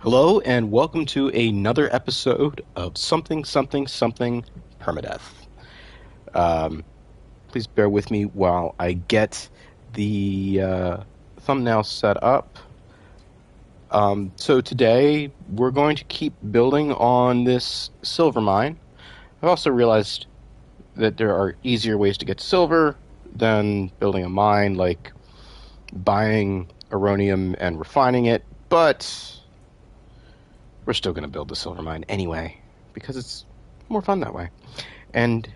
Hello and welcome to another episode of Something Something Something Permadeath. Um, Please bear with me while I get the thumbnail set up. So today we're going to keep building on this silver mine. I've also realized that there are easier ways to get silver than building a mine, like buying uranium and refining it, but we're still going to build the silver mine anyway, because it's more fun that way. And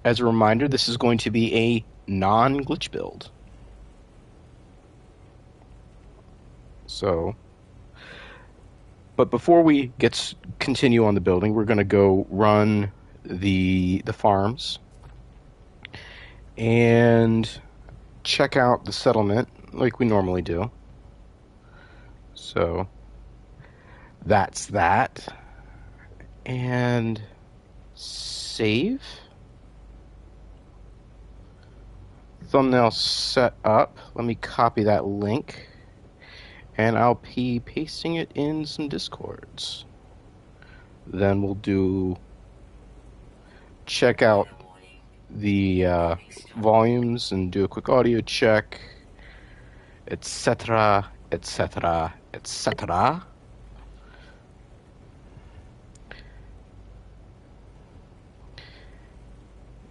as a reminder, this is going to be a non-glitch build. But before we continue on the building, we're going to go run the farms and check out the settlement like we normally do. So that's that. And save. Thumbnail set up. Let me copy that link. And I'll be pasting it in some Discords. Then we'll check out the volumes and do a quick audio check, etc., etc., etc.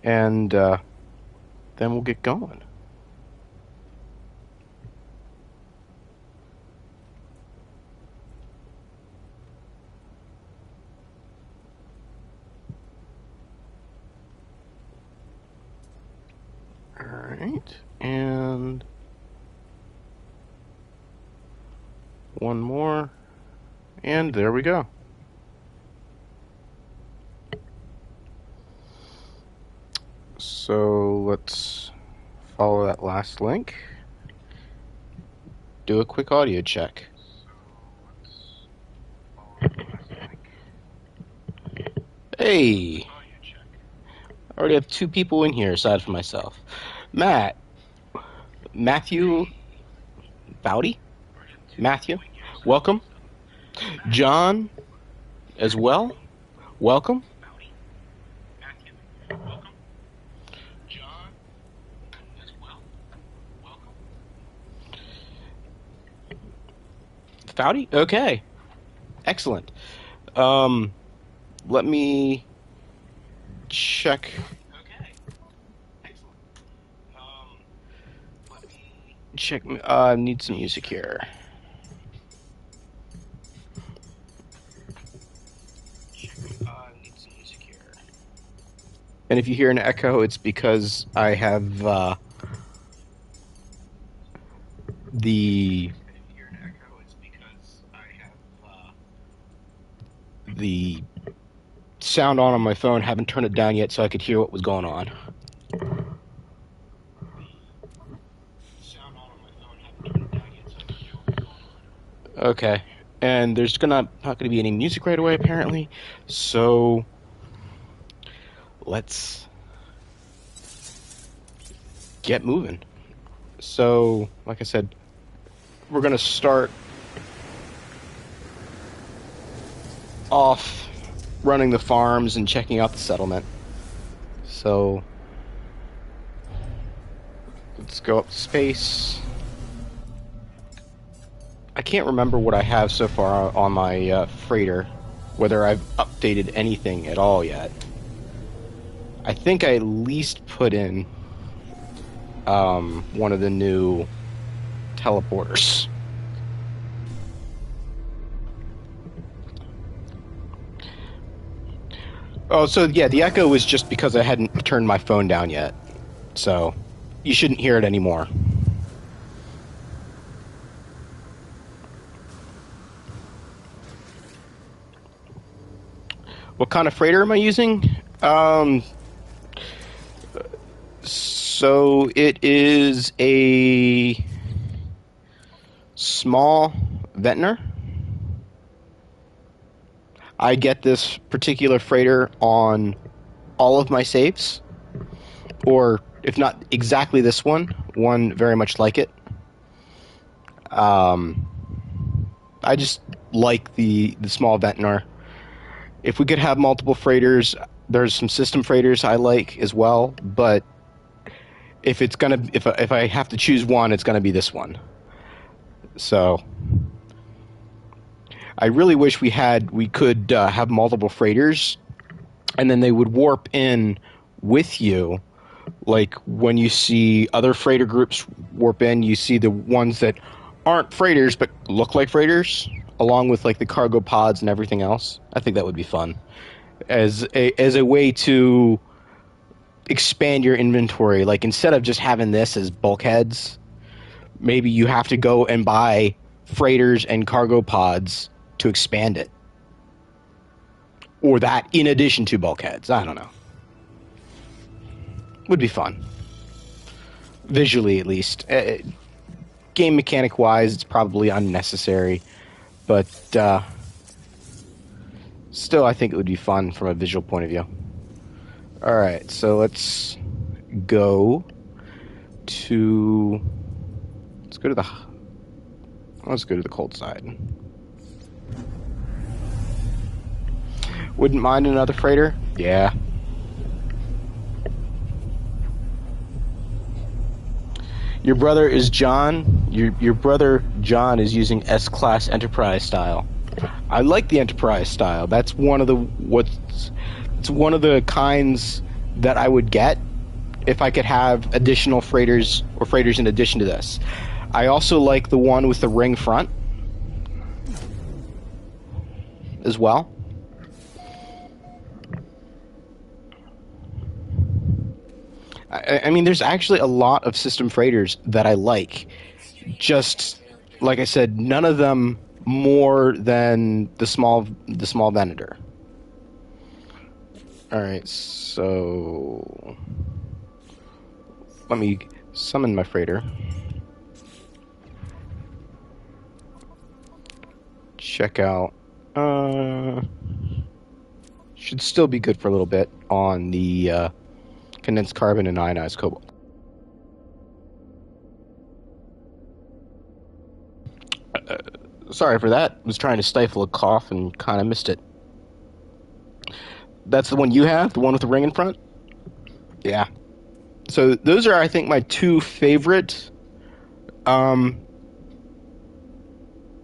And then we'll get going. Alright, and one more, and there we go. So let's follow that last link. Do a quick audio check. Hey! I already have two people in here aside from myself. Matthew Bowdy? Matthew, welcome. John, as well, welcome. Foudy? Okay. Excellent. Let me check. Okay. Excellent. Let me check. Need some music here. And if you hear an echo, it's because I have the sound on my phone. Haven't turned it down yet so I could hear what was going on. Okay, and there's not going to be any music right away apparently, so let's get moving. So, like I said, we're going to start off running the farms and checking out the settlement. So let's go up to space. I can't remember what I have so far on my freighter, whether I've updated anything at all yet. I think I at least put in one of the new teleporters. Oh, so yeah, the echo was just because I hadn't turned my phone down yet. So you shouldn't hear it anymore. What kind of freighter am I using? So it is a small Ventnor. I get this particular freighter on all of my saves, or if not exactly this one very much like it. I just like the small ventnor. If we could have multiple freighters, there's some system freighters I like as well, but if I have to choose one, it's gonna be this one. So I really wish we could have multiple freighters, and then they would warp in with you. Like when you see other freighter groups warp in, you see the ones that aren't freighters but look like freighters, along with like the cargo pods and everything else. I think that would be fun as a way to expand your inventory. Like instead of just having this as bulkheads, maybe you have to go and buy freighters and cargo pods to expand it, or that in addition to bulkheads. I don't know. Would be fun, visually at least. Game mechanic wise, it's probably unnecessary, but still, I think it would be fun from a visual point of view. All right, so let's go to the cold side. Wouldn't mind another freighter? Yeah. Your brother is John. Your brother John is using S-Class Enterprise style. I like the Enterprise style. That's one of the kinds that I would get if I could have additional freighters or freighters in addition to this. I also like the one with the ring front as well. I mean, there's actually a lot of system freighters that I like. Just like I said, none of them more than the small Venator. All right, so let me summon my freighter. Check out. Should still be good for a little bit on the condensed carbon and ionized cobalt. Sorry for that. I was trying to stifle a cough and kind of missed it. That's the one you have? The one with the ring in front? Yeah. So those are, I think, my two favorite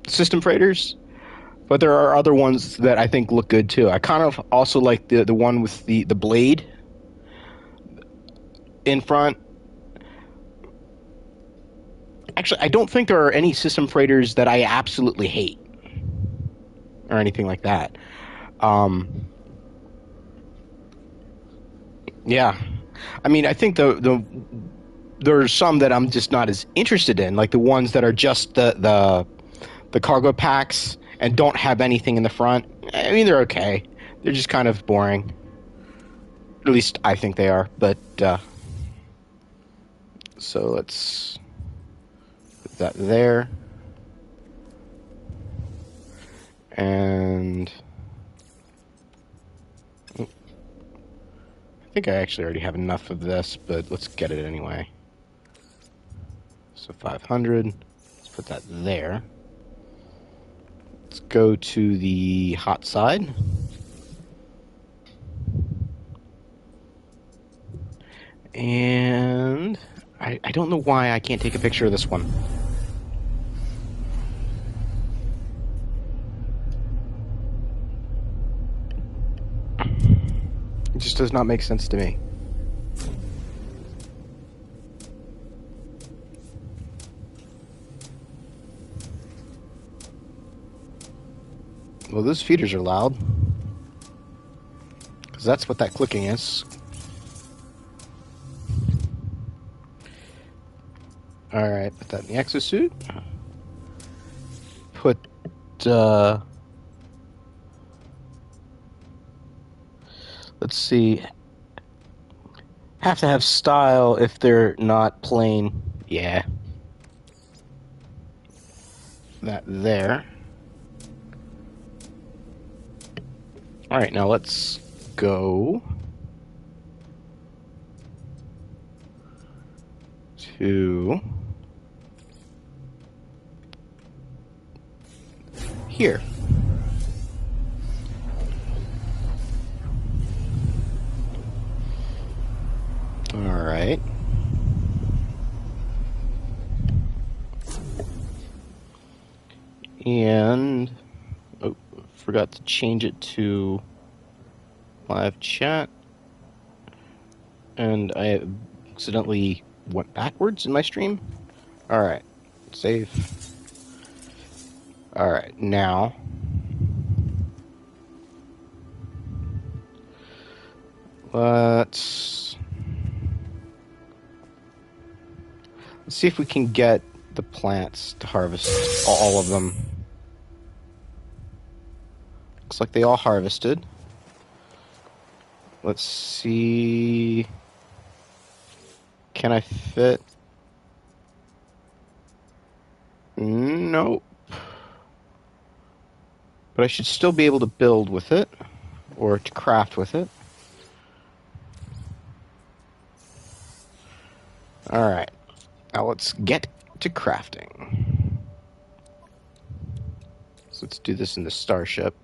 system freighters. But there are other ones that I think look good, too. I kind of also like the one with the blade in front. Actually, I don't think there are any system freighters that I absolutely hate or anything like that. Yeah. I mean, I think there's some that I'm just not as interested in, like the ones that are just the cargo packs and don't have anything in the front. I mean, they're okay. They're just kind of boring. At least I think they are. But so let's put that there. And I think I actually already have enough of this, but let's get it anyway. So 500. Let's put that there. Let's go to the hot side. And I don't know why I can't take a picture of this one. It just does not make sense to me. Well, those feeders are loud. Because that's what that clicking is. Alright, put that in the exosuit. Put, let's see. Have to have style if they're not plain. Yeah. That there. Alright, now let's go to here. right. And oh, forgot to change it to live chat. And I accidentally went backwards in my stream. Alright, save. Alright, now let's see if we can get the plants to harvest all of them. Looks like they all harvested. Let's see. Can I fit? Nope. But I should still be able to build with it, or to craft with it. Alright. Now let's get to crafting. So let's do this in the starship.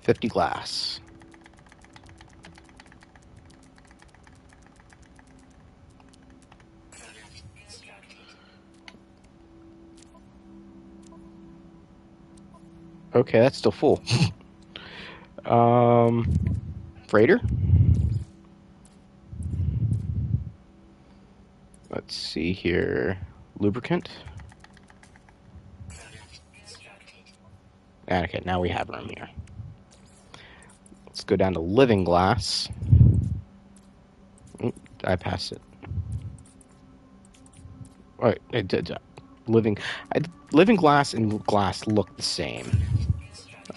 50 glass. Okay, that's still full. Freighter? Let's see here. Lubricant? Okay, now we have room here. Let's go down to living glass. I passed it. Alright, living glass and glass look the same.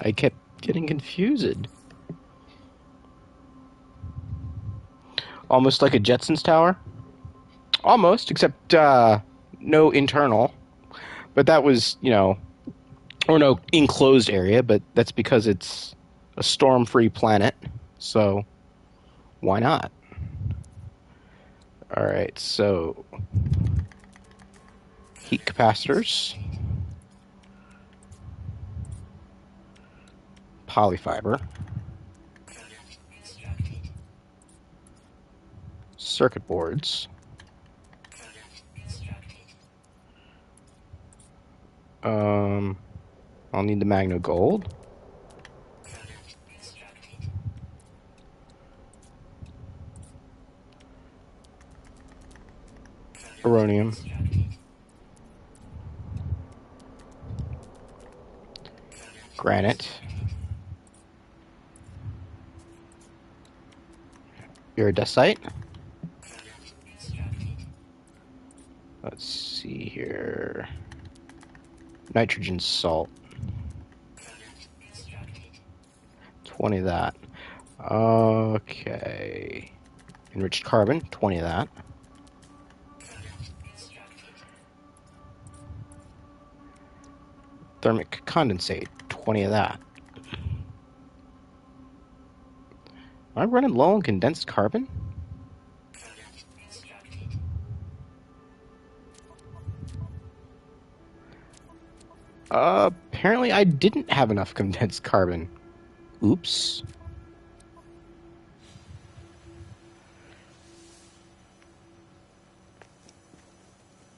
I kept getting confused. Almost like a Jetsons tower? Almost, except no internal. But that was, or no enclosed area, but that's because it's a storm-free planet. So, why not? Alright, so heat capacitors. Polyfiber. Circuit boards. I'll need the Magno Gold. Uranium. Granite. Iridescite. Let's see here. Nitrogen salt. 20 of that. Okay. Enriched carbon, 20 of that. Thermic condensate, 20 of that. Am I running low on condensed carbon? Apparently I didn't have enough condensed carbon. Oops.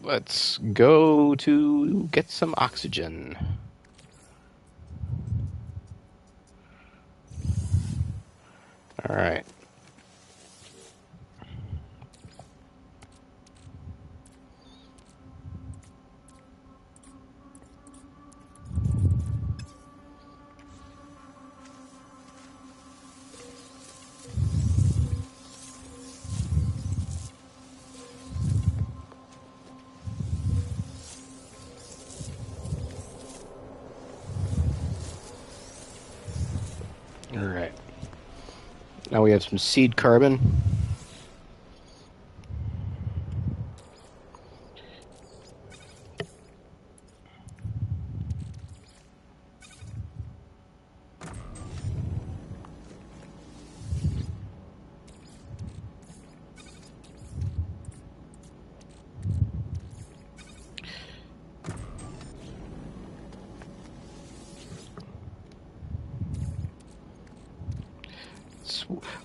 Let's go to get some oxygen. All right. Alright. Now we have some seed carbon.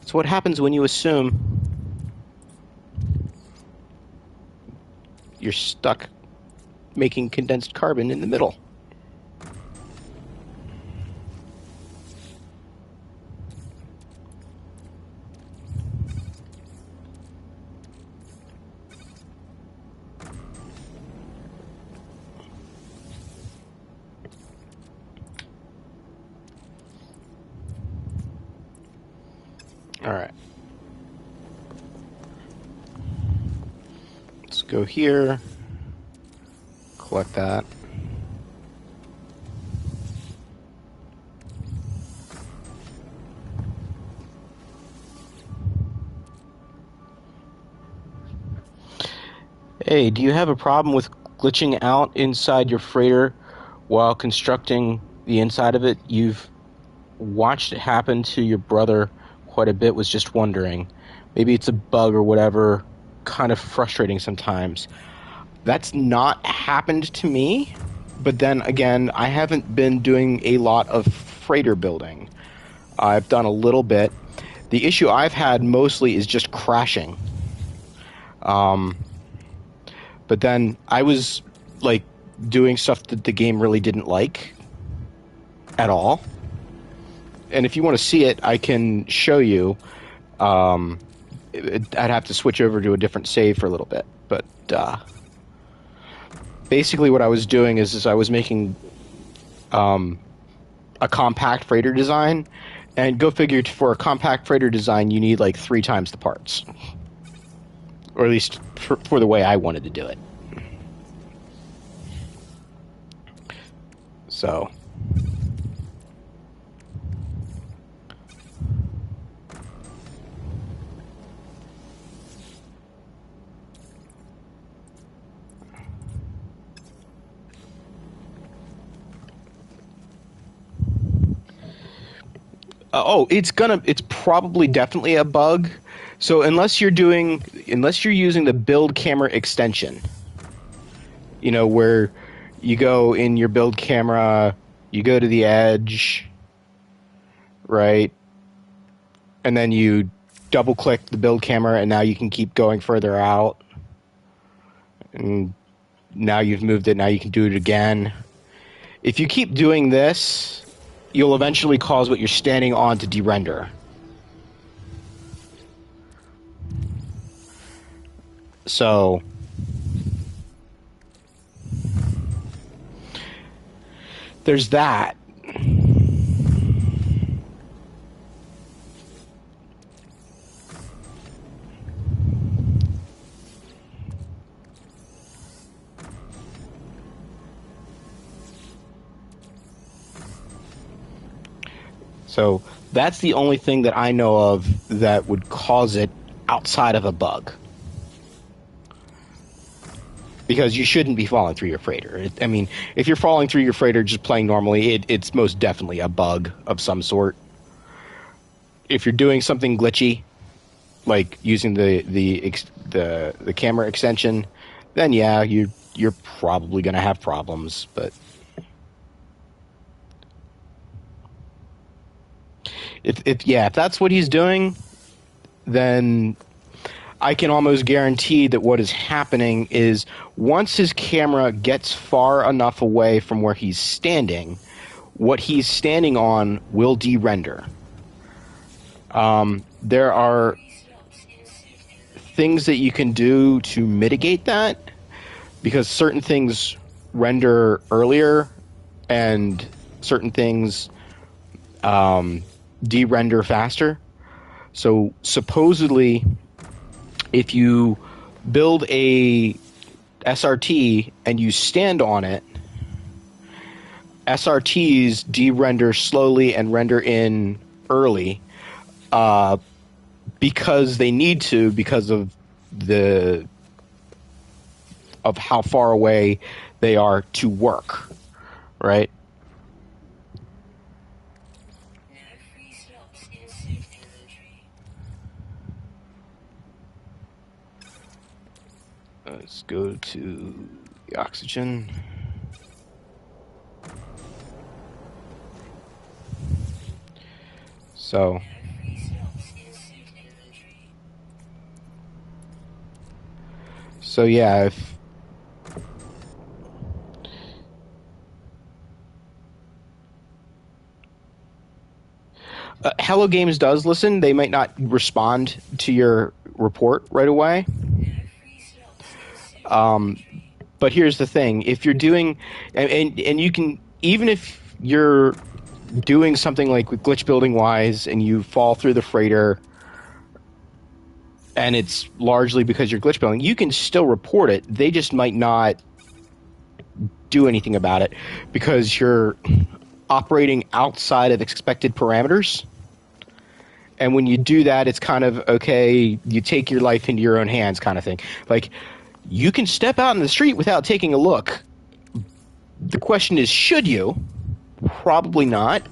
That's what happens when you assume you're stuck making condensed carbon in the middle. All right. Let's go here. Collect that. Hey, do you have a problem with glitching out inside your freighter while constructing the inside of it? You've watched it happen to your brother quite a bit, was just wondering. Maybe it's a bug or whatever, kind of frustrating sometimes. That's not happened to me, but then again, I haven't been doing a lot of freighter building. I've done a little bit. The issue I've had mostly is just crashing. But then I was like doing stuff that the game really didn't like at all. And if you want to see it, I can show you. I'd have to switch over to a different save for a little bit. But basically what I was doing is I was making a compact freighter design. And go figure, for a compact freighter design, you need like 3 times the parts. Or at least for the way I wanted to do it. So... it's probably definitely a bug. So unless you're using the build camera extension, where you go in your build camera, you go to the edge, right? And then you double click the build camera and now you can keep going further out. And now you've moved it, now you can do it again. If you keep doing this, you'll eventually cause what you're standing on to de-render. So there's that. So that's the only thing that I know of that would cause it outside of a bug. Because you shouldn't be falling through your freighter. I mean, if you're falling through your freighter just playing normally, it's most definitely a bug of some sort. If you're doing something glitchy, like using the camera extension, then yeah, you're probably going to have problems. But if that's what he's doing, then I can almost guarantee that what is happening is once his camera gets far enough away from where he's standing, what he's standing on will de-render. There are things that you can do to mitigate that, because certain things render earlier and certain things de-render faster. So supposedly, if you build a SRT and you stand on it, SRTs de-render slowly and render in early because they need to, because of how far away they are to work, right? Let's go to the oxygen. So So yeah, if Hello Games does listen, they might not respond to your report right away. But here's the thing: if you're doing, and you can, even if you're doing something like with glitch building wise, and you fall through the freighter, and it's largely because you're glitch building, you can still report it. They just might not do anything about it because you're operating outside of expected parameters. And when you do that, it's kind of, okay, you take your life into your own hands kind of thing. Like, you can step out in the street without taking a look. The question is, should you? Probably not.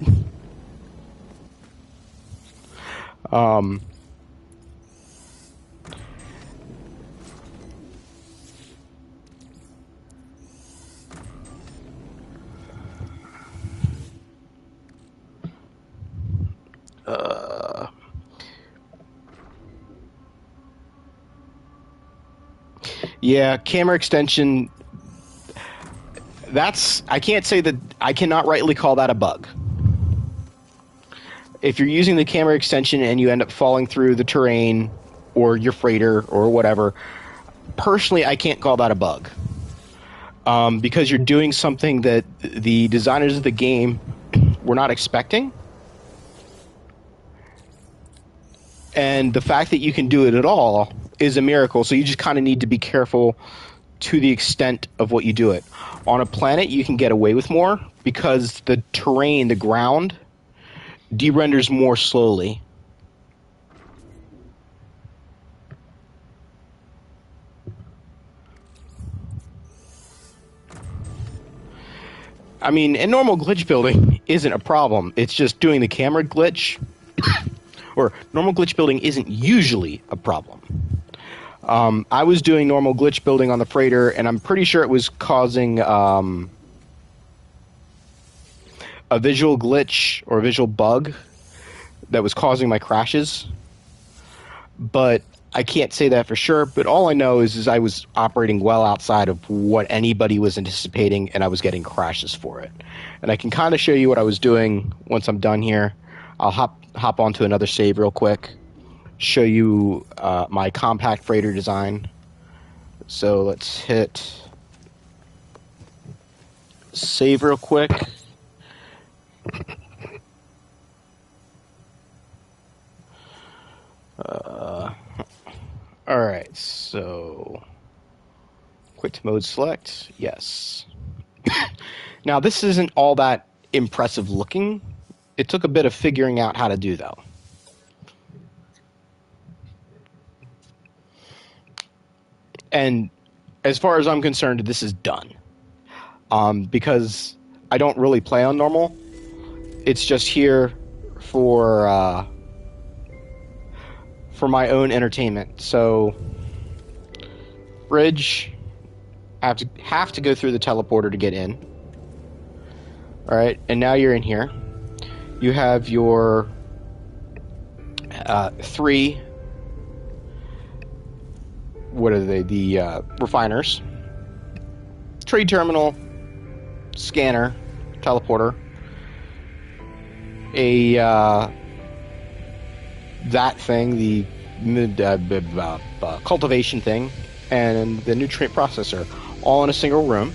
Yeah, camera extension. I can't say that, I cannot rightly call that a bug. If you're using the camera extension and you end up falling through the terrain or your freighter or whatever, personally, I can't call that a bug. Because you're doing something that the designers of the game were not expecting. And the fact that you can do it at all is a miracle. So you just kind of need to be careful to the extent of what you do it. On a planet, you can get away with more because the terrain, the ground, de-renders more slowly. I mean, and normal glitch building isn't a problem. It's just doing the camera glitch, or normal glitch building isn't usually a problem. I was doing normal glitch building on the freighter, and I'm pretty sure it was causing a visual glitch or a visual bug that was causing my crashes. But I can't say that for sure. But all I know is I was operating well outside of what anybody was anticipating, and I was getting crashes for it. And I can kind of show you what I was doing once I'm done here. I'll hop onto another save real quick. Show you my compact freighter design. So let's hit save real quick. Alright, so quit mode select, yes. Now this isn't all that impressive looking. It took a bit of figuring out how to do though. And as far as I'm concerned, this is done. Because I don't really play on normal. It's just here for my own entertainment. So, bridge, I have to go through the teleporter to get in. All right, and now you're in here. You have your 3. What are they? The refiners, trade terminal, scanner, teleporter, that thing, the cultivation thing, and the nutrient processor, all in a single room.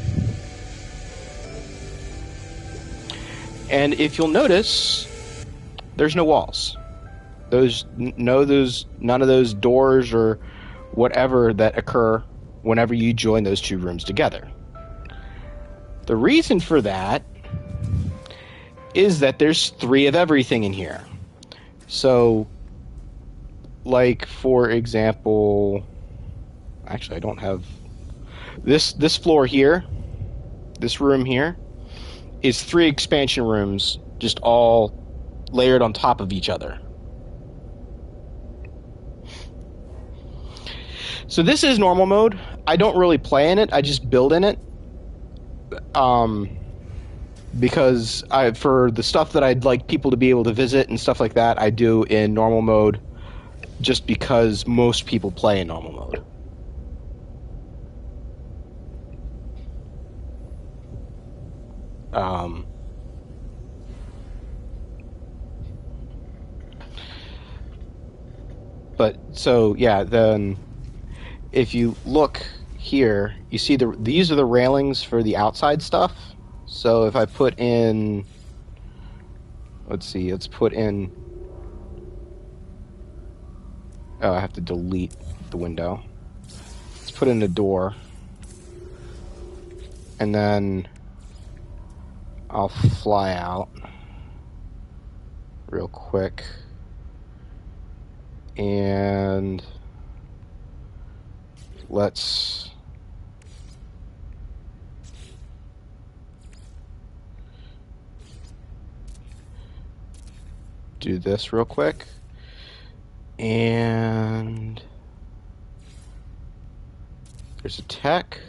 And if you'll notice, there's no walls. None of those doors or whatever that occur whenever you join those two rooms together. The reason for that is that there's 3 of everything in here. So, like, for example, actually I don't have this floor here, this room here is 3 expansion rooms just all layered on top of each other. So this is normal mode. I don't really play in it. I just build in it. Because for the stuff that I'd like people to be able to visit and stuff like that, I do in normal mode just because most people play in normal mode. Um, but so yeah, then if you look here, you see these are the railings for the outside stuff. So if I put in, let's see, let's put in. Oh, I have to delete the window. Let's put in a door, and then I'll fly out real quick, and let's do this real quick, and there's a tech.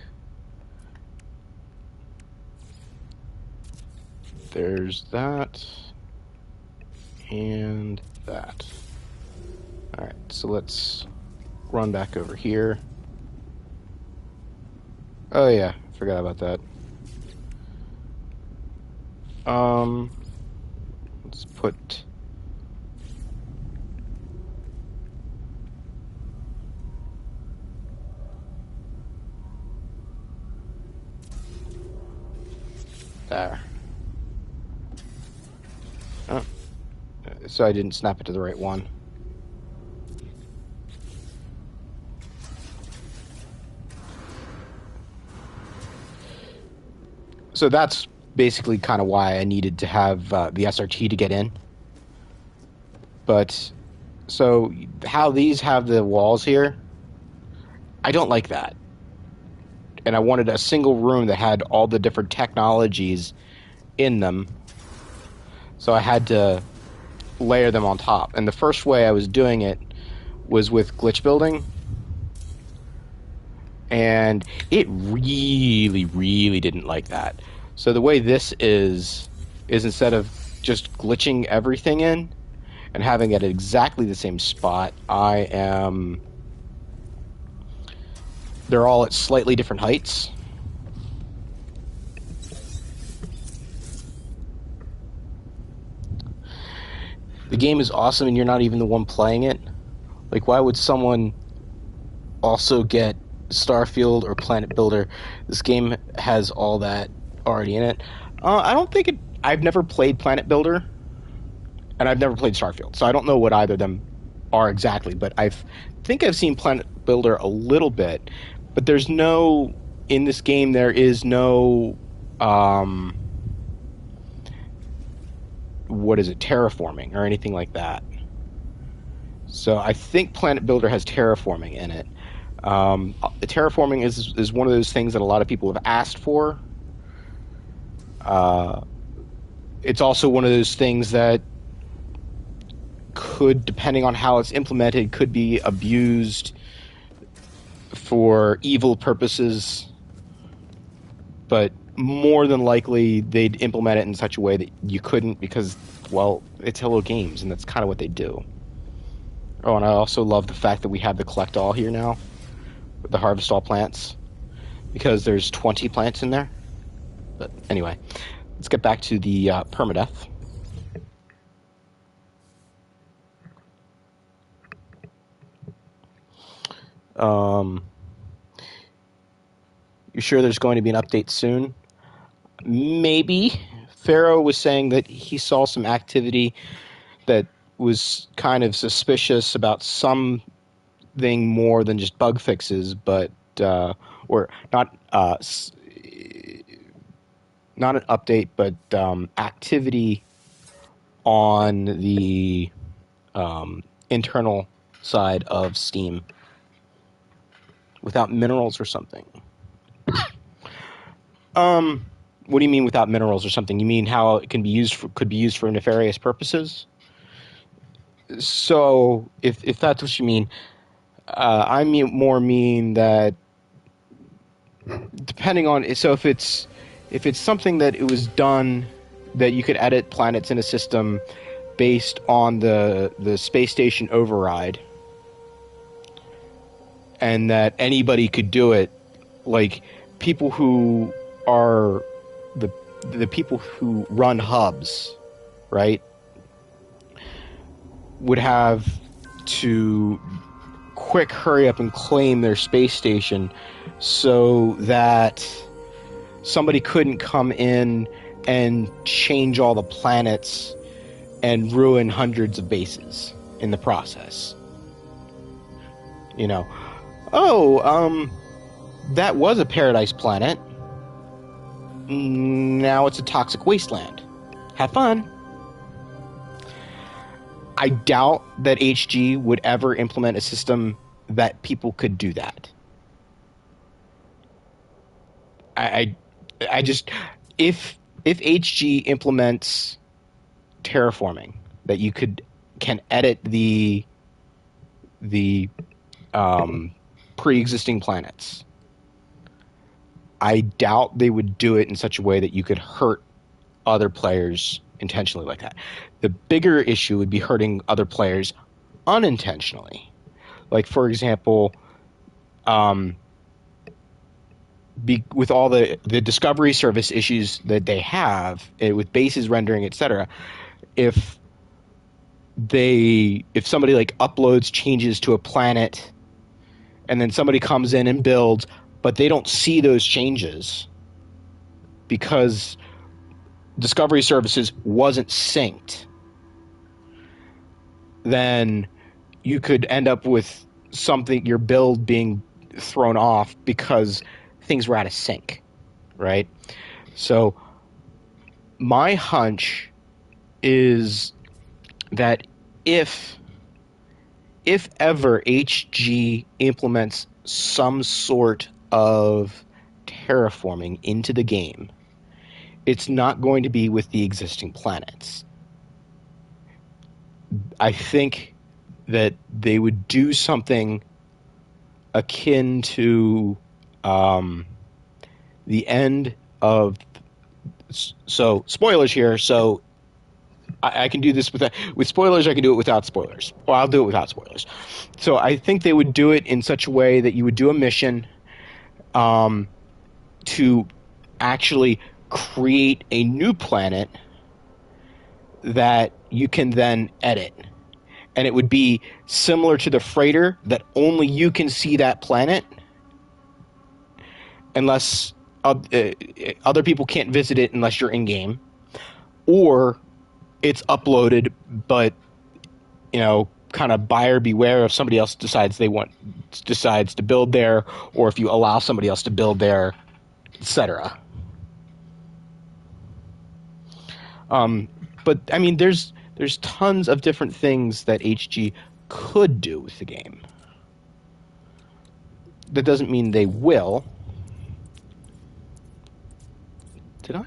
There's that. And that. Alright, so let's run back over here. Oh yeah, forgot about that. Let's put... there. Oh. So I didn't snap it to the right one. So that's basically kind of why I needed to have the SRT to get in. But, so how these have the walls here, I don't like that. And I wanted a single room that had all the different technologies in them. So I had to layer them on top. And the first way I was doing it was with glitch building. And it really, really didn't like that. So the way this is instead of just glitching everything in and having it at exactly the same spot, they're all at slightly different heights. The game is awesome and you're not even the one playing it. Like, why would someone also get Starfield or Planet Builder? This game has all that already in it. I don't think it... I've never played Planet Builder, and I've never played Starfield, so I don't know what either of them are exactly, but I think I've seen Planet Builder a little bit, but there's no... In this game, there is no... what is it? Terraforming or anything like that. So I think Planet Builder has terraforming in it. Terraforming is one of those things that a lot of people have asked for. It's also one of those things that could, depending on how it's implemented, could be abused for evil purposes. But more than likely, they'd implement it in such a way that you couldn't because, well, it's Hello Games, and that's kind of what they do. Oh, and I also love the fact that we have the collect all here now, with the harvest all plants, because there's 20 plants in there. But anyway, let's get back to the Permadeath. You sure there's going to be an update soon? Maybe. Pharaoh was saying that he saw some activity that was kind of suspicious about something more than just bug fixes, but or not not an update, but activity on the internal side of Steam without minerals or something. What do you mean without minerals or something? You mean how it can be used could be used for nefarious purposes? So, if that's what you mean, I mean that depending on, so if it's something that it was done that you could edit planets in a system based on the space station override, and that anybody could do it, like people who are the people who run hubs, right, would have to quick hurry up and claim their space station so that somebody couldn't come in and change all the planets and ruin hundreds of bases in the process. You know, that was a paradise planet. Now it's a toxic wasteland. Have fun. I doubt that HG would ever implement a system that people could do that. I just, if HG implements terraforming, that you can edit the pre-existing planets, I doubt they would do it in such a way that you could hurt other players intentionally like that. The bigger issue would be hurting other players unintentionally. Like, for example, with all the Discovery Service issues that they have with bases rendering, etc., if somebody like uploads changes to a planet and then somebody comes in and builds, but they don't see those changes because Discovery Services wasn't synced, then you could end up with your build being thrown off because things were out of sync, right? So my hunch is that if ever HG implements some sort of terraforming into the game, it's not going to be with the existing planets. I think that they would do something akin to the end of... So, spoilers here. So, I can do this with spoilers. I can do it without spoilers. Well, I'll do it without spoilers. So, I think they would do it in such a way that you would do a mission to actually create a new planet that you can then edit. And it would be similar to the freighter, that only you can see that planet unless other people can't visit it unless you're in-game. Or it's uploaded, but, kind of buyer beware if somebody else decides to build there, or if you allow somebody else to build there, etc. But I mean, there's tons of different things that HG could do with the game. That doesn't mean they will. Did I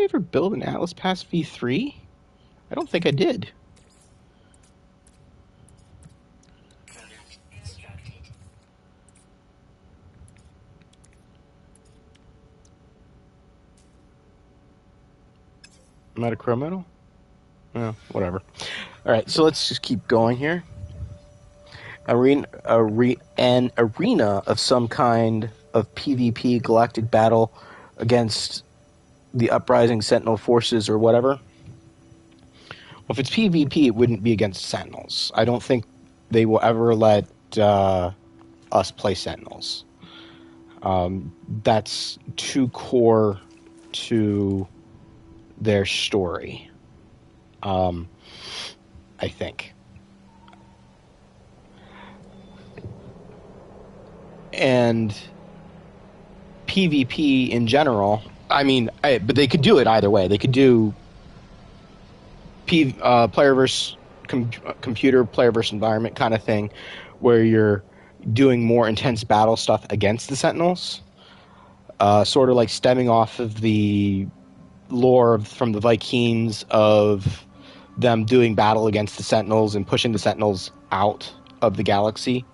ever build an Atlas Pass V3? I don't think I did. Am I a crow metal? No, whatever. All right, so let's just keep going here. An arena of some kind of PvP galactic battle against the uprising Sentinel forces or whatever. Well, if it's PvP, it wouldn't be against Sentinels. I don't think they will ever let us play Sentinels. That's too core to their story, I think. And PvP in general, but they could do it either way. They could do player versus computer, player versus environment kind of thing, where you're doing more intense battle stuff against the Sentinels, sort of like stemming off of the lore from the Vikings of them doing battle against the Sentinels and pushing the Sentinels out of the galaxy.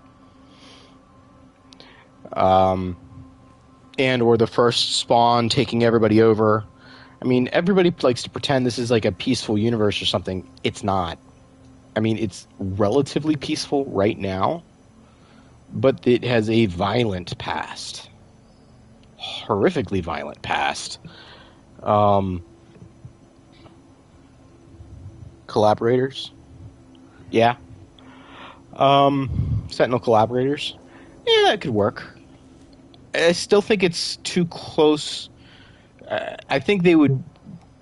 And or the first spawn taking everybody over. I mean, everybody likes to pretend this is like a peaceful universe or something. It's not. I mean, it's relatively peaceful right now, but it has a violent past. horrifically violent past. Collaborators, yeah. Sentinel collaborators, yeah, that could work. I still think it's too close. I think they would,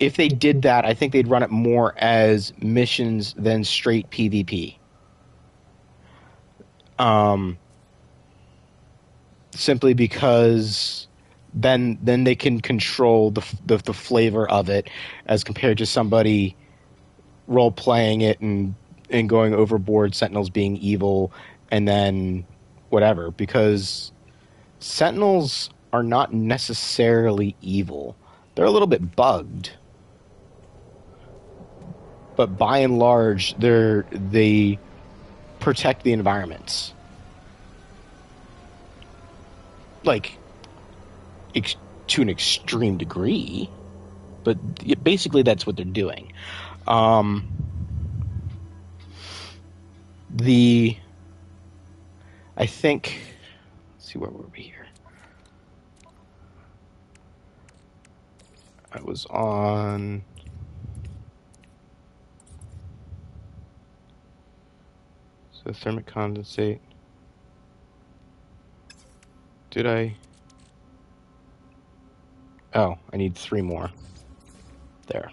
if they did that, I think they'd run it more as missions than straight PvP. Simply because then they can control the flavor of it, as compared to somebody role playing it and going overboard, Sentinels being evil, and then whatever. Because Sentinels are not necessarily evil; they're a little bit bugged, but by and large, they protect the environments. Like, to an extreme degree, but basically that's what they're doing. I think, let's see, where were we here? I was on, so thermic condensate. Did I? Oh, I need 3 more. There.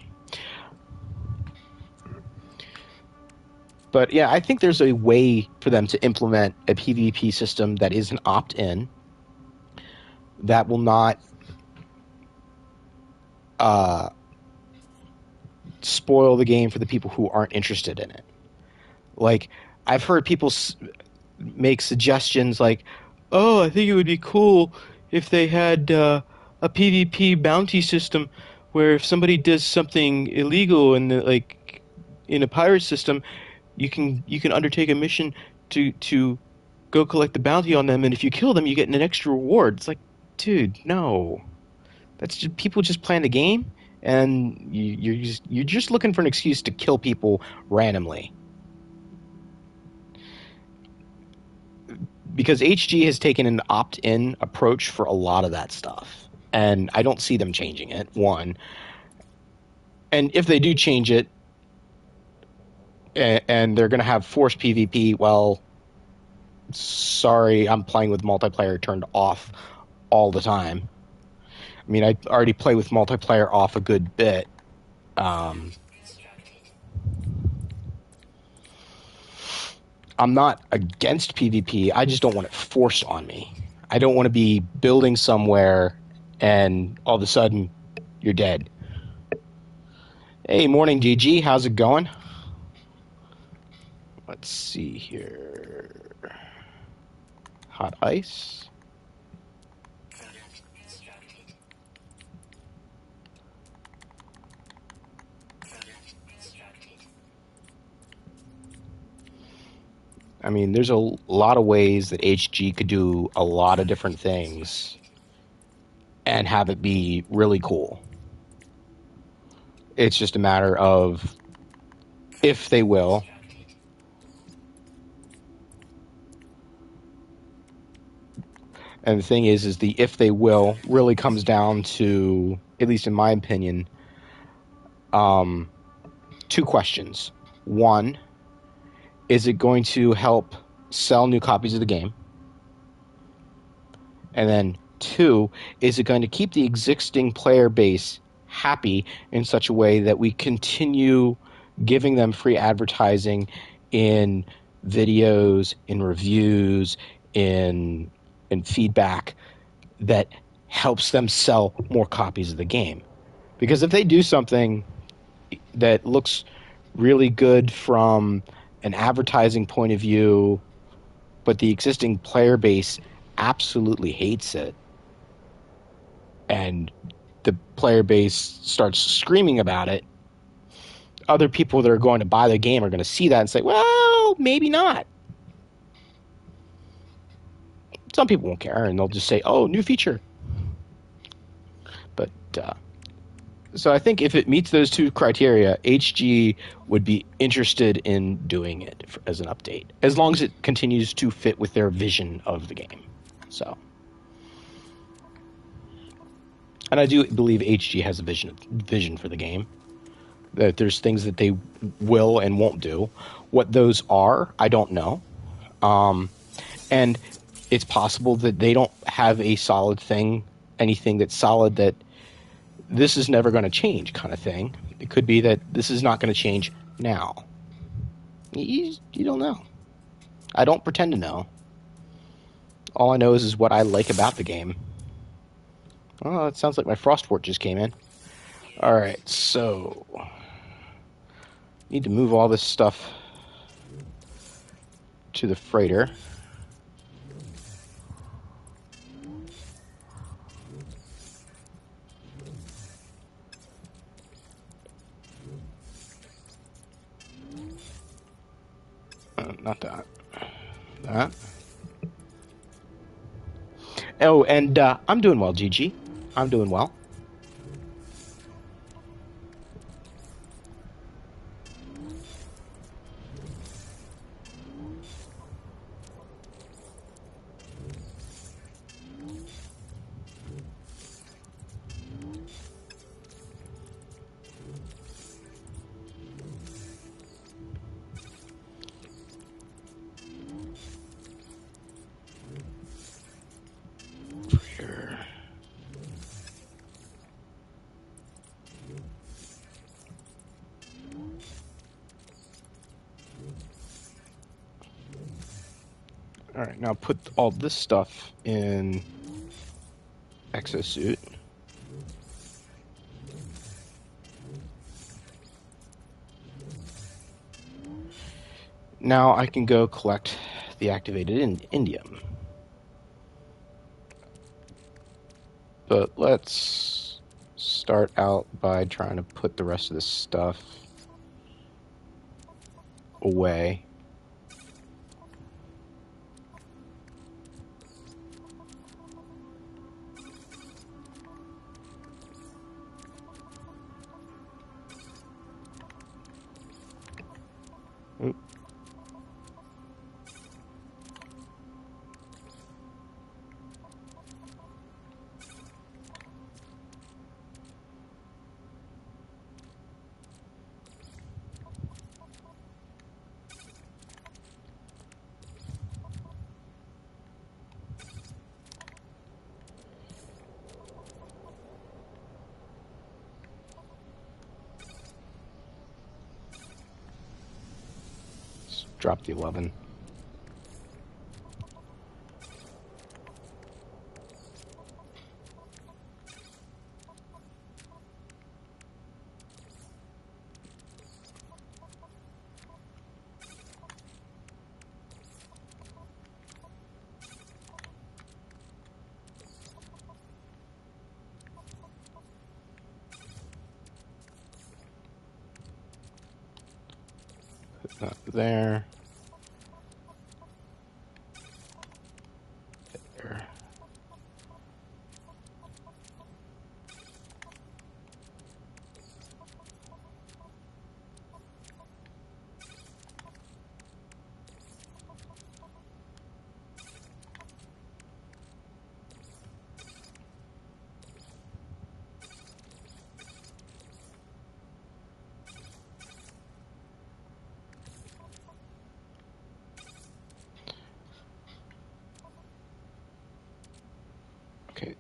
But yeah, I think there's a way for them to implement a PvP system that is an opt-in, that will not spoil the game for the people who aren't interested in it. Like, I've heard people make suggestions like, oh, I think it would be cool if they had a PvP bounty system where if somebody does something illegal like in a pirate system, you can undertake a mission to go collect the bounty on them, and if you kill them, you get an extra reward. It's like, dude, no, that's just people just playing the game, and you're just looking for an excuse to kill people randomly. Because HG has taken an opt-in approach for a lot of that stuff, and I don't see them changing it, one. And if they do change it, and they're going to have forced PvP, well, sorry, I'm playing with multiplayer turned off all the time. I mean, I already play with multiplayer off a good bit. I'm not against PvP. I just don't want it forced on me. I don't want to be building somewhere and all of a sudden you're dead. Hey, morning, GG. How's it going? Let's see here. Hot ice. I mean, there's a lot of ways that HG could do a lot of different things and have it be really cool. It's just a matter of if they will. And the thing is the if they will really comes down to, at least in my opinion, 2 questions. One, is it going to help sell new copies of the game? And then 2, is it going to keep the existing player base happy in such a way that we continue giving them free advertising in videos, in reviews, in feedback that helps them sell more copies of the game? Because if they do something that looks really good from an advertising point of view, but the existing player base absolutely hates it, and the player base starts screaming about it, other people that are going to buy the game are going to see that and say, well, maybe not. Some people won't care, and they'll just say, oh, new feature. But so I think if it meets those 2 criteria, HG would be interested in doing it as an update, as long as it continues to fit with their vision of the game. So And I do believe HG has a vision for the game. That there's things that they will and won't do. What those are, I don't know. And it's possible that they don't have a solid thing, anything that's solid that this is never going to change kind of thing. It could be that this is not going to change now. You don't know. I don't pretend to know. All I know is what I like about the game. Oh, it sounds like my Frostport just came in. Alright, so... need to move all this stuff to the freighter. Not that. That. Oh, and I'm doing well, GG. I'm doing well. Alright, now put all this stuff in exosuit. Now I can go collect the activated indium. But let's start out by trying to put the rest of this stuff away. Oop. Drop the 11. Put that there. There.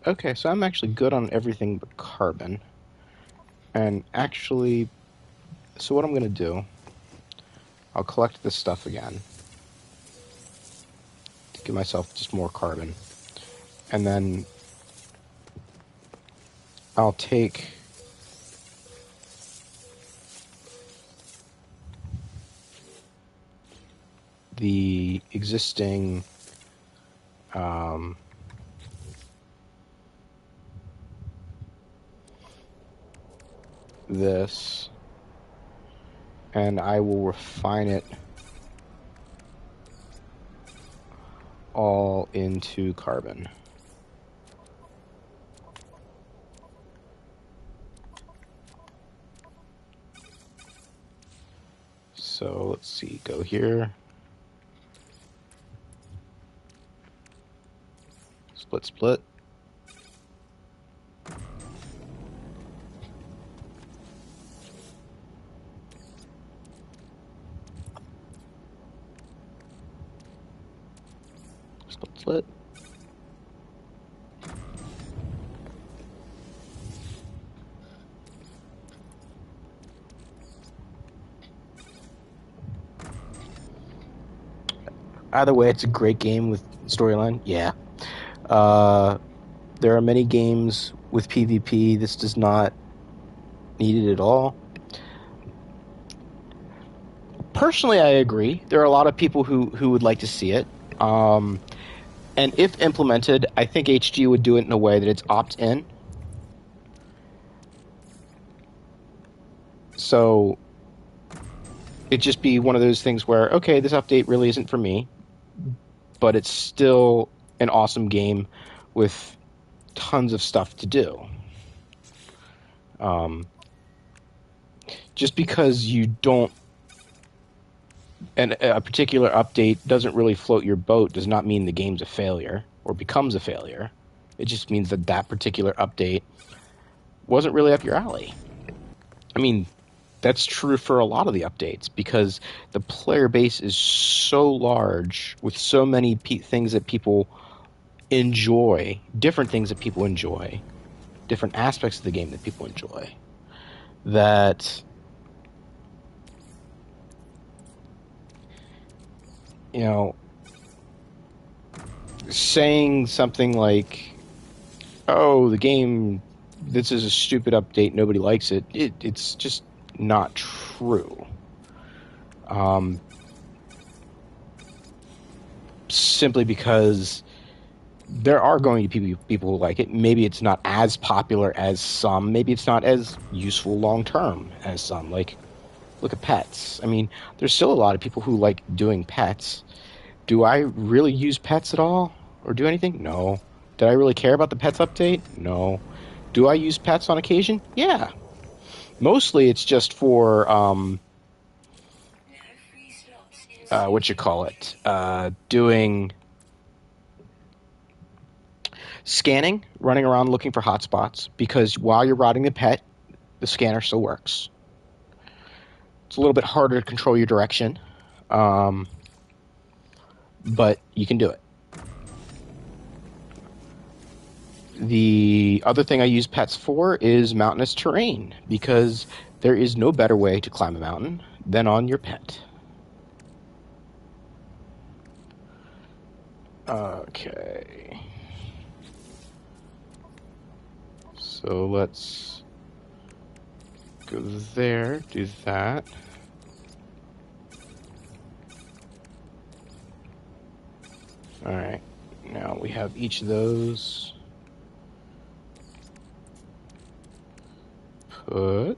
Okay, so I'm actually good on everything but carbon. And actually, so what I'm going to do, I'll collect this stuff again. To give myself just more carbon. And then I'll take the existing this, and I will refine it all into carbon. So let's see, go here. Split. It's lit. Either way, it's a great game with storyline. Yeah. There are many games with PvP. This does not need it at all. Personally, I agree. There are a lot of people who would like to see it. And if implemented, I think HG would do it in a way that it's opt-in. So it'd just be one of those things where, okay, this update really isn't for me, but it's still an awesome game with tons of stuff to do. Just because you don't, and a particular update doesn't really float your boat does not mean the game's a failure or becomes a failure. It just means that that particular update wasn't really up your alley. I mean, that's true for a lot of the updates because the player base is so large with so many things that people enjoy, different things that people enjoy, different aspects of the game that people enjoy, that, you know, saying something like, oh, the game, this is a stupid update, nobody likes it, it's just not true. Simply because there are going to be people who like it. Maybe it's not as popular as some. Maybe it's not as useful long term as some. Like, look at pets. I mean, there's still a lot of people who like doing pets. Do I really use pets at all? Or do anything? No. Did I really care about the pets update? No. Do I use pets on occasion? Yeah. Mostly it's just for, doing scanning, running around looking for hotspots, because while you're riding the pet, the scanner still works. It's a little bit harder to control your direction, but you can do it. The other thing I use pets for is mountainous terrain, because there is no better way to climb a mountain than on your pet. Okay. So let's go there, do that. Alright, now we have each of those. Put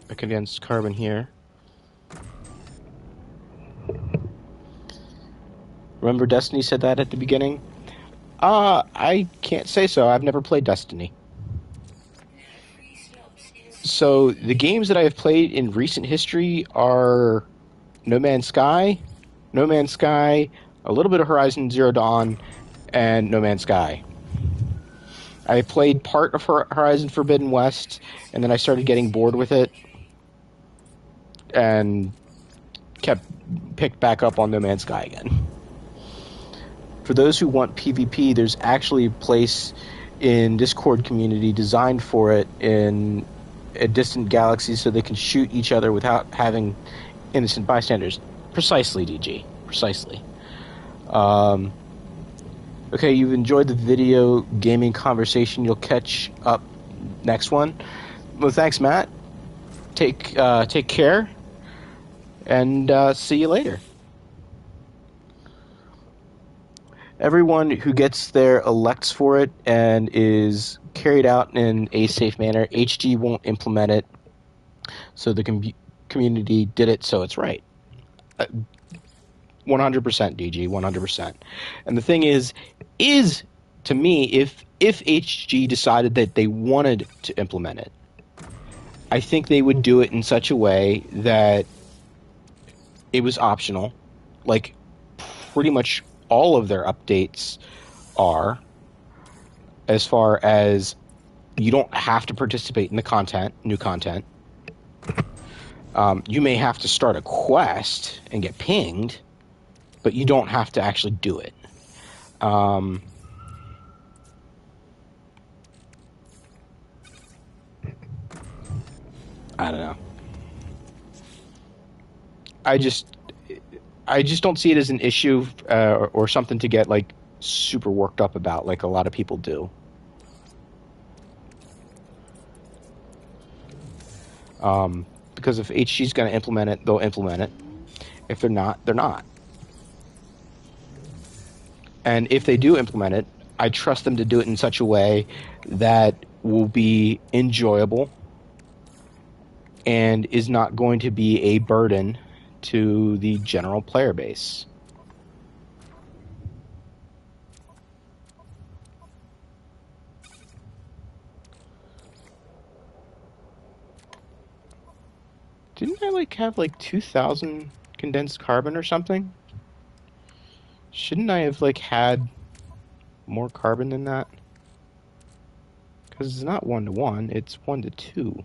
a condensed carbon here. Remember Destiny said that at the beginning? I can't say so. I've never played Destiny. So the games that I have played in recent history are No Man's Sky, a little bit of Horizon Zero Dawn, and No Man's Sky. I played part of Horizon Forbidden West, and then I started getting bored with it, and picked back up on No Man's Sky again. For those who want PvP, there's actually a place in Discord community designed for it in a distant galaxy so they can shoot each other without having innocent bystanders. Precisely, DG. Precisely. Okay, you've enjoyed the video gaming conversation. You'll catch up next one. Well, thanks, Matt. Take care, and see you later. Everyone who gets there elects for it and is carried out in a safe manner. HG won't implement it, so the community did it, so it's right. 100% DG, 100%. And the thing is to me, if HG decided that they wanted to implement it, I think they would do it in such a way that it was optional, like pretty much all of their updates are, as far as you don't have to participate in the new content. You may have to start a quest and get pinged, but you don't have to actually do it. Um, I don't know. I just I just don't see it as an issue or something to get like super worked up about, like a lot of people do. Because if HG's going to implement it, they'll implement it. If they're not, they're not. And if they do implement it, I trust them to do it in such a way that will be enjoyable and is not going to be a burden to the general player base. Didn't I like have like 2,000 condensed carbon or something? Shouldn't I have like had more carbon than that? Because it's not 1 to 1, it's 1 to 2.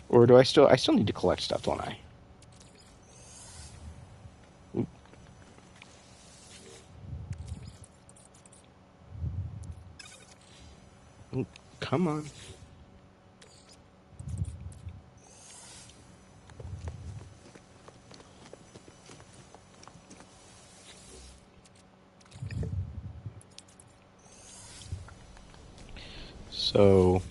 Or do I still need to collect stuff, don't I? Come on. So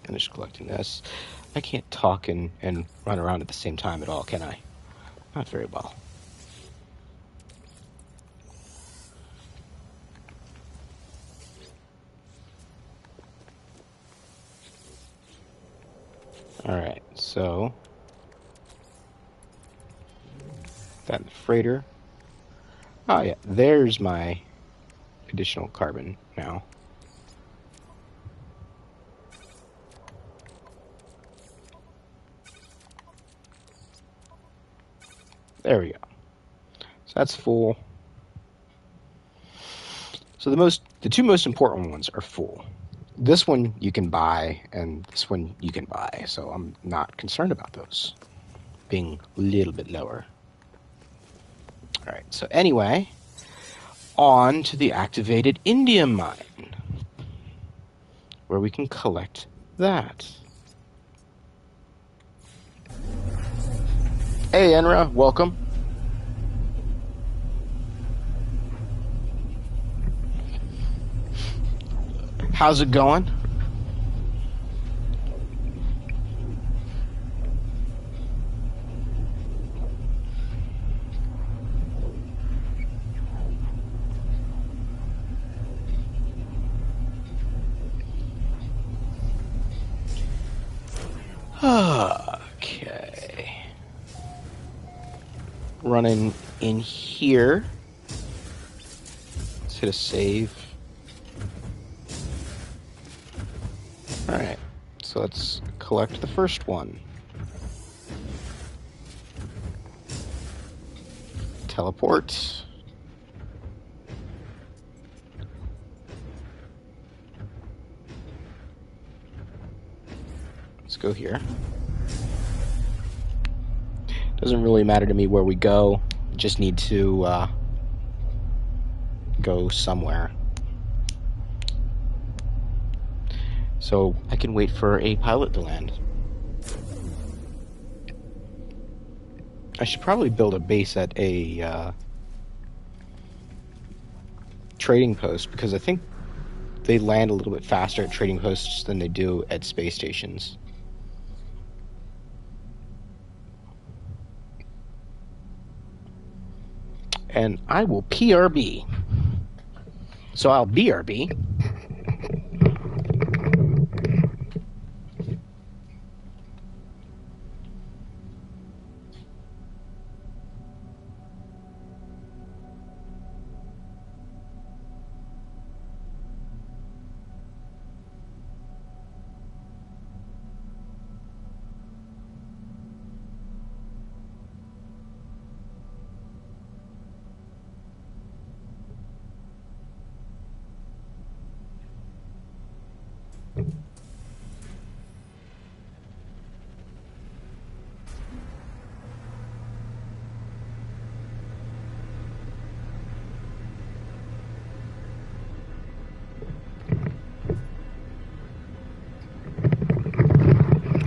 finish collecting this. I can't talk and run around at the same time at all, can I? Not very well. Alright, so that in the freighter. Oh yeah, there's my additional carbon now. There we go. So that's full. So the two most important ones are full. This one you can buy, and this one you can buy. So I'm not concerned about those being a little bit lower. All right. So anyway, on to the activated indium mine, where we can collect that. Hey, Enra, welcome. How's it going? Okay. Running in here. Let's hit a save. Alright, so let's collect the first one. Teleport. Let's go here. Doesn't really matter to me where we go. Just need to go somewhere. So I can wait for a pilot to land. I should probably build a base at a trading post, because I think they land a little bit faster at trading posts than they do at space stations. And I will PRB. So I'll BRB.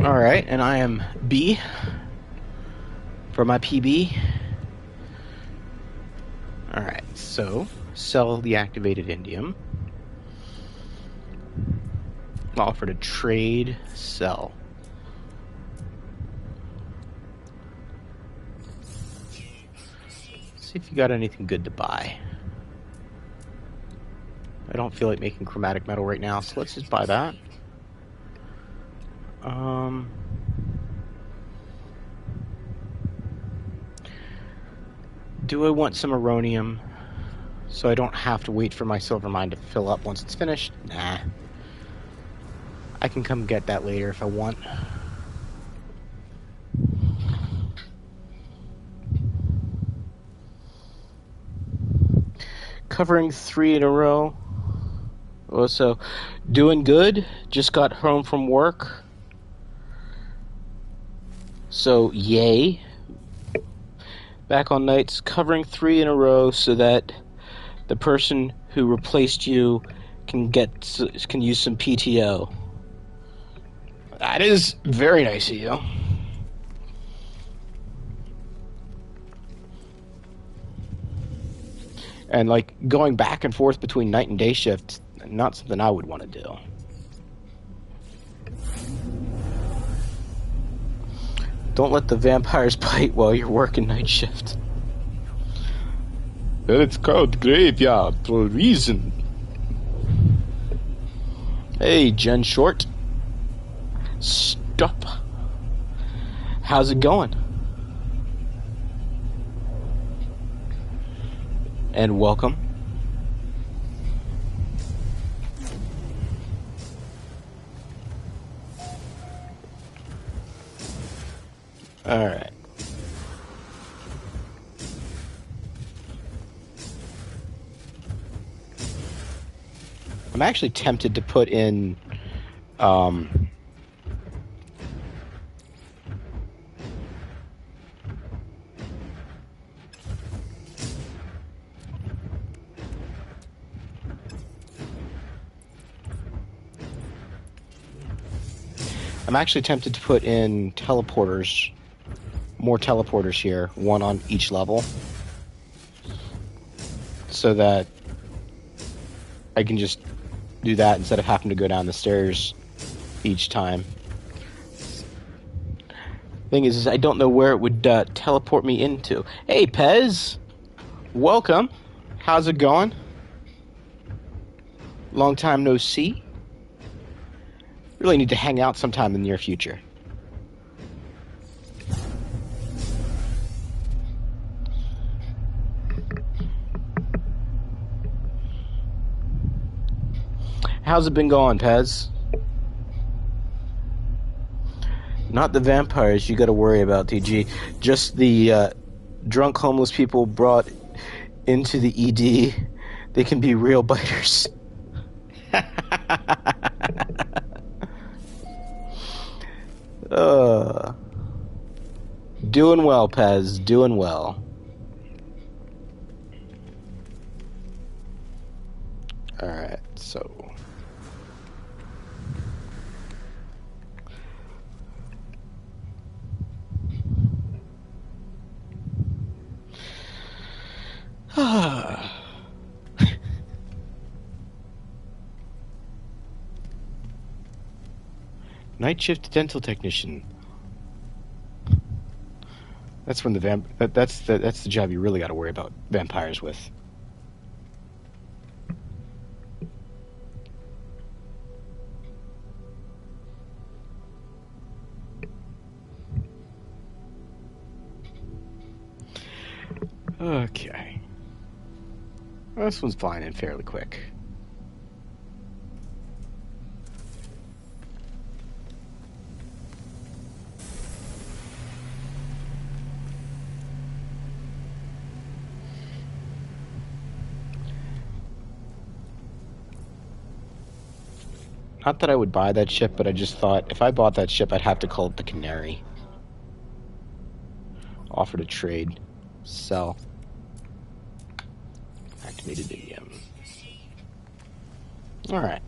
Alright, and I am B for my PB. Alright, so sell the activated indium. Offer to trade, sell. See if you got anything good to buy. I don't feel like making chromatic metal right now, so let's just buy that. Do I want some auronium so I don't have to wait for my silver mine to fill up once it's finished? Nah. I can come get that later if I want. Covering 3 in a row. Also, doing good. Just got home from work. So, yay. Back on nights, covering 3 in a row so that the person who replaced you can use some PTO. That is very nice of you. And like going back and forth between night and day shift, not something I would want to do. Don't let the vampires bite while you're working night shift. Then it's called graveyard for a reason. Hey, Jen Short. Stop. How's it going? And welcome. Alright. I'm actually tempted to put in teleporters, more teleporters here, one on each level, so that I can just do that instead of having to go down the stairs each time. Thing is I don't know where it would teleport me into. Hey, Pez! Welcome! How's it going? Long time no see. Really need to hang out sometime in the near future. How's it been going, Pez? Not the vampires you gotta worry about, TG. Just the drunk homeless people brought into the ED. They can be real biters. Doing well, Pez. Doing well. Alright, so... Night shift dental technician. That's when that's the job you really got to worry about vampires with. Okay. Well, this one's fine and fairly quick. Not that I would buy that ship, but I just thought if I bought that ship, I'd have to call it the Canary. Offer to trade. Sell. Activated Indium. Alright.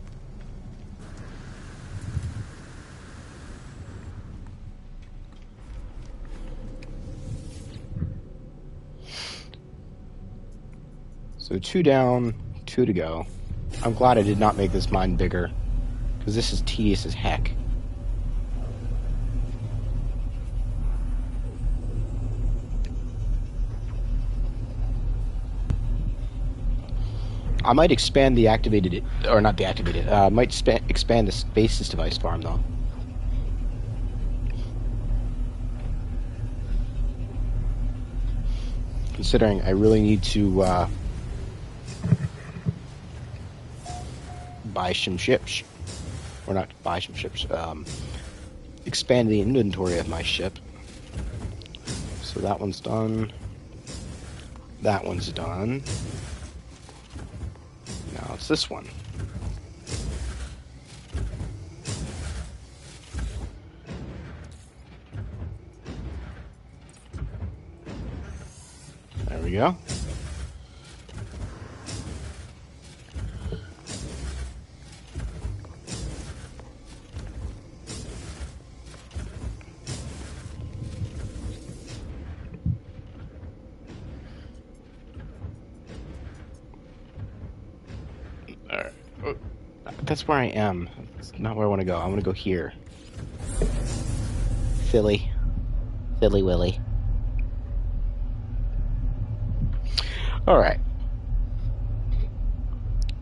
So 2 down, 2 to go. I'm glad I did not make this mine bigger, because this is tedious as heck. I might expand the activated, or not the activated, might expand the Spaces device farm though. Considering I really need to buy some ships. Or not buy some ships, expand the inventory of my ship. So that one's done. That one's done. Now it's this one. There we go. That's where I am. That's not where I want to go. I want to go here. Philly. Philly Willy. Alright.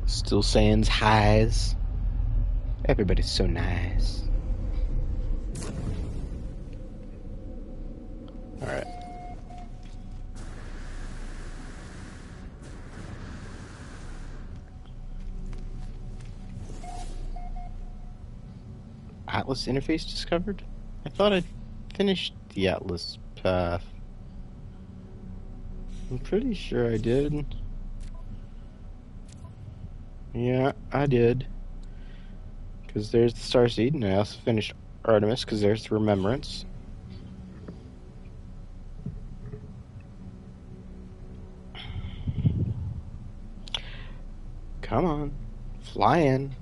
Still saying highs. Everybody's so nice. Alright. Atlas interface discovered? I thought I'd finished the Atlas path. I'm pretty sure I did. Yeah, I did. Because there's the Starseed, and I also finished Artemis, because there's the Remembrance. Come on. Fly in.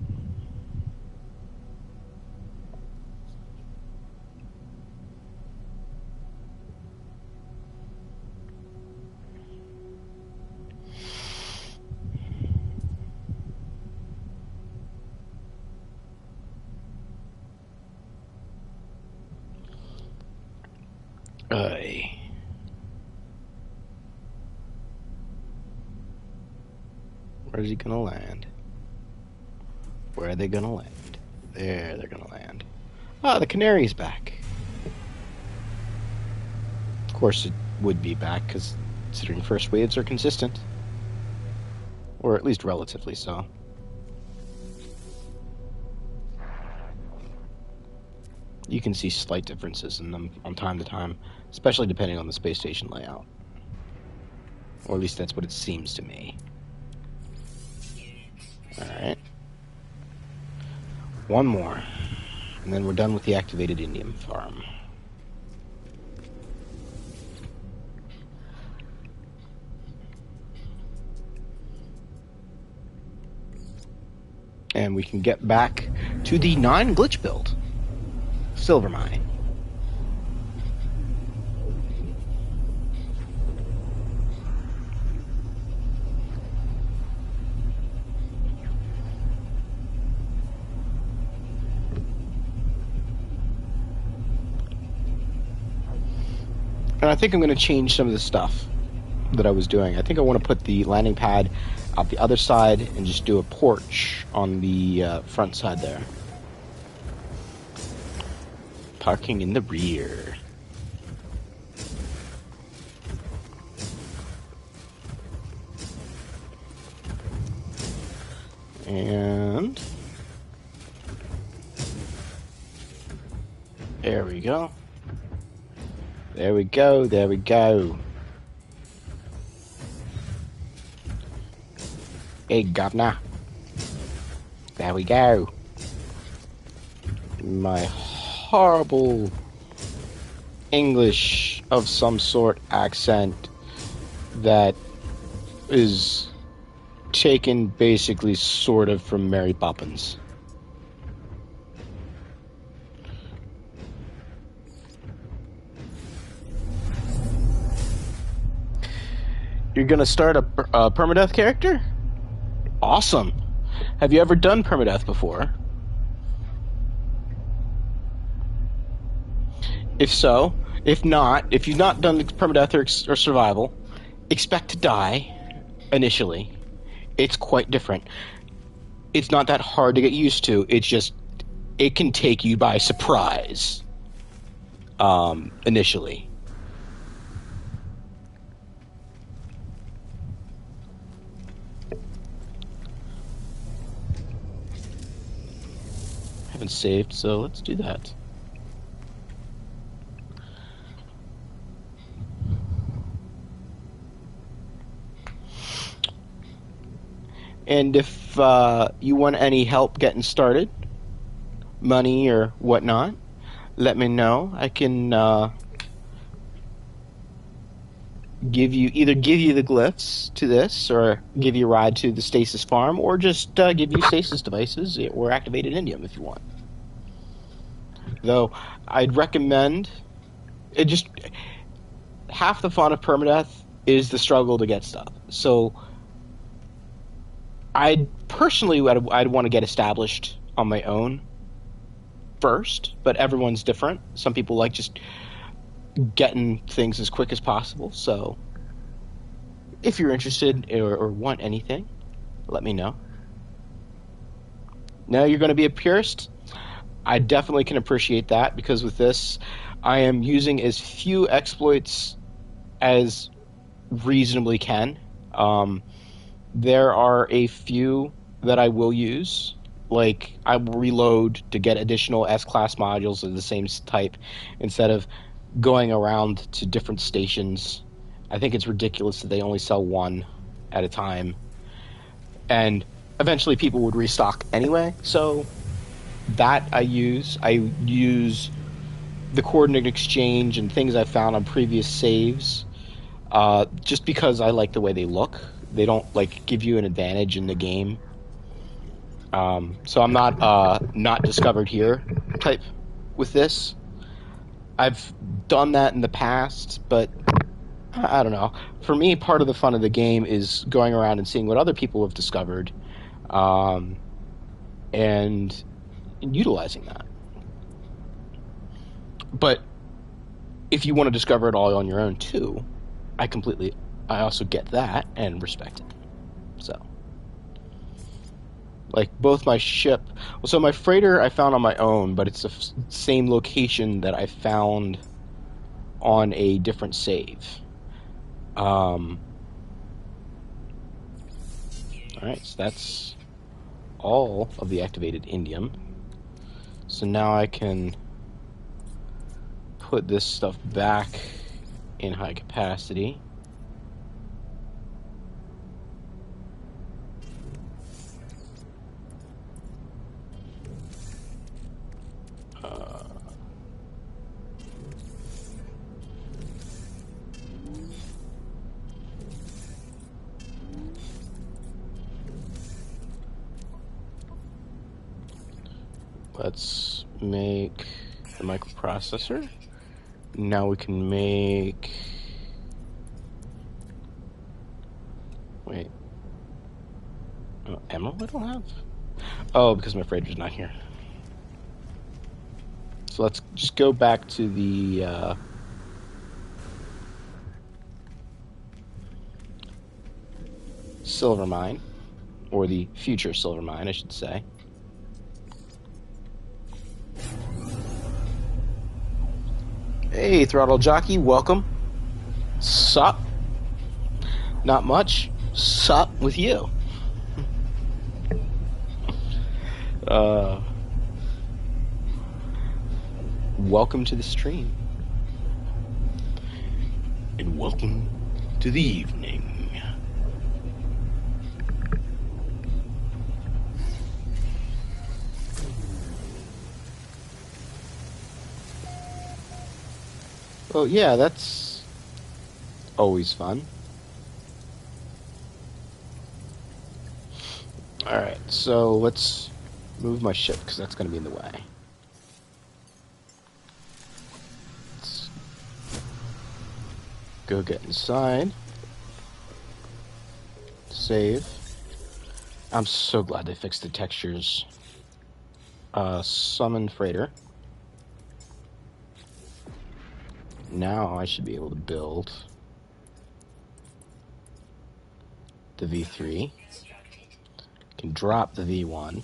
Where's he gonna land? Where are they gonna land? There, they're gonna land. Ah, the Canary's back. Of course it would be back, because considering first waves are consistent. Or at least relatively so. You can see slight differences in them from time to time, especially depending on the space station layout. Or at least that's what it seems to me. Alright. One more. And then we're done with the activated Indium farm. And we can get back to the non-glitch build. Silver mine. And I think I'm going to change some of the stuff that I was doing. I think I want to put the landing pad out the other side and just do a porch on the front side there. Parking in the rear. And there we go. There we go, there we go. Hey, governor. There we go. my horrible English of some sort accent that is taken basically sort of from Mary Poppins. You're gonna start a Permadeath character? Awesome. Have you ever done Permadeath before? If so, if not, if you've not done Permadeath or Survival, expect to die initially. It's quite different. It's not that hard to get used to. It's just, it can take you by surprise initially. I haven't saved, so let's do that. And if you want any help getting started, money or whatnot, let me know. I can give you the glyphs to this, or give you a ride to the stasis farm, or just give you stasis devices or activated indium if you want. Though I'd recommend it. Just half the fun of Permadeath is the struggle to get stuff. So I'd want to get established on my own first, but everyone's different. Some people like just getting things as quick as possible. So if you're interested or want anything, let me know. Now you're going to be a purist. I definitely can appreciate that, because with this, I am using as few exploits as reasonably can. There are a few that I will use, like I will reload to get additional S-class modules of the same type instead of going around to different stations. I think it's ridiculous that they only sell one at a time, and eventually people would restock anyway, so that I use the coordinate exchange and things I found on previous saves, just because I like the way they look. They don't give you an advantage in the game. So I'm not discovered here type with this. I've done that in the past, but I don't know. For me, part of the fun of the game is going around and seeing what other people have discovered, and utilizing that. But if you want to discover it all on your own too, I also get that and respect it. So, both my ship. So my freighter I found on my own, but it's the same location that I found on a different save. Alright, so that's all of the activated indium. So now I can put this stuff back in high capacity. Let's make the microprocessor. Now we can make... Wait. Oh, ammo I don't have? Oh, because my freighter's not here. So let's just go back to the... silver mine. Or the future silver mine, I should say. Hey, Throttle Jockey, welcome. Sup? Not much. Sup with you? Welcome to the stream. And welcome to the evening. Well, yeah, that's always fun. Alright, so let's move my ship, because that's going to be in the way. Let's go get inside. Save. I'm so glad they fixed the textures. Summon freighter. Now I should be able to build the V3. Can drop the V1.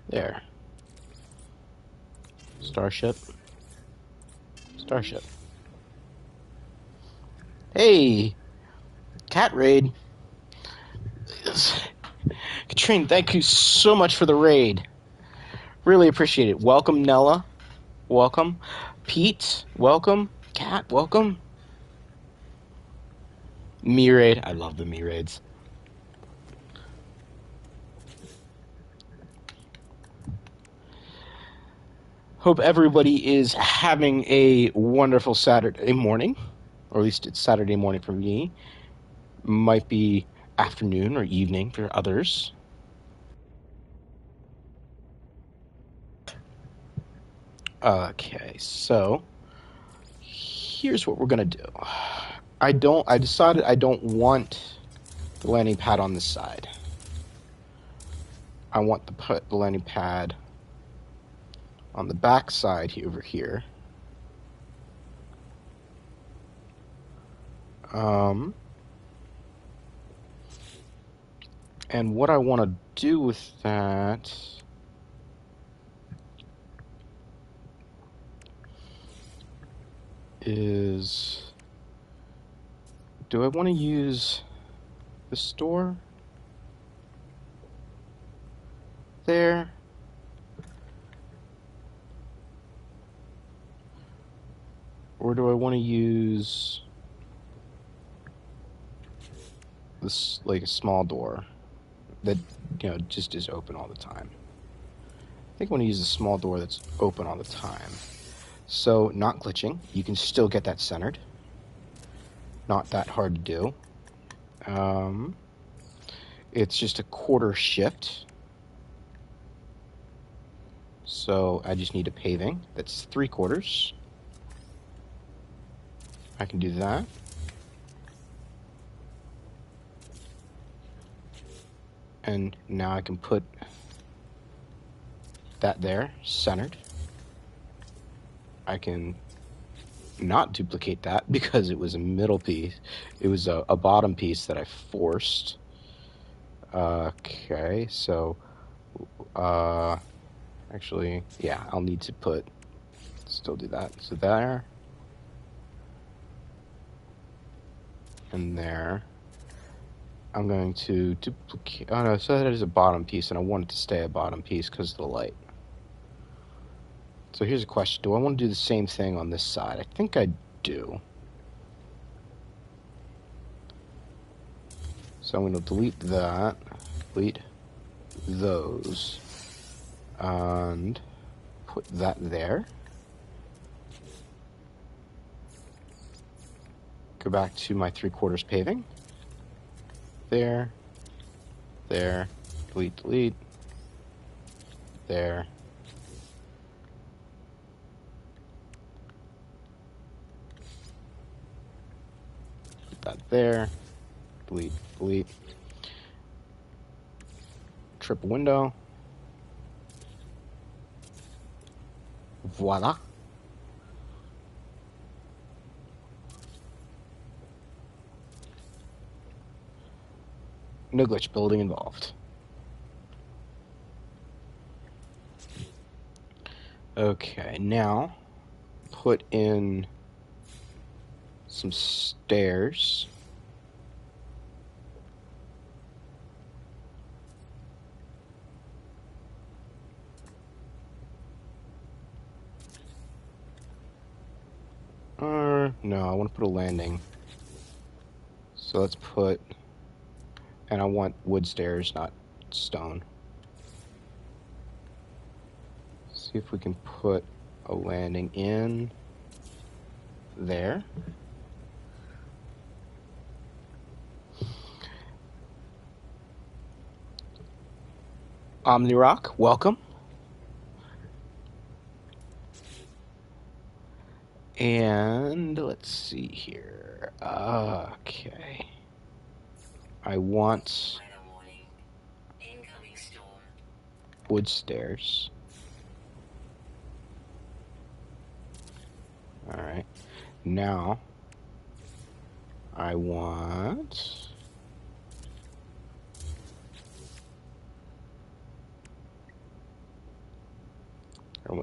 There. Starship. Starship. Hey! Cat raid! Katrine, thank you so much for the raid. Really appreciate it. Welcome, Nella. Welcome. Pete, welcome. Cat, welcome. Me raid. I love the me raids. Hope everybody is having a wonderful Saturday morning. Or at least it's Saturday morning for me. Might be afternoon or evening for others. Okay, so here's what we're gonna do. I decided I don't want the landing pad on this side. I want to put the landing pad on the back side over here. And what I want to do with that is, do I want to use the store there? Or do I want to use this, like a small door that, just is open all the time? I think I want to use a small door that's open all the time. So, not glitching. You can still get that centered. Not that hard to do. It's just a quarter shift. So, I just need a paving that's 3/4. I can do that. And now I can put that there, centered. I can not duplicate that because it was a middle piece. It was a bottom piece that I forced. Okay, so actually, yeah, I'll need to still do that. So there and there. I'm going to duplicate. Oh no, so that is a bottom piece, and I want it to stay a bottom piece because of the light. So here's a question. Do I want to do the same thing on this side? I think I do. So I'm going to delete that, delete those, and put that there. Go back to my 3/4 paving. There, there, delete, delete, there. Put that there, delete, delete. Triple window. Voila. No glitch building involved. Okay, now put in some stairs. No, I want to put a landing. So let's put, and I want wood stairs, not stone. See if we can put a landing in there. OmniRock, welcome. And let's see here. Okay. I want wood stairs. Alright. Now, I want...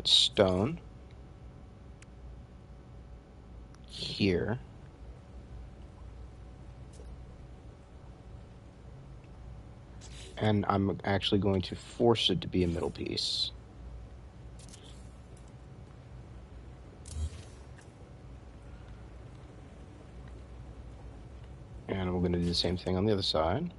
stone. Here. And I'm actually going to force it to be a middle piece. And we're going to do the same thing on the other side.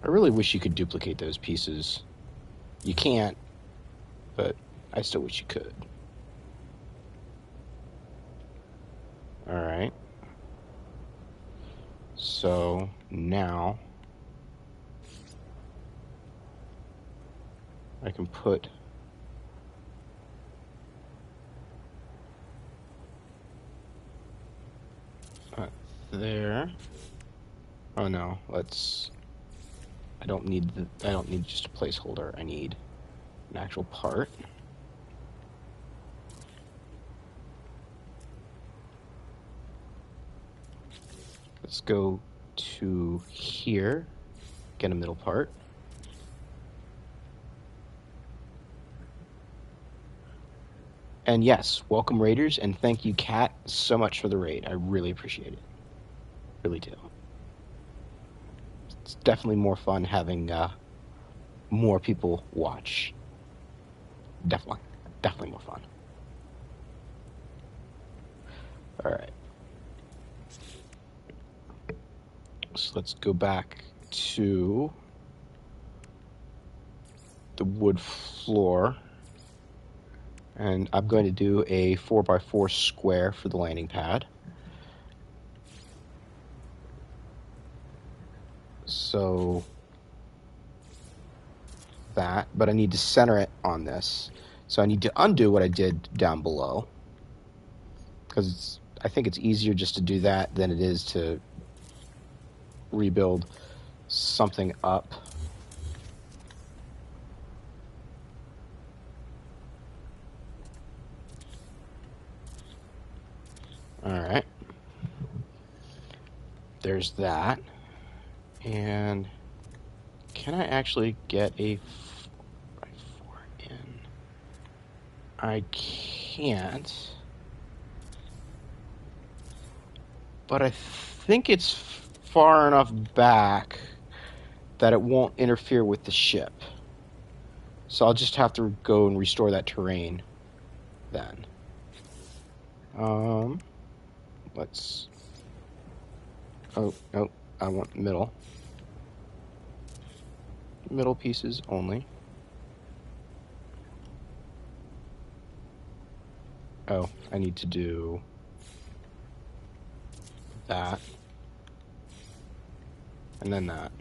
I really wish you could duplicate those pieces. You can't, but I still wish you could. Alright. So, now I can put there. Oh no, I don't need just a placeholder. I need an actual part. Let's go to here, get a middle part. And yes, welcome raiders, and thank you, Kat, so much for the raid. I really appreciate it. Really do. It's definitely more fun having more people watch. Definitely more fun. All right. So let's go back to the wood floor. And I'm going to do a 4x4 square for the landing pad. So that, but I need to center it on this. So I need to undo what I did down below. Because I think it's easier just to do that than it is to rebuild something up. Alright. There's that. And can I actually get a 4x4 in? I can't. But I think it's far enough back that it won't interfere with the ship. So I'll just have to go and restore that terrain then. Let's... Oh, no, I want middle. Middle pieces only. Oh, I need to do that. And then that.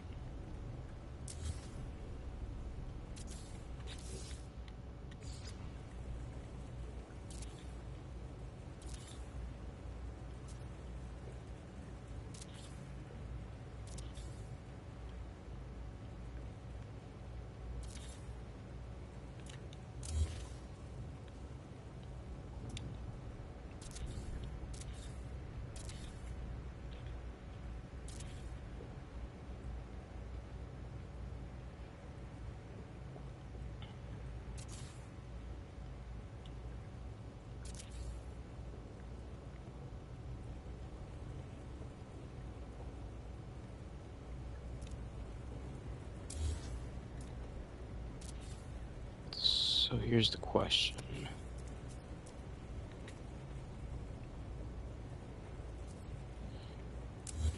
So here's the question.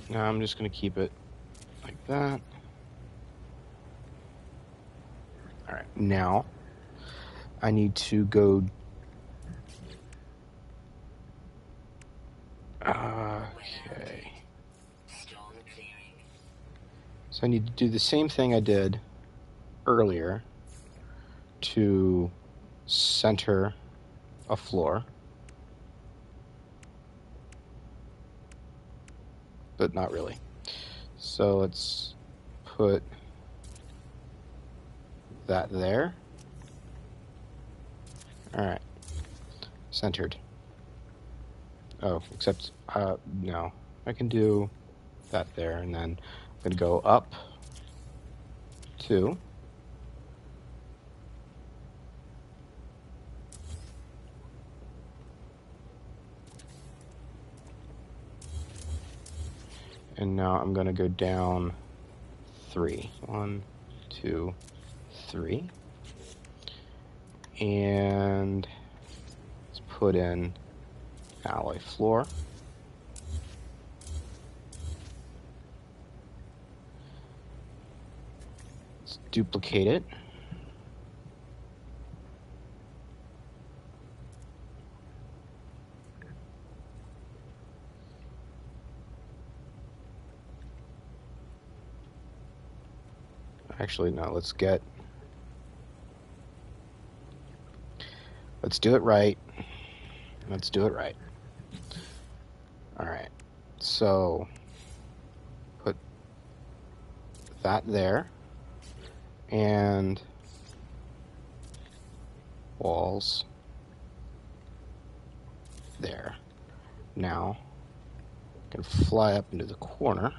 No, I'm just going to keep it like that. Alright, now I need to go... Okay. So I need to do the same thing I did earlier to center a floor. But not really. So let's put that there. Alright. Centered. Oh, except, no. I can do that there, and then I'm going to go up 2. And now I'm going to go down 3. 1, 2, 3. And let's put in alloy floor. Let's duplicate it. Actually, no, let's do it right. Let's do it right. Alright, so put that there, and walls there. Now, I can fly up into the corner.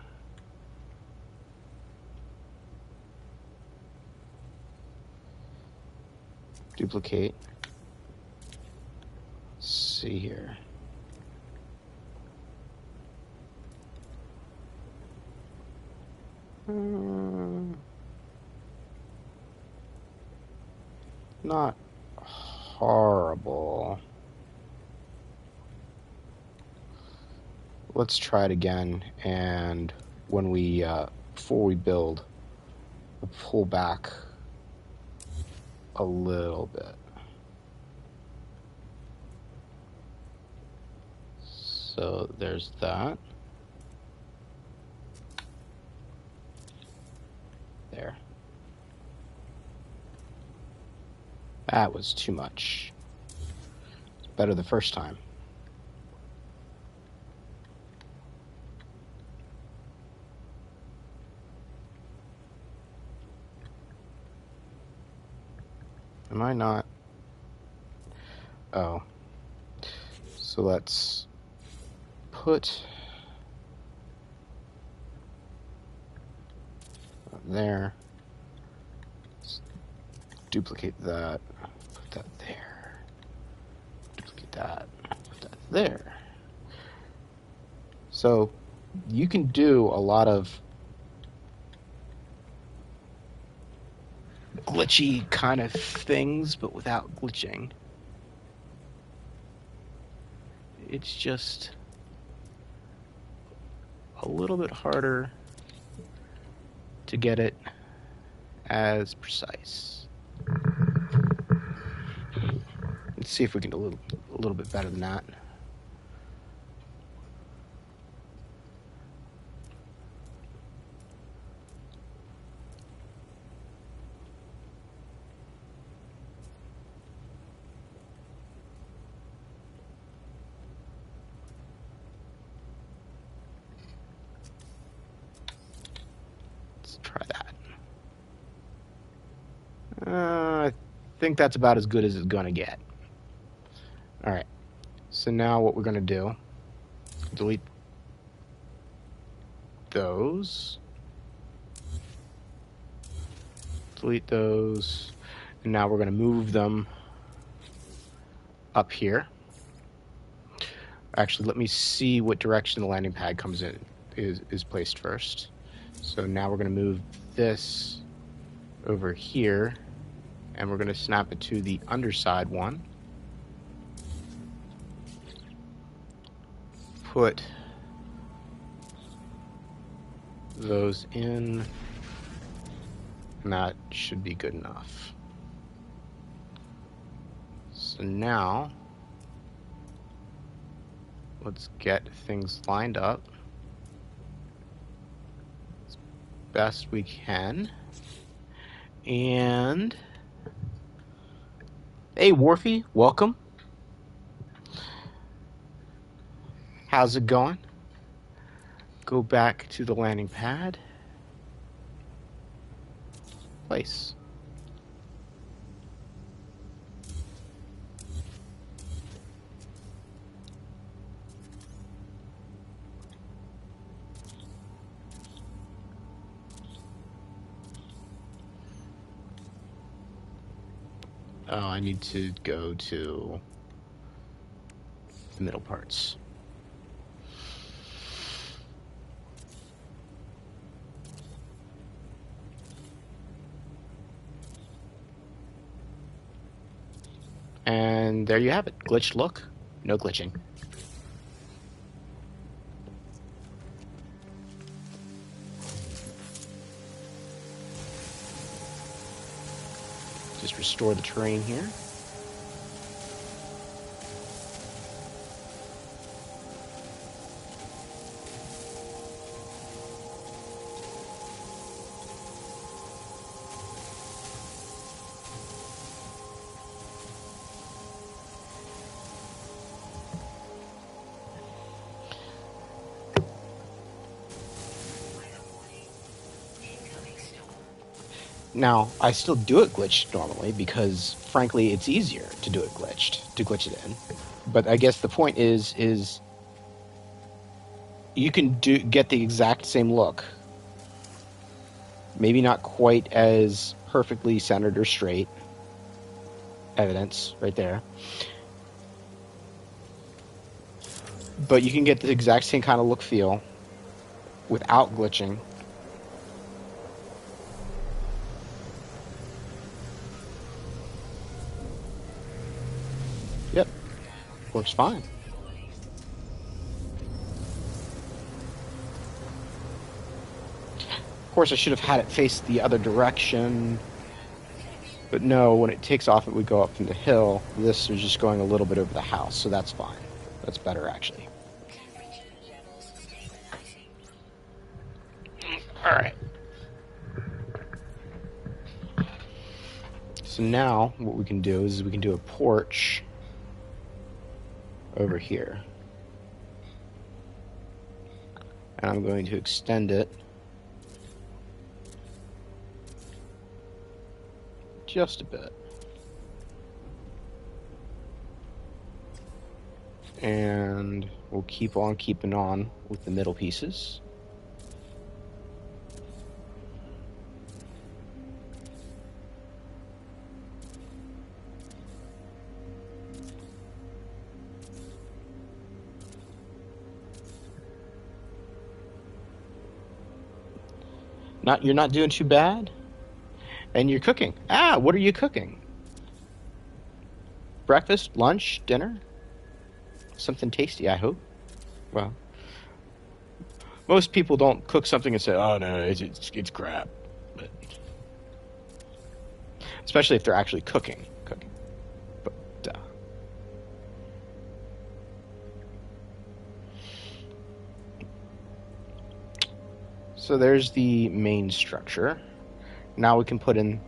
Duplicate. Let's see here. Not horrible. Let's try it again, and when we before we build, we'll pull back a little bit. So there's that. There. That was too much. It's better the first time. Am I not? Oh. So let's put there. Let's duplicate that. Put that there. Duplicate that. Put that there. So you can do a lot of glitchy kind of things, but without glitching. It's just a little bit harder to get it as precise. Let's see if we can do a little bit better than that. Try that. I think that's about as good as it's gonna get. Alright, so now what we're gonna do, delete those, and now we're gonna move them up here. Actually, let me see what direction the landing pad comes in, is placed first. So now we're going to move this over here, and we're going to snap it to the underside one. Put those in, and that should be good enough. So now, let's get things lined up as best we can. And hey, Wharfie, welcome. How's it going? Go back to the landing pad. Place. Oh, I need to go to the middle parts. And there you have it. Glitched look. No glitching. Just restore the terrain here. Now, I still do it glitched normally because, frankly, it's easier to do it glitched, to glitch it in. But I guess the point is you can get the exact same look. Maybe not quite as perfectly centered or straight. Evidence right there. But you can get the exact same kind of look feel without glitching. Yep. Works fine. Of course, I should have had it face the other direction. But no, when it takes off, it would go up from the hill. This is just going a little bit over the house, so that's fine. That's better, actually. All right. So now, what we can do is we can do a porch over here. And I'm going to extend it just a bit. And we'll keep on keeping on with the middle pieces. You're not doing too bad? And you're cooking. Ah, what are you cooking? Breakfast, lunch, dinner? Something tasty, I hope. Well, most people don't cook something and say, "Oh no, it's crap." But especially if they're actually cooking. But so there's the main structure. Now we can put in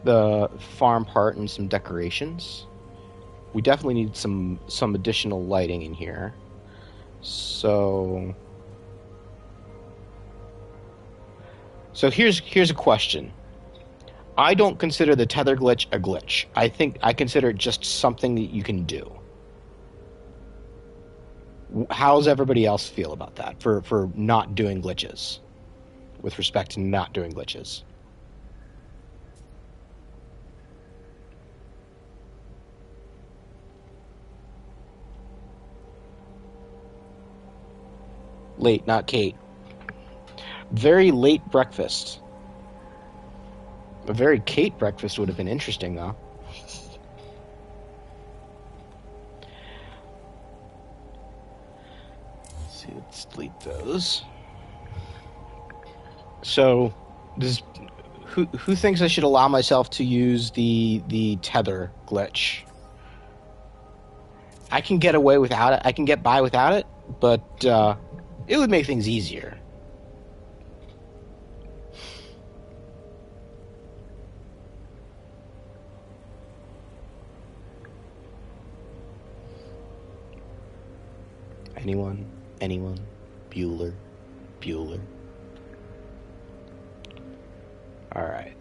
the farm part and some decorations. We definitely need some additional lighting in here. So here's a question. I don't consider the Tether Glitch a glitch. I consider it just something that you can do. How's everybody else feel about that for not doing glitches? With respect to not doing glitches. Late, not Kate. Very late breakfast. A very Kate breakfast would have been interesting, though. Let's see, let's delete those. So, does who thinks I should allow myself to use the tether glitch? I can get away without it. I can get by without it, but it would make things easier. Anyone? Anyone? Bueller? Bueller? All right.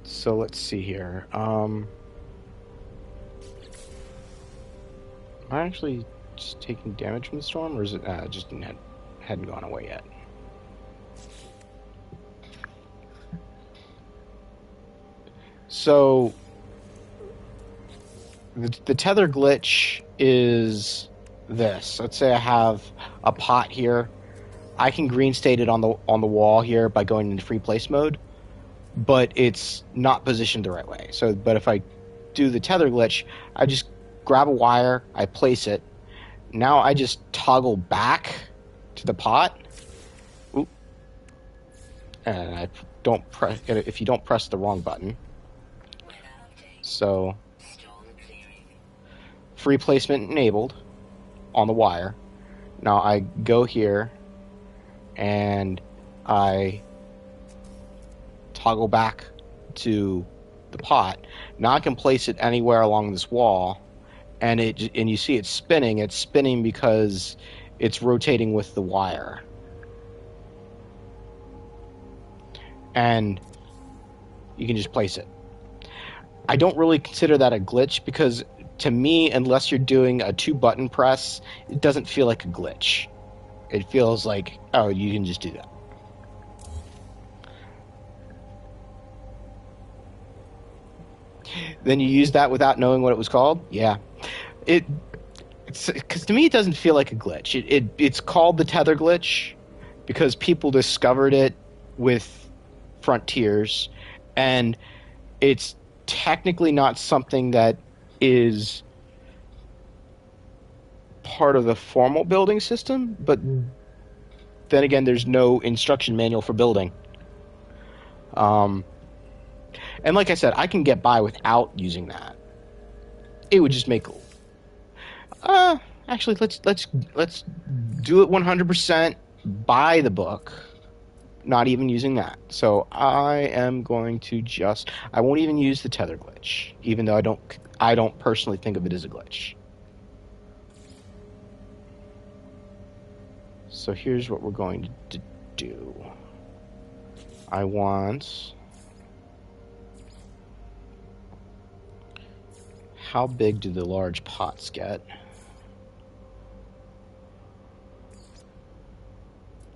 So let's see here. Am I actually just taking damage from the storm, or is it just hadn't gone away yet? So the tether glitch is this. Let's say I have a pot here. I can green state it on the wall here by going into free place mode, but it's not positioned the right way. So, but if I do the tether glitch, I just grab a wire, I place it. Now I just toggle back to the pot. Oop. And I don't press if you don't press the wrong button. So free placement enabled on the wire. Now I go here and I toggle back to the pot. Now I can place it anywhere along this wall, and you see it's spinning. It's spinning because it's rotating with the wire. And you can just place it. I don't really consider that a glitch because to me, unless you're doing a 2-button press, it doesn't feel like a glitch. It feels like, oh, you can just do that. Then you use that without knowing what it was called? Yeah. Because to me, it doesn't feel like a glitch. It's called the Tether Glitch because people discovered it with Frontiers, and it's technically not something that is part of the formal building system, but then again, there's no instruction manual for building. And like I said, I can get by without using that. It would just make actually let's do it 100% by the book, not even using that. So I am going to I won't even use the tether glitch, even though I don't personally think of it as a glitch. So here's what we're going to do. I want, how big do the large pots get?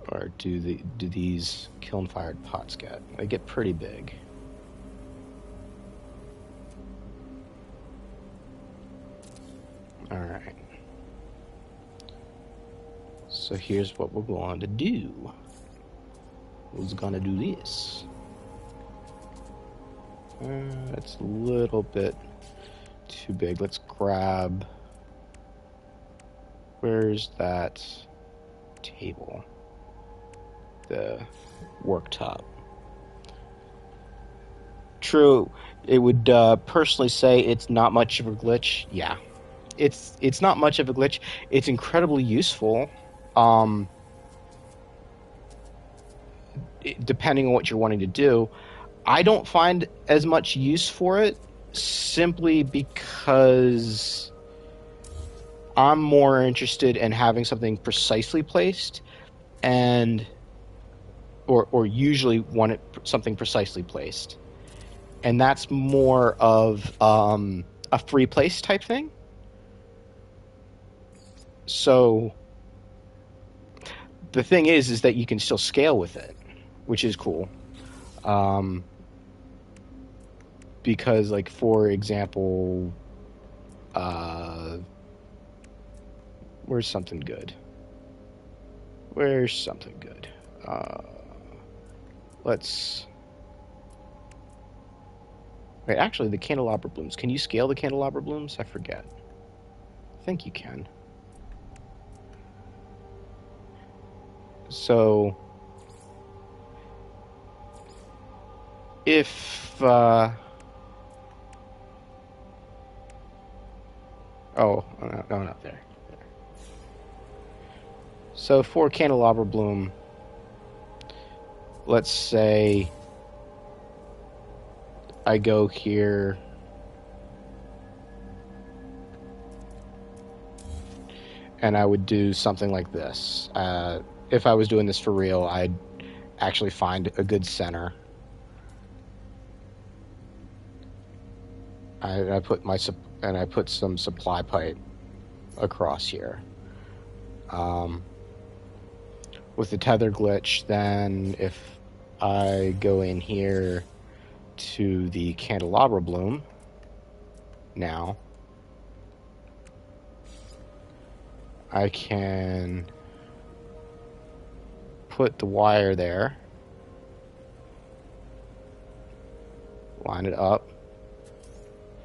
Or do these kiln-fired pots get? They get pretty big. All right. So here's what we're going to do. We're going to do this. It's a little bit too big. Let's grab... Where's that table? The worktop. True, it would personally say it's not much of a glitch. Yeah, it's not much of a glitch. It's incredibly useful, depending on what you're wanting to do. I don't find as much use for it simply because I'm more interested in having something precisely placed and or usually want something precisely placed. And that's more of a free place type thing. So the thing is that you can still scale with it, which is cool. Because, like, for example, where's something good? Where's something good? Let's... Wait, actually, the candelabra blooms. Can you scale the candelabra blooms? I forget. I think you can. So, if... oh, no, not there. So, for candelabra bloom, let's say I go here... and I would do something like this. If I was doing this for real, I'd actually find a good center. I put some supply pipe across here. With the tether glitch, then if I go in here to the candelabra bloom now, I can put the wire there, line it up,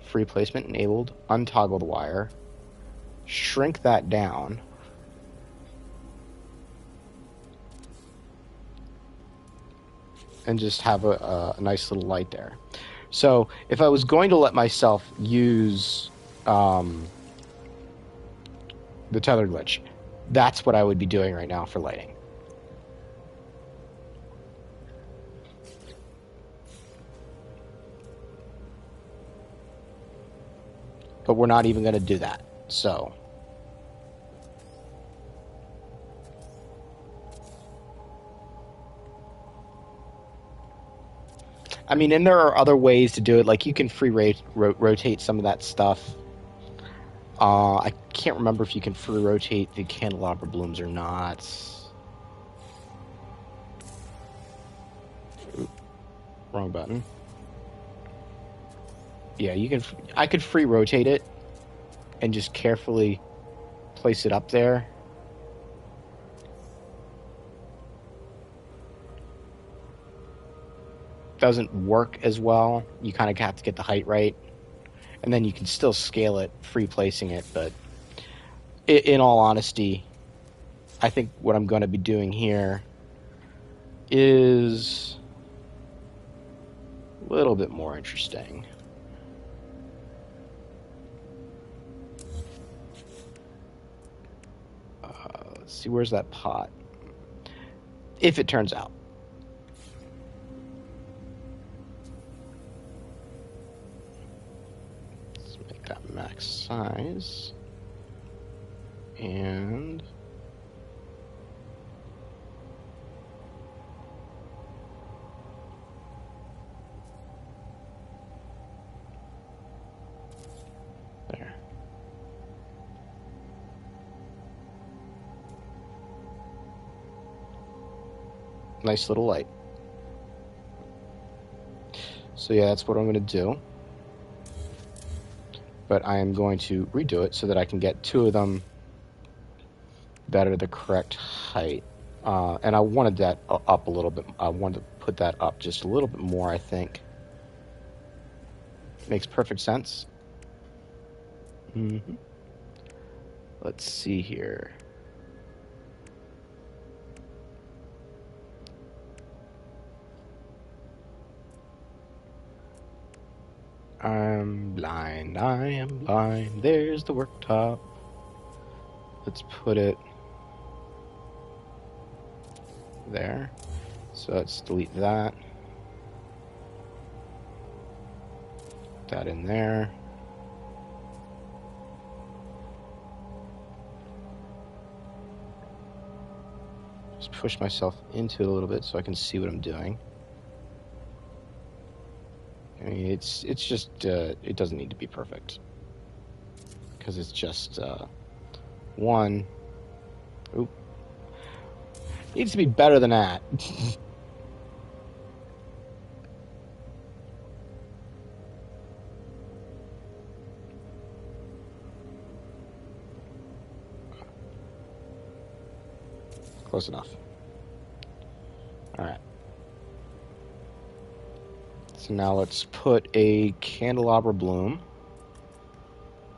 free placement enabled, untoggle the wire, shrink that down, and just have a nice little light there. So if I was going to let myself use the tether glitch, that's what I would be doing right now for lighting. But we're not even going to do that. So I mean, and there are other ways to do it. Like, you can free rotate some of that stuff. I can't remember if you can free rotate the candelabra blooms or not. Oop, wrong button. Yeah, you can. I could free rotate it and just carefully place it up there. Doesn't work as well. You kind of have to get the height right, and then you can still scale it, free placing it. But in all honesty, I think what I'm going to be doing here is a little bit more interesting. Let's see, where's that pot? If it turns out. Let's make that max size. And there. Nice little light. So yeah, that's what I'm going to do. But I am going to redo it so that I can get two of them that are the correct height. And I wanted that up a little bit. I wanted to put that up just a little bit more, I think. Makes perfect sense. Mm-hmm. Let's see here. I'm blind, I am blind. There's the worktop. Let's put it there. So let's delete that. That in there. Just push myself into it a little bit so I can see what I'm doing. I mean, it's just it doesn't need to be perfect because it's just one. Oop. Needs to be better than that. Close enough. All right. Let's So now let's put a candelabra bloom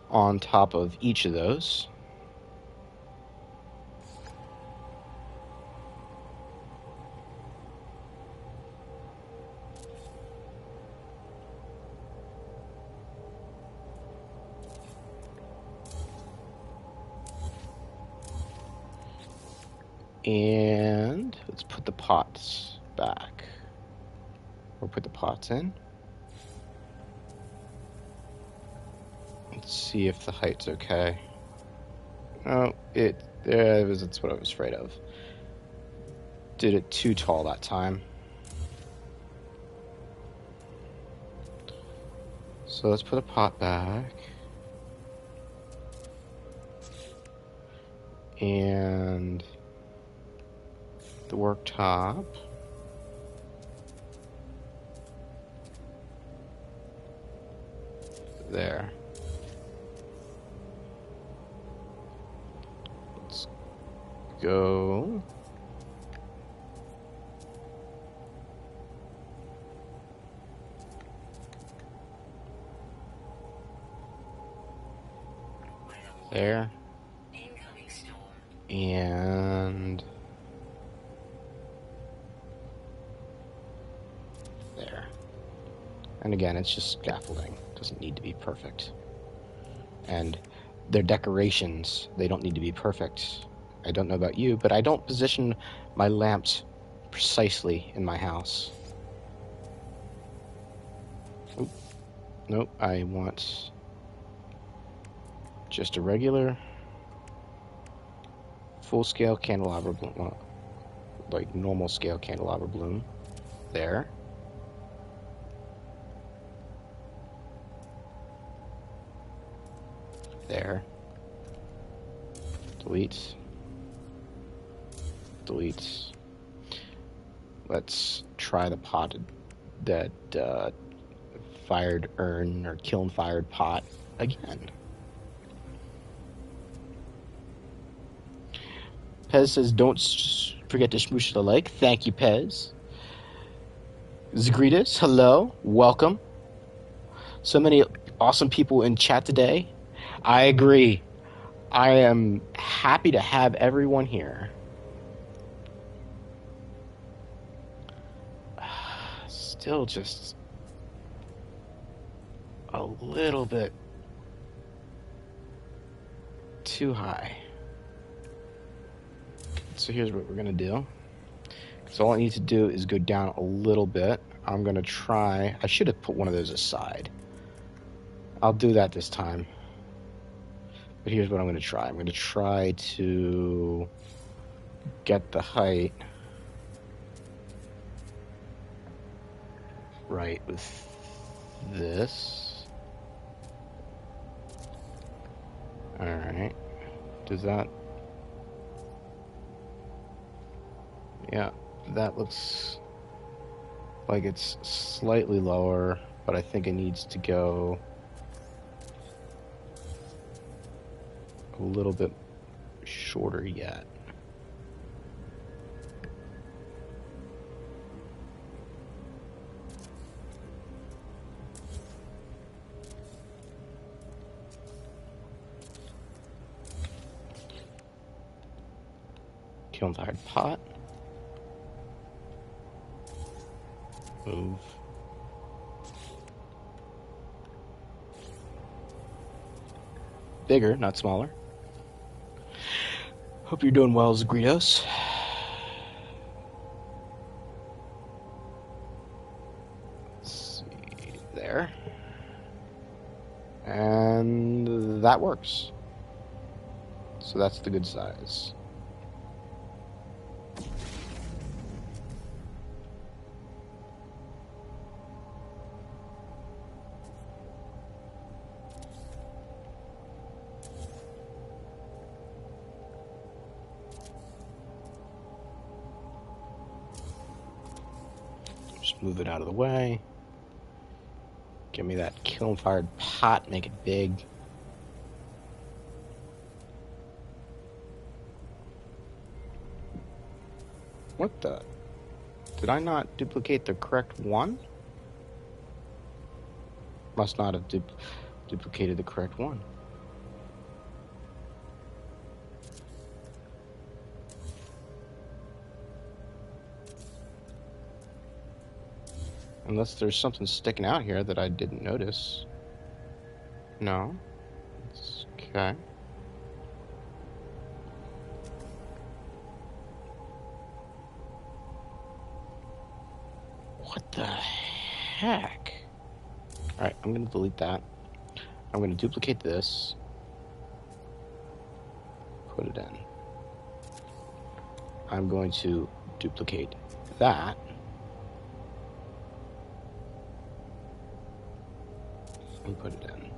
on top of each of those. And let's put the pots back. We'll put the pots in. Let's see if the height's okay. Oh, that's what I was afraid of. Did it too tall that time. So let's put a pot back. And the worktop. There. Let's go. There. And there. And again, it's just scaffolding. It doesn't need to be perfect. And their decorations, they don't need to be perfect. I don't know about you, but I don't position my lamps precisely in my house. Oop. Nope, I want just a regular full-scale candelabra bloom, like normal scale candelabra bloom. There. There. Delete. Delete. Let's try the potted, that fired urn or kiln fired pot again. Pez says, don't forget to smoosh the leg. Thank you, Pez. Zagritas, hello. Welcome. So many awesome people in chat today. I agree. I am happy to have everyone here. Still just a little bit too high. So here's what we're going to do. So all I need to do is go down a little bit. I'm going to try... I should have put one of those aside. I'll do that this time. But here's what I'm going to try. I'm going to try to get the height right with this. Alright. Does that... Yeah, that looks like it's slightly lower, but I think it needs to go a little bit shorter yet. Kiln fired pot. Move. Bigger, not smaller. Hope you're doing well, Zagritos. Let's see, there. And that works. So that's the good size. Move it out of the way. Give me that kiln-fired pot. Make it big. What the? Did I not duplicate the correct one? Must not have duplicated the correct one. Unless there's something sticking out here that I didn't notice. No. It's okay. What the heck? Alright, I'm going to delete that. I'm going to duplicate this. Put it in. I'm going to duplicate that. And put it in.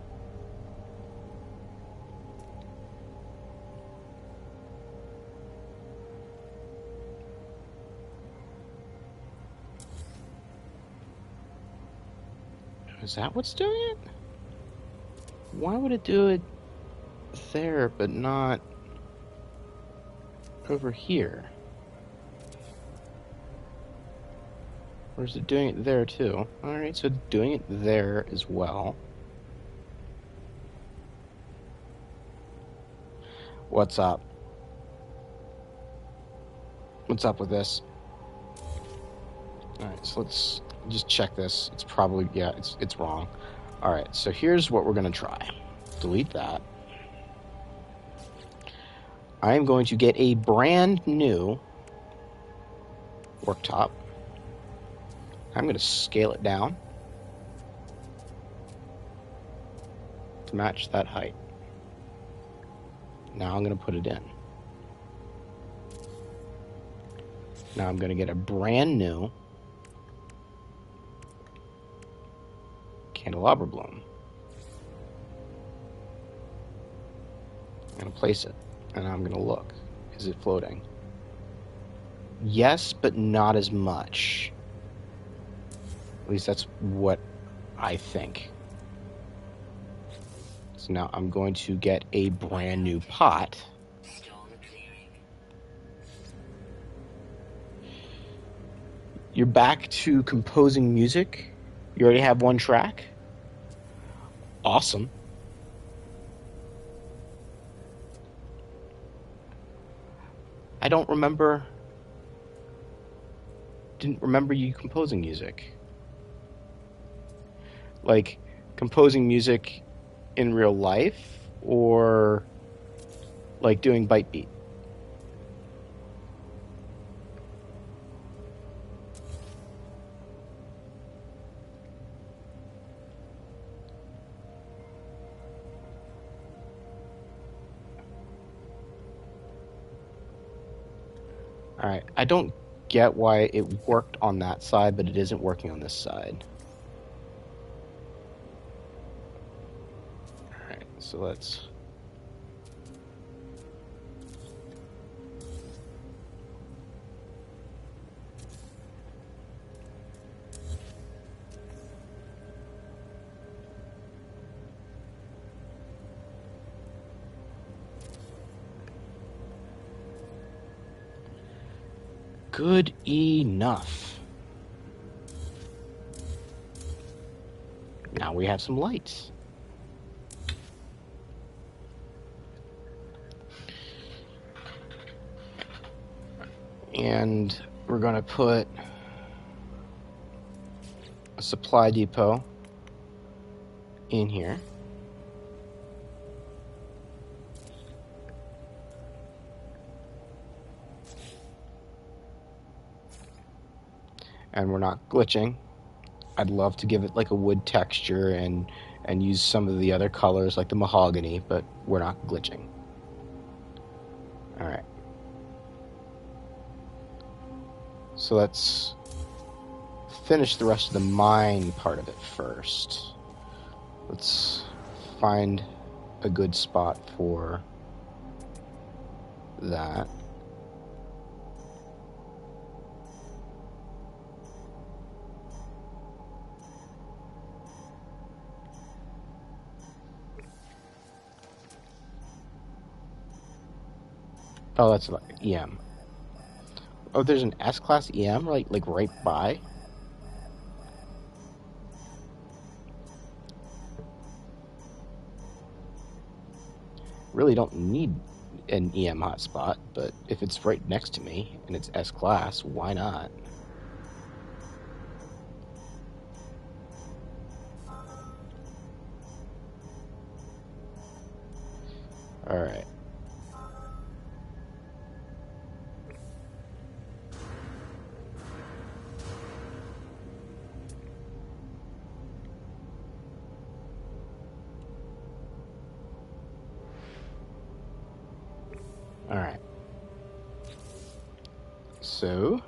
Is that what's doing it? Why would it do it there but not over here? Or is it doing it there too? Alright, so doing it there as well. What's up? What's up with this? Alright, so let's just check this. It's probably, yeah, it's wrong. Alright, so here's what we're going to try. Delete that. I'm going to get a brand new worktop. I'm going to scale it down to match that height. Now I'm going to put it in. Now I'm going to get a brand new Candelabra bloom. I'm going to place it, and I'm going to look. Is it floating? Yes, but not as much. At least that's what I think. So now I'm going to get a brand new pot. You're back to composing music? You already have one track? Awesome. I didn't remember you composing music. Like, composing music in real life, or like doing byte beat? Alright, I don't get why it worked on that side, but it isn't working on this side. Alright, so let's... Good enough. Now we have some lights. And we're going to put a supply depot in here. And we're not glitching. I'd love to give it like a wood texture and use some of the other colors like the mahogany, but we're not glitching. Alright. So let's finish the rest of the mine part of it first. Let's find a good spot for that. Oh, that's like EM. Oh, there's an S-class EM like right by. really don't need an EM hotspot, but if it's right next to me and it's S-class, why not? Alright. Alright. So...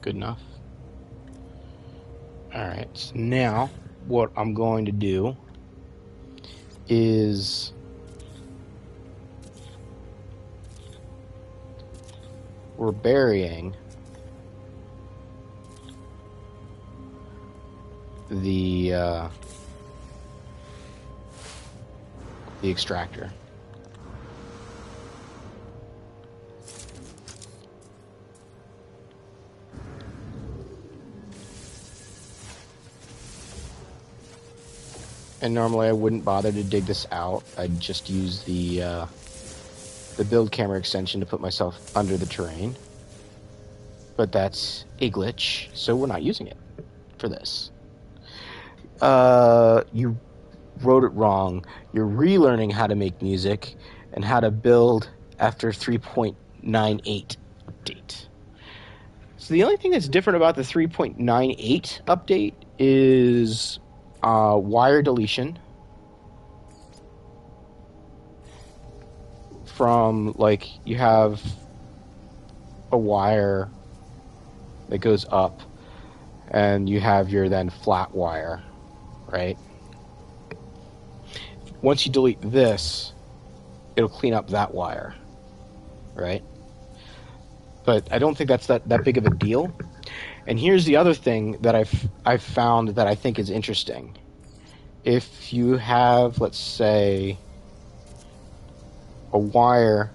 good enough. Alright, so now what I'm going to do is we're burying the extractor. And normally I wouldn't bother to dig this out. I'd just use the build camera extension to put myself under the terrain. But that's a glitch, so we're not using it for this. You wrote it wrong. You're relearning how to make music and how to build after 3.98 update. So the only thing that's different about the 3.98 update is wire deletion from, like, you have a wire that goes up and you have your then flat wire, right? Once you delete this, it'll clean up that wire, right? But I don't think that's that big of a deal. And here's the other thing that I've found that I think is interesting. If you have, let's say, a wire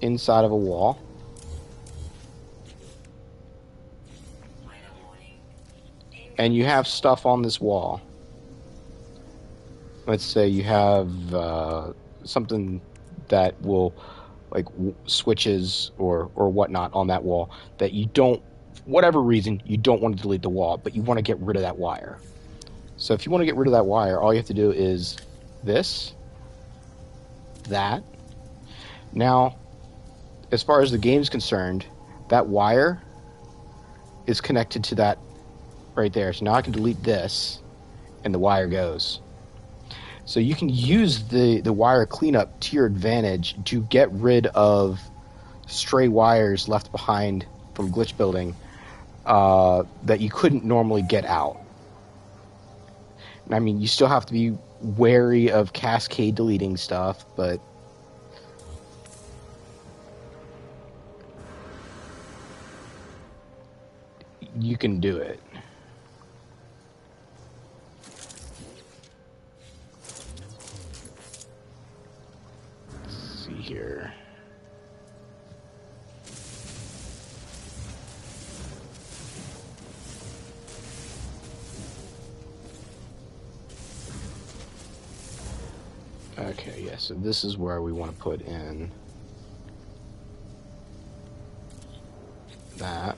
inside of a wall, and you have stuff on this wall, let's say you have something that will, like, switches or whatnot on that wall that you don't, for whatever reason, you don't want to delete the wall, but you want to get rid of that wire. So if you want to get rid of that wire, all you have to do is this, that. Now, as far as the game's concerned, that wire is connected to that right there. So now I can delete this, and the wire goes. So you can use the wire cleanup to your advantage to get rid of stray wires left behind from glitch building that you couldn't normally get out. I mean, you still have to be wary of cascade deleting stuff, but you can do it. Here. Okay, yeah, so this is where we want to put in that.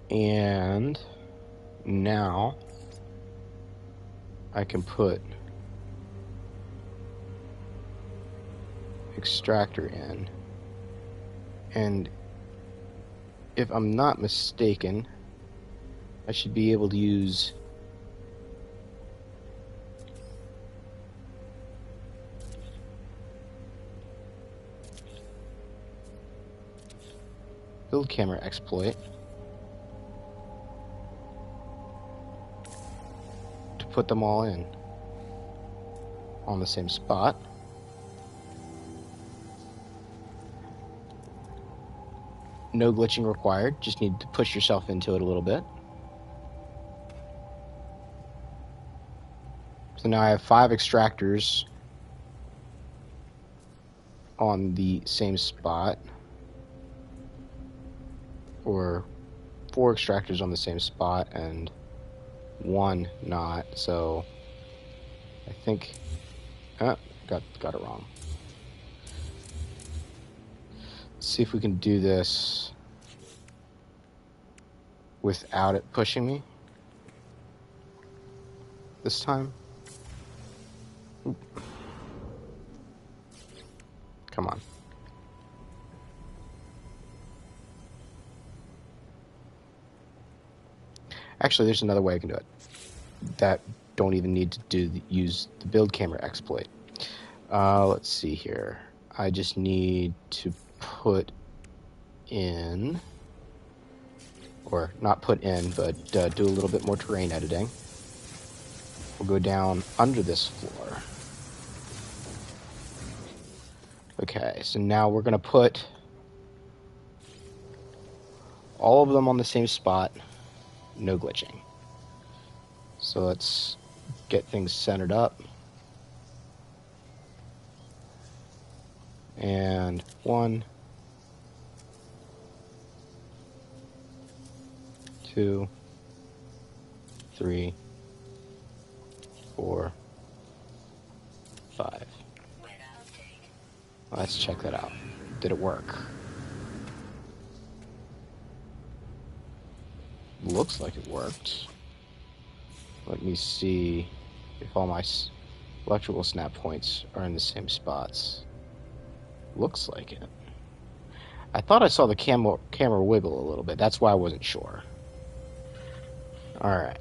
And now I can put extractor in, and if I'm not mistaken, I should be able to use build camera exploit to put them all in on the same spot. No glitching required, just need to push yourself into it a little bit. So now I have 5 extractors on the same spot, or 4 extractors on the same spot and 1 not. So I think got it wrong. Let's see if we can do this without it pushing me this time. Oop. Come on. Actually, there's another way I can do it that don't even need to use the build camera exploit. Let's see here. I just need to put in, or not put in, but do a little bit more terrain editing. We'll go down under this floor. Okay, so now we're going to put all of them on the same spot, no glitching. So let's get things centered up. And 1, 2, 3, 4, 5. Let's check that out. Did it work? Looks like it worked. Let me see if all my electrical snap points are in the same spots. Looks like it. I thought I saw the camera wiggle a little bit. That's why I wasn't sure. Alright.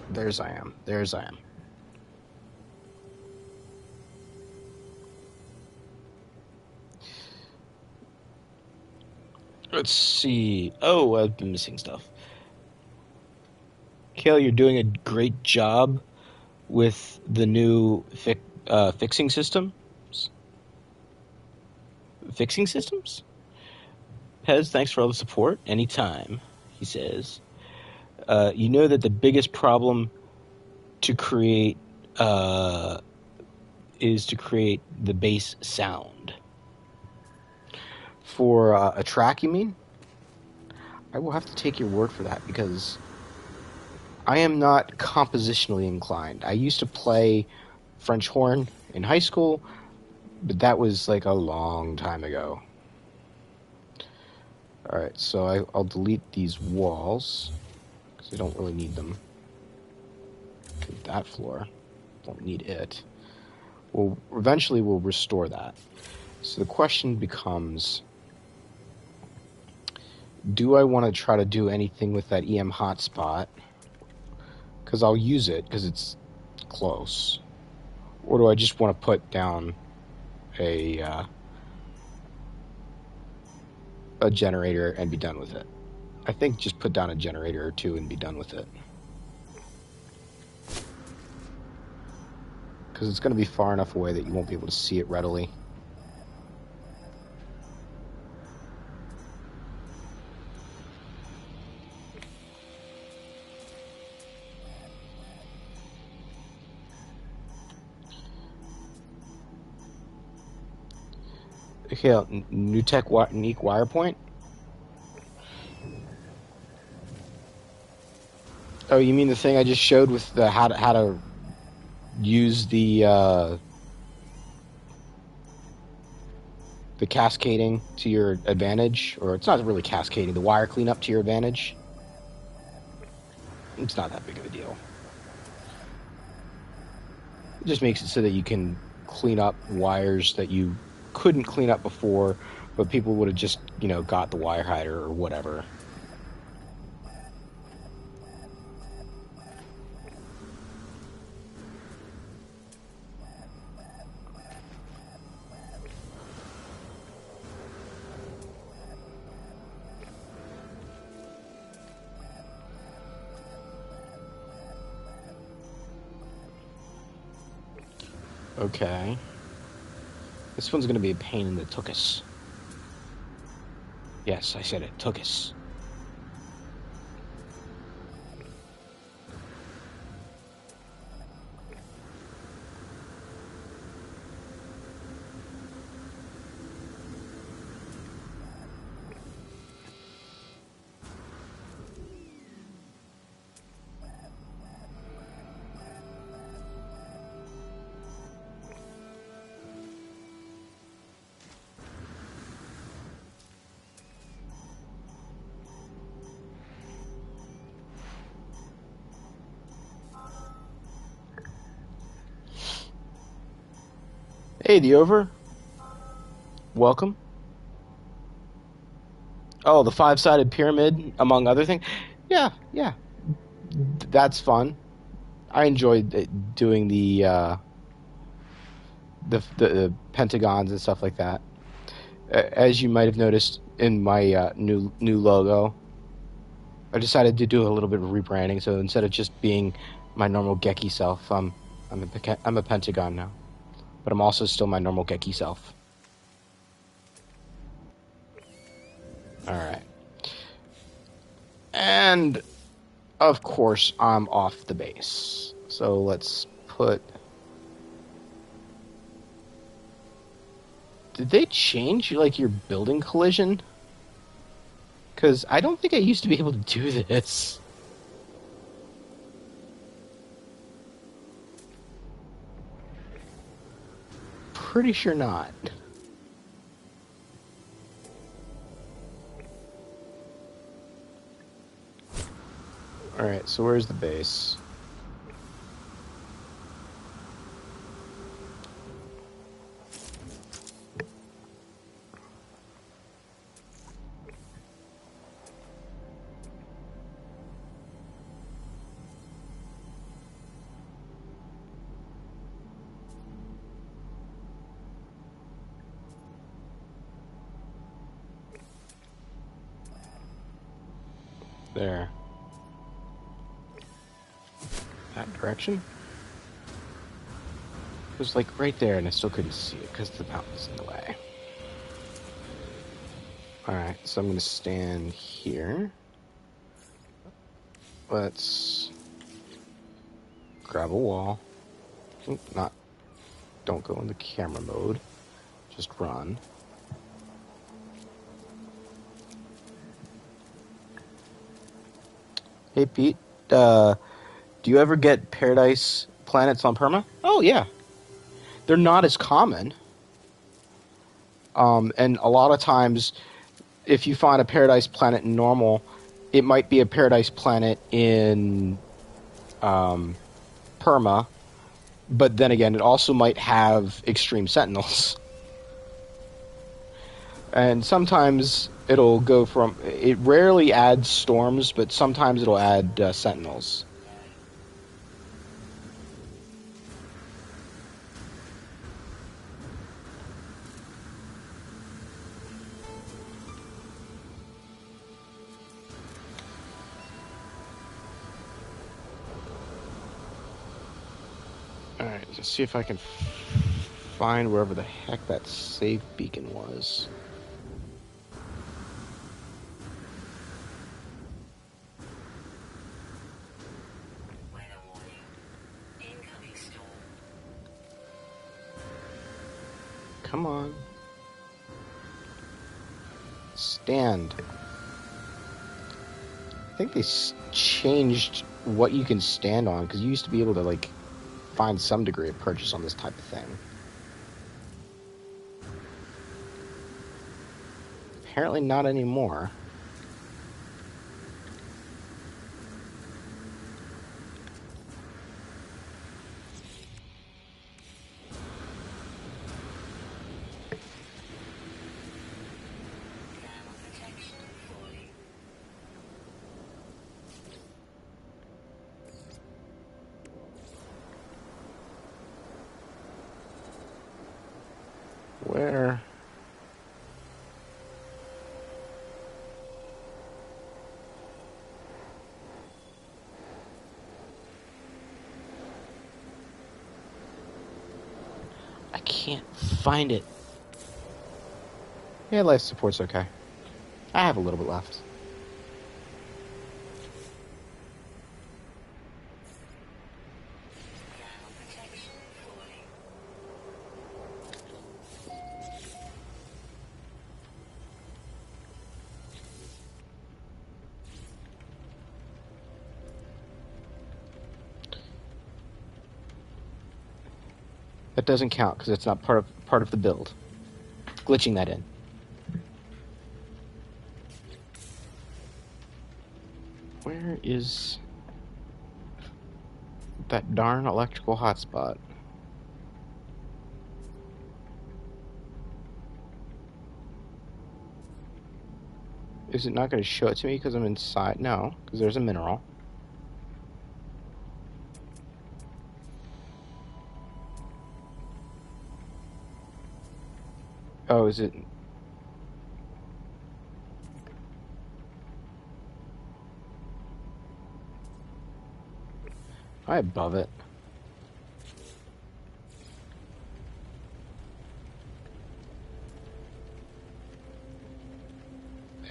There's I am. There's I am. Let's see. Oh, I've been missing stuff. Kale, you're doing a great job with the new fixing systems. Fixing systems? Pez, thanks for all the support. Anytime, he says. You know that the biggest problem to create is to create the bass sound. For a track, you mean? I will have to take your word for that, because I am not compositionally inclined. I used to play French horn in high school, but that was like a long time ago. Alright, so I'll delete these walls, because I don't really need them. That floor, don't need it. Eventually we'll restore that. So the question becomes, do I want to try to do anything with that EM hotspot? Because I'll use it because it's close. Or do I just want to put down a generator and be done with it? I think just put down a generator or 2 and be done with it. Because it's going to be far enough away that you won't be able to see it readily. Okay, new tech unique wire point. Oh, you mean the thing I just showed with the how to use the cascading to your advantage? Or it's not really cascading, the wire cleanup to your advantage? It's not that big of a deal. It just makes it so that you can clean up wires that you couldn't clean up before, but people would have just, got the wire hider or whatever. Okay. This one's gonna be a pain in the tuchus. Yes, I said it. Tuchus. Hey, the over. Welcome. Oh, the five-sided pyramid, among other things. Yeah, yeah. That's fun. I enjoyed doing the pentagons and stuff like that. As you might have noticed in my new logo, I decided to do a little bit of rebranding. So instead of just being my normal Geki self, I'm a pentagon now, but I'm also still my normal Geki self. All right, and of course I'm off the base. So let's put. Did they change like your building collision? Because I don't think I used to be able to do this. Pretty sure not. Alright, so where's the base? There. That direction? It was like right there and I still couldn't see it because the mountain's in the way. Alright, so I'm going to stand here. Let's grab a wall. Don't go into camera mode. Just run. Hey Pete, do you ever get paradise planets on Perma? Oh yeah. They're not as common. And a lot of times if you find a paradise planet in normal, it might be a paradise planet in Perma, but then again, it also might have extreme sentinels. And sometimes it'll go from... It rarely adds storms, but sometimes it'll add sentinels. Alright, let's see if I can find wherever the heck that save beacon was. Come on. Stand. I think they changed what you can stand on, because you used to be able to, like, find some degree of purchase on this type of thing. Apparently not anymore. Where? can't find it. Yeah, life support's okay. I have a little bit left. That doesn't count because it's not part of the build. Glitching that in. Where is that darn electrical hotspot? Is it not going to show it to me because I'm inside? No, because there's a mineral. Oh, is it? Am I above it?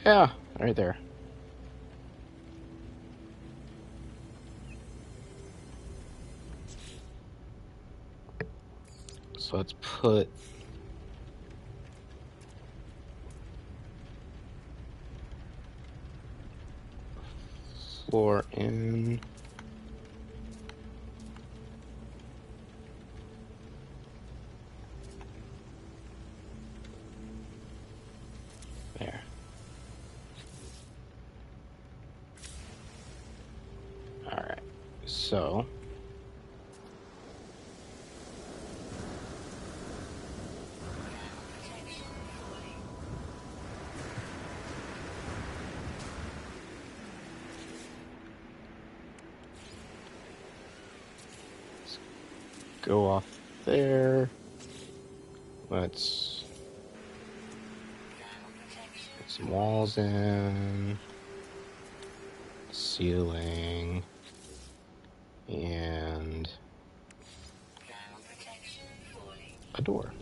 Yeah, right there. So let's put floor in. There. Alright. So go off there. Let's put some walls in, ceiling, and a door.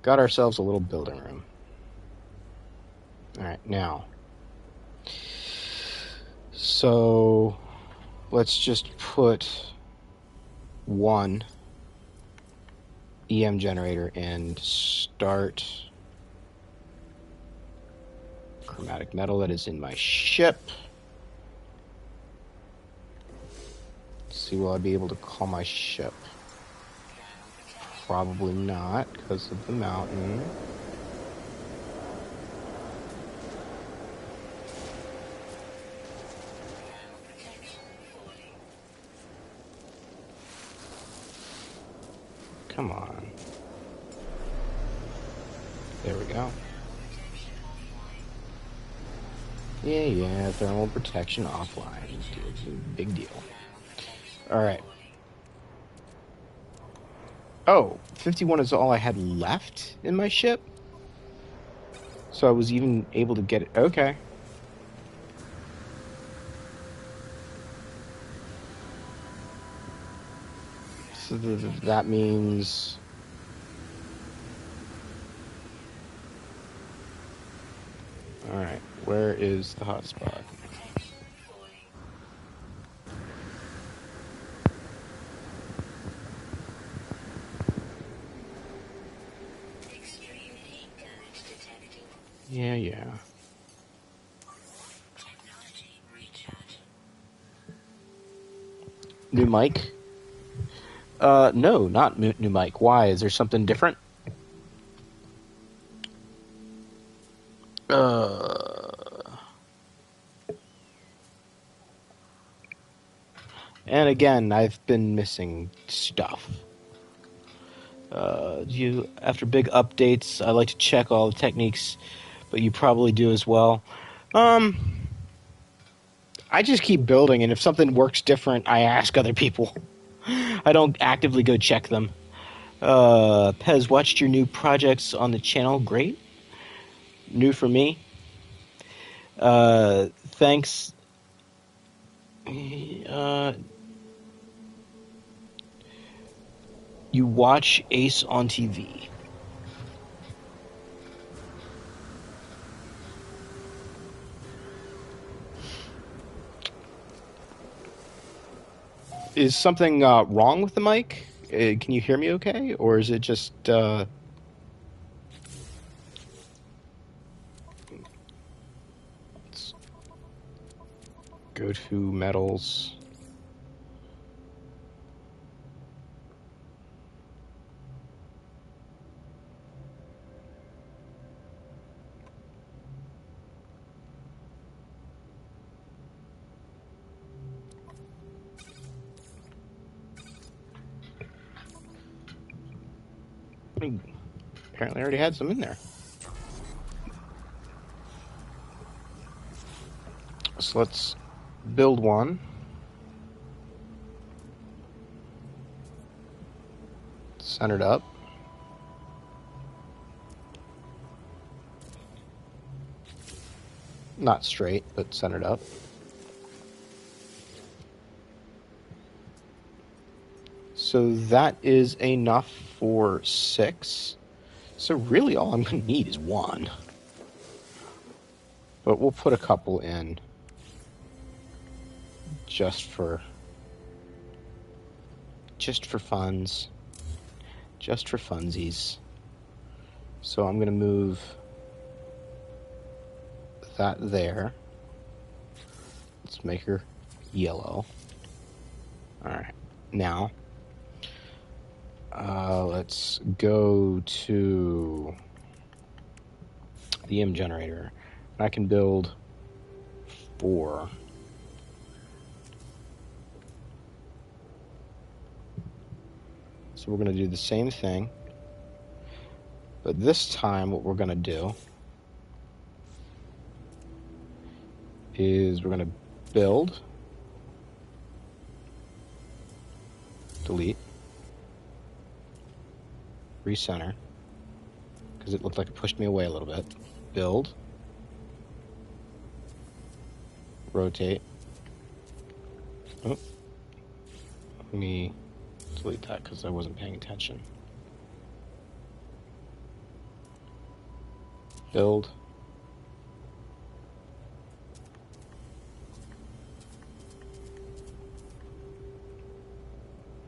Got ourselves a little building room. Alright, now. So let's just put one EM generator and start chromatic metal that is in my ship. Let's see, will I be able to call my ship? Probably not because of the mountain. Come on. There we go. Yeah, thermal protection offline. Big deal. Alright. Oh, 51 is all I had left in my ship? So I was even able to get it. Okay. So that means... Alright, where is the hotspot? Yeah. New mic? No, not new mic. Why? Is there something different? And again, I've been missing stuff. After big updates, I like to check all the techniques, but you probably do as well. I just keep building, and if something works different, I ask other people. I don't actively go check them. Pez, watched your new projects on the channel. Great. New for me. Thanks. You watch Ace on TV. Is something wrong with the mic? Can you hear me okay? Or is it just... Let's go to metals. Apparently I already had some in there. So let's build one. Centered up. Not straight, but centered up. So that is enough for 6. So really all I'm going to need is 1. But we'll put a couple in just for funds. Just for funsies. So I'm going to move that there. Let's make her yellow. Alright, now let's go to the M generator. I can build 4. So we're going to do the same thing, but this time what we're going to do is we're going to build, delete, recenter, because it looked like it pushed me away a little bit, build, rotate, oh, let me delete that because I wasn't paying attention, build,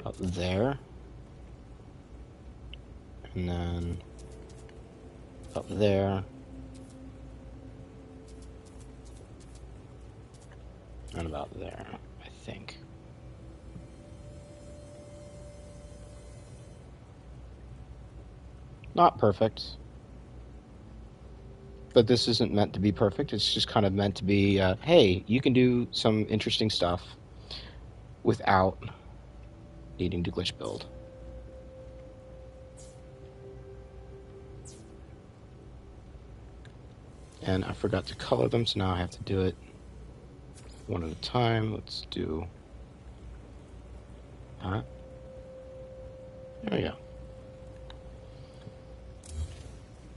up there, and then up there, and about there, I think. Not perfect, but this isn't meant to be perfect. It's just kind of meant to be, hey, you can do some interesting stuff without needing to glitch build. And I forgot to color them, so now I have to do it one at a time. Let's do that. There we go.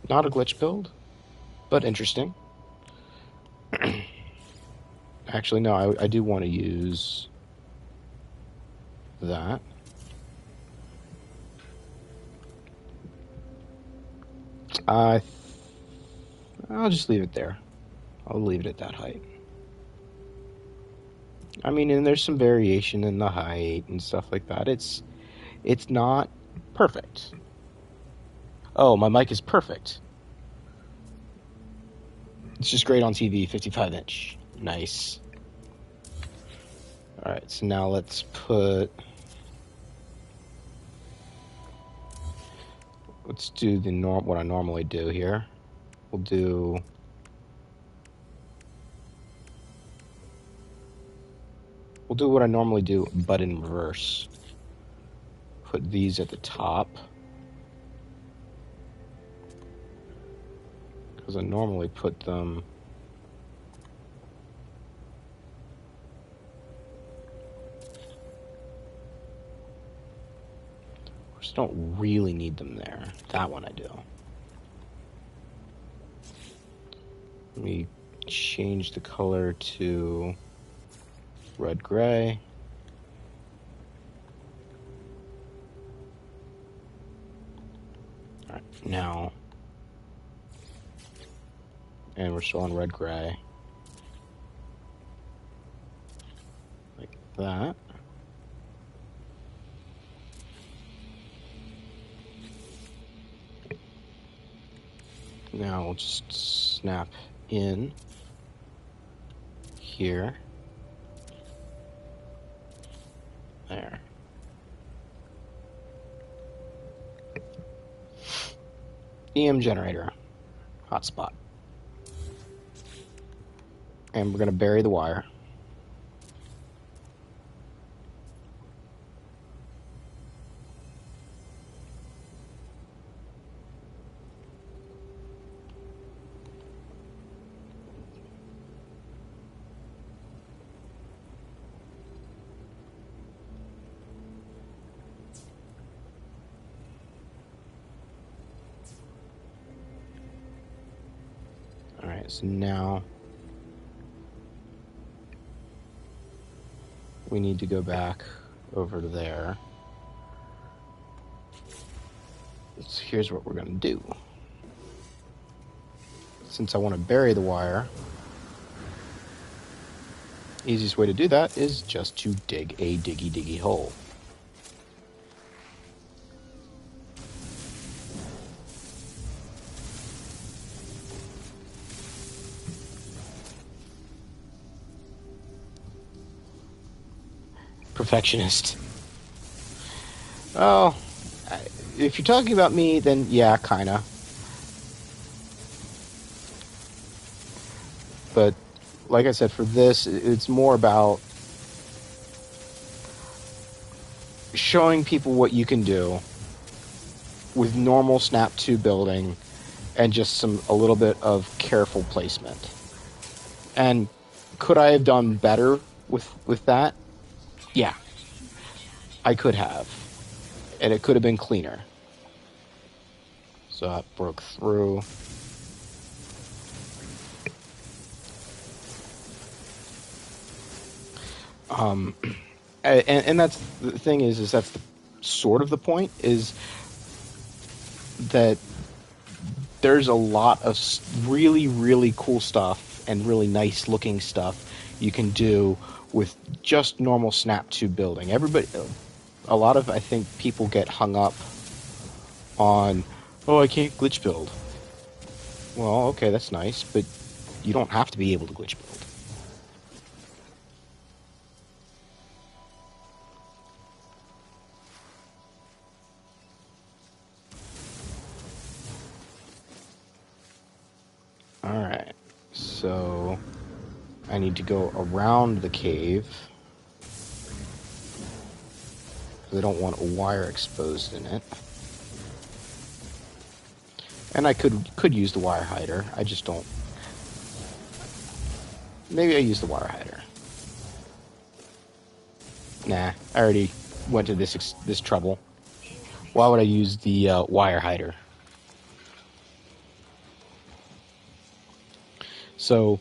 Not a glitch build, but interesting. Actually, no, I do want to use that. I'll just leave it there. I'll leave it at that height. I mean, and there's some variation in the height and stuff like that. It's not perfect. Oh, my mic is perfect. It's just great on TV, 55-inch. Nice. Alright, so now let's do what I normally do here. We'll do what I normally do, but in reverse. Put these at the top, because I normally put them I just don't really need them there. That one I do. Let me change the color to red-gray. Now, and we're still on red-gray. Like that. Now we'll just snap in here. There. EM generator. Hotspot. And we're going to bury the wire. Alright, so now we need to go back over to there. So here's what we're going to do. Since I want to bury the wire, easiest way to do that is just to dig a diggy hole. Perfectionist. Oh, if you're talking about me, then yeah, kinda. But like I said, for this, it's more about showing people what you can do with normal snap 2 building and just a little bit of careful placement. And could I have done better with that? Yeah, I could have. And it could have been cleaner. So that broke through. And that's the thing is that's the, sort of the point, is that there's a lot of really, really cool stuff and really nice looking stuff you can do with just normal Snap 2 building. A lot of, I think, people get hung up on, oh, I can't glitch build. Well, okay, that's nice, but you don't have to be able to glitch build. Alright, so I need to go around the cave. I don't want a wire exposed in it. And I could use the wire hider. I just don't. Maybe I use the wire hider. Nah, I already went to this trouble. Why would I use the wire hider? So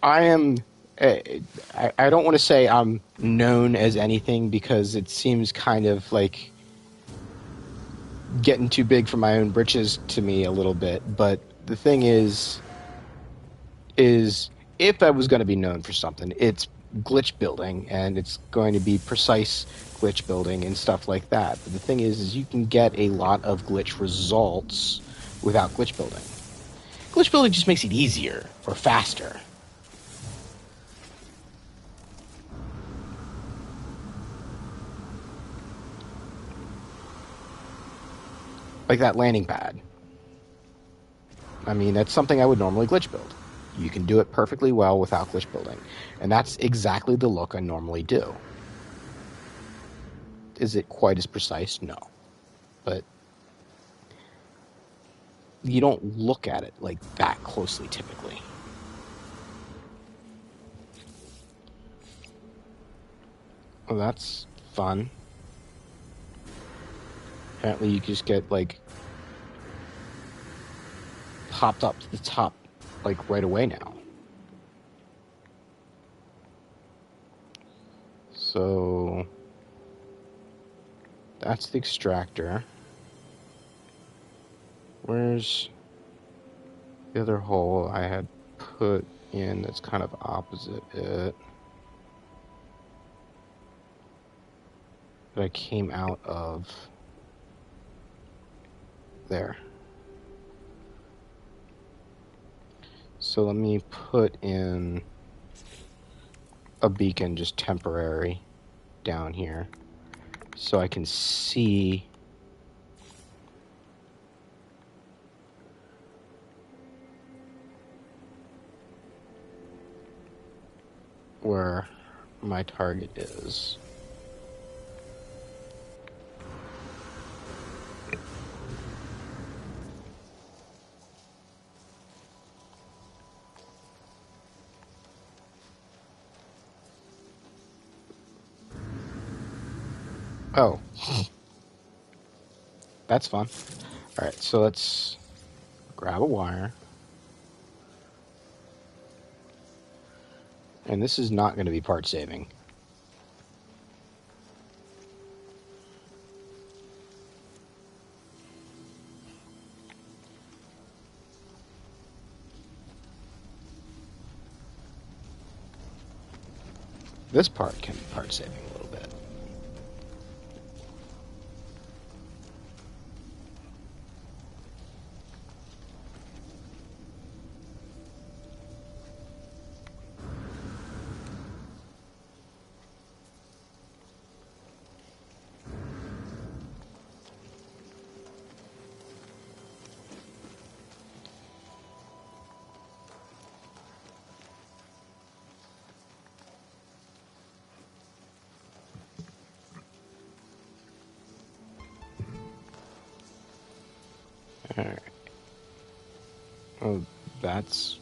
I am. I don't want to say I'm known as anything, because it seems kind of like getting too big for my own britches to me a little bit. But the thing is if I was going to be known for something, it's glitch building, and it's going to be precise glitch building and stuff like that. But the thing is you can get a lot of glitch results without glitch building. Glitch building just makes it easier or faster. Like that landing pad. I mean, that's something I would normally glitch build. You can do it perfectly well without glitch building. And that's exactly the look I normally do. Is it quite as precise? No. But you don't look at it like that closely typically. Well, that's fun. Apparently you just get, like, popped up to the top, like, right away now. So that's the extractor. Where's the other hole I had put in that's kind of opposite it? That I came out of there. So let me put in a beacon, just temporary, down here, so I can see where my target is. Oh. That's fun. Alright, so let's grab a wire. And this is not going to be part saving. This part can be part saving a little bit. Alright. Oh, that's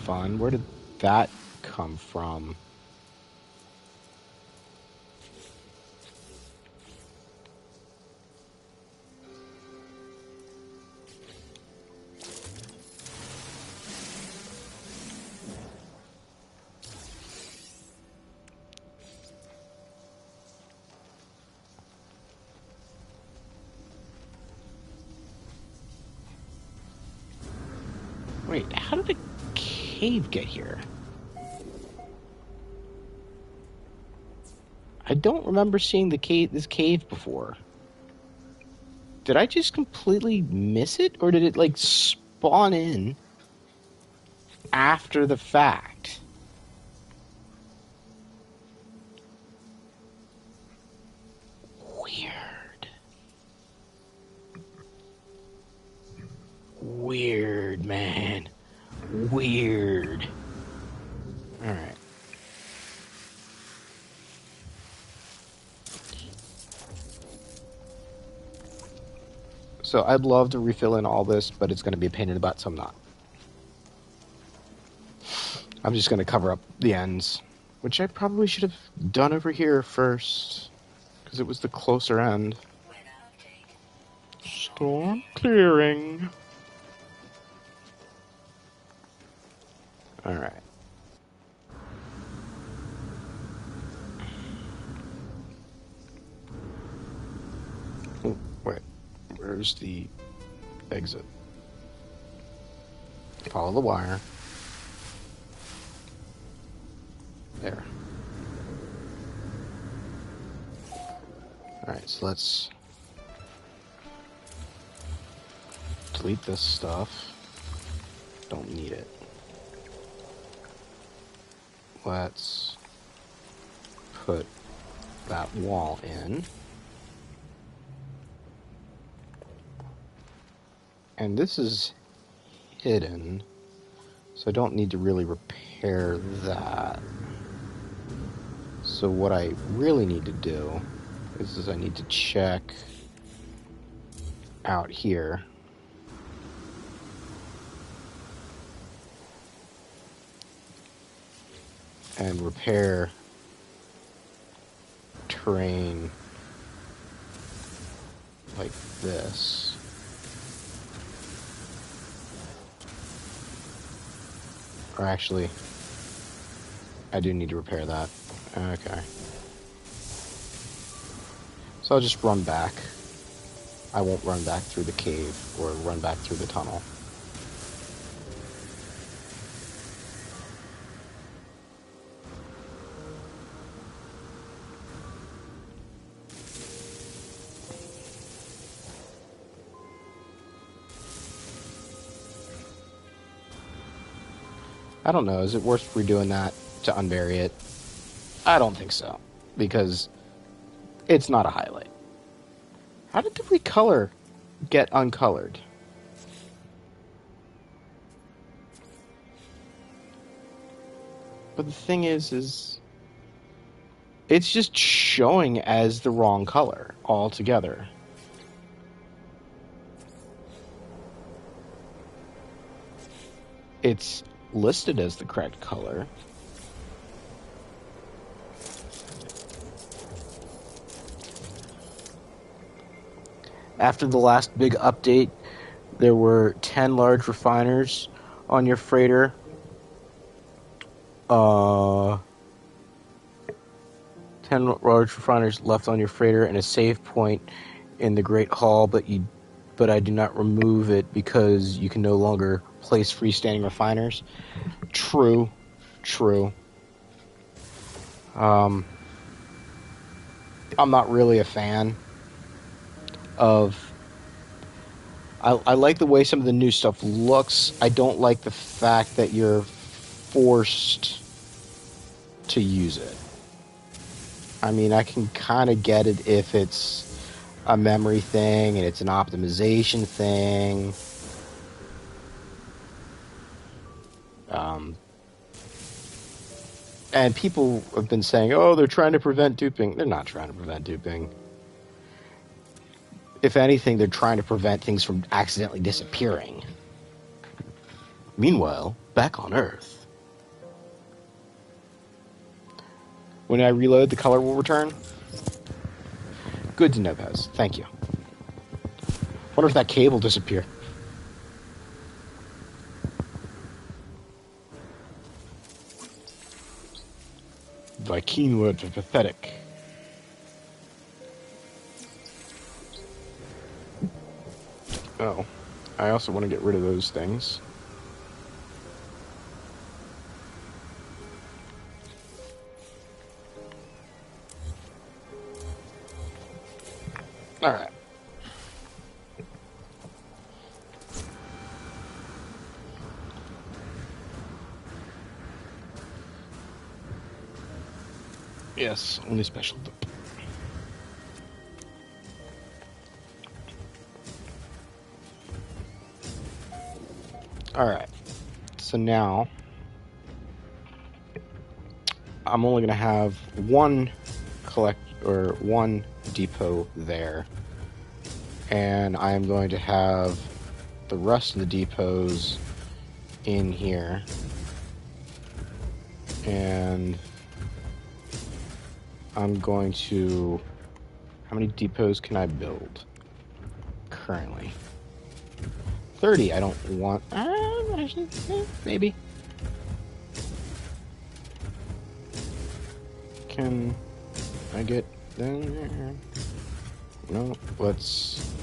fun. Where did that come from? Wait, how did the cave get here? I don't remember seeing this cave before. Did I just completely miss it, or did it like spawn in after the fact? Weird. Weird, man. Weird. Alright. So I'd love to refill in all this, but it's going to be a pain in the butt, so I'm not. I'm just going to cover up the ends, which I probably should have done over here first, because it was the closer end. Storm clearing. Alright. Oh, wait. Where's the exit? Follow the wire. There. Alright, so let's delete this stuff. Don't need it. Let's put that wall in. And this is hidden, so I don't need to really repair that. So what I really need to do is I need to check out here. And repair terrain like this. Or actually, I do need to repair that. Okay. So I'll just run back I won't run back through the cave or run back through the tunnel. I don't know. Is it worth redoing that to unbury it? I don't think so, because it's not a highlight. How did the recolor get uncolored? But the thing is it's just showing as the wrong color altogether. It's listed as the correct color. After the last big update, there were 10 large refiners on your freighter. 10 large refiners left on your freighter and a save point in the Great Hall, but I do not remove it because you can no longer place freestanding refiners. True. I'm not really a fan of... I like the way some of the new stuff looks. I don't like the fact that you're forced to use it. I mean, I can kind of get it if it's a memory thing and it's an optimization thing. And people have been saying, oh, they're trying to prevent duping. They're not trying to prevent duping. If anything, they're trying to prevent things from accidentally disappearing. Meanwhile, back on Earth. When I reload, the color will return? Good to know, Pez. Thank you. Wonder if that cave will disappear. Thy keen words are pathetic. Oh, I also want to get rid of those things. Alright. Yes, only special dope. Alright. So now I'm only going to have one depot there. And I'm going to have the rest of the depots in here. And I'm going to... How many depots can I build currently? 30. I don't want... maybe. Can I get... No, let's...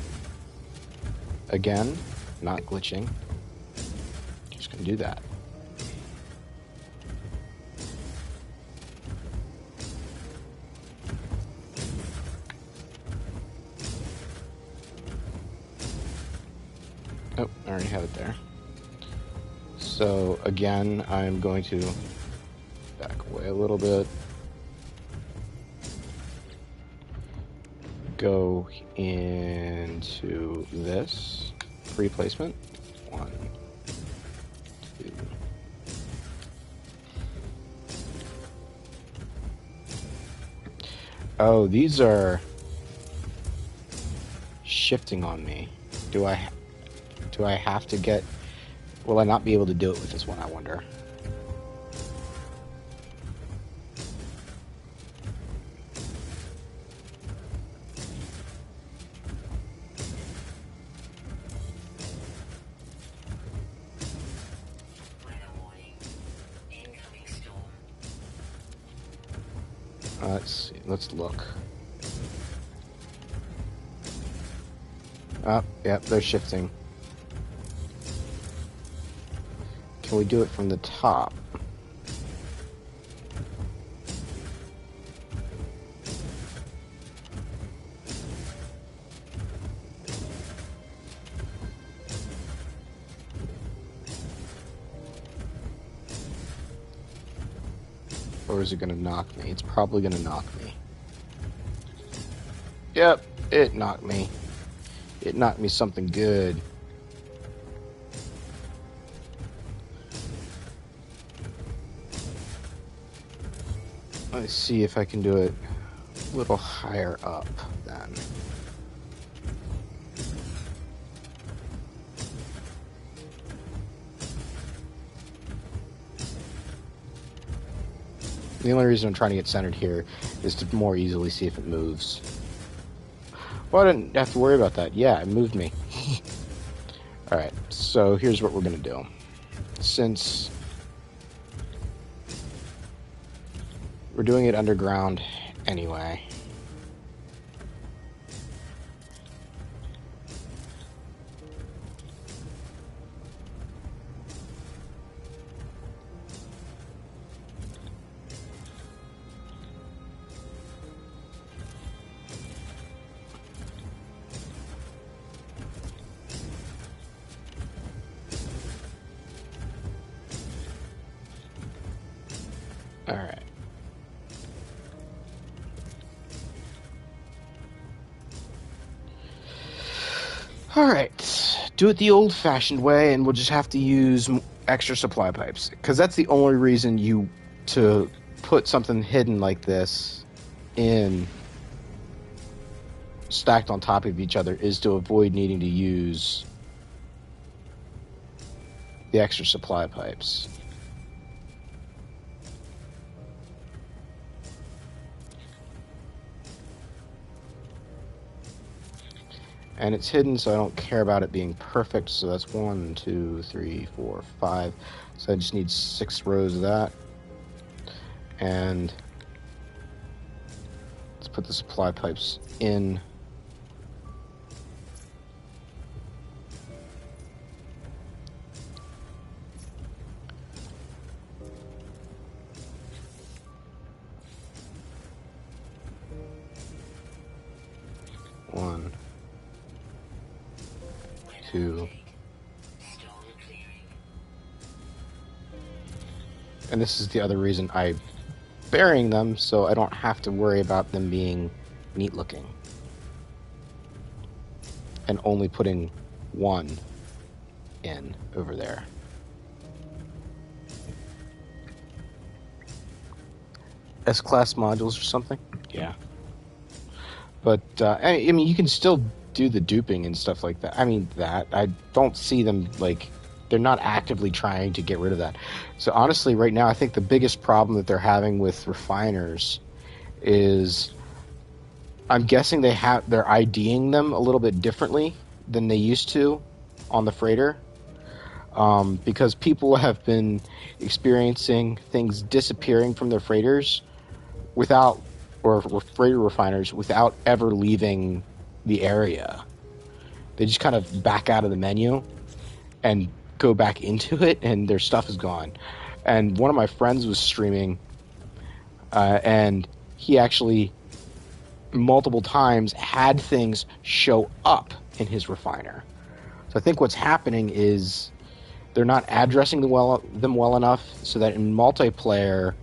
Again, not glitching. Just gonna do that. Oh, I already have it there. So, again, I'm going to back away a little bit. Go into this replacement. 1, 2. Oh, these are shifting on me. Do I have to get... Will I not be able to do it with this one, I wonder? Let's see. Let's look. Oh, yep, they're shifting. Can we do it from the top? Or is it going to knock me? It's probably going to knock me. Yep, it knocked me. It knocked me something good. Let's see if I can do it a little higher up then. The only reason I'm trying to get centered here is to more easily see if it moves. Well, I didn't have to worry about that. Yeah, it moved me. Alright, so here's what we're going to do. Since we're doing it underground anyway, alright. Alright, do it the old-fashioned way, and we'll just have to use extra supply pipes. Because that's the only reason to put something hidden like this in stacked on top of each other is to avoid needing to use the extra supply pipes. And it's hidden, so I don't care about it being perfect. So that's 1, 2, 3, 4, 5. So I just need 6 rows of that. And let's put the supply pipes in. One, 2. And this is the other reason I'm burying them, so I don't have to worry about them being neat looking. And only putting 1 in over there. S-class modules or something? Yeah. But, I mean, you can still do the duping and stuff like that. I mean, I don't see them, like, they're not actively trying to get rid of that. So, honestly, right now, I think the biggest problem that they're having with refiners is, I'm guessing they're IDing them a little bit differently than they used to on the freighter. Because people have been experiencing things disappearing from their freighters or freighter refiners without ever leaving the area. They just kind of back out of the menu and go back into it, and their stuff is gone. And one of my friends was streaming, and he actually multiple times had things show up in his refiner. So I think what's happening is they're not addressing them well enough so that in multiplayer,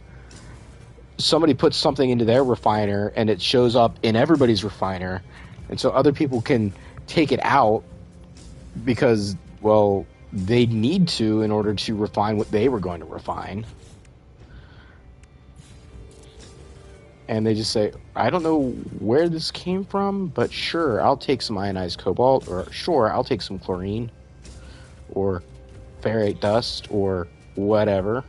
somebody puts something into their refiner and it shows up in everybody's refiner, and so other people can take it out because, well, they need to in order to refine what they were going to refine. And they just say, I don't know where this came from, but sure, I'll take some ionized cobalt, or sure, I'll take some chlorine, or ferrite dust, or whatever.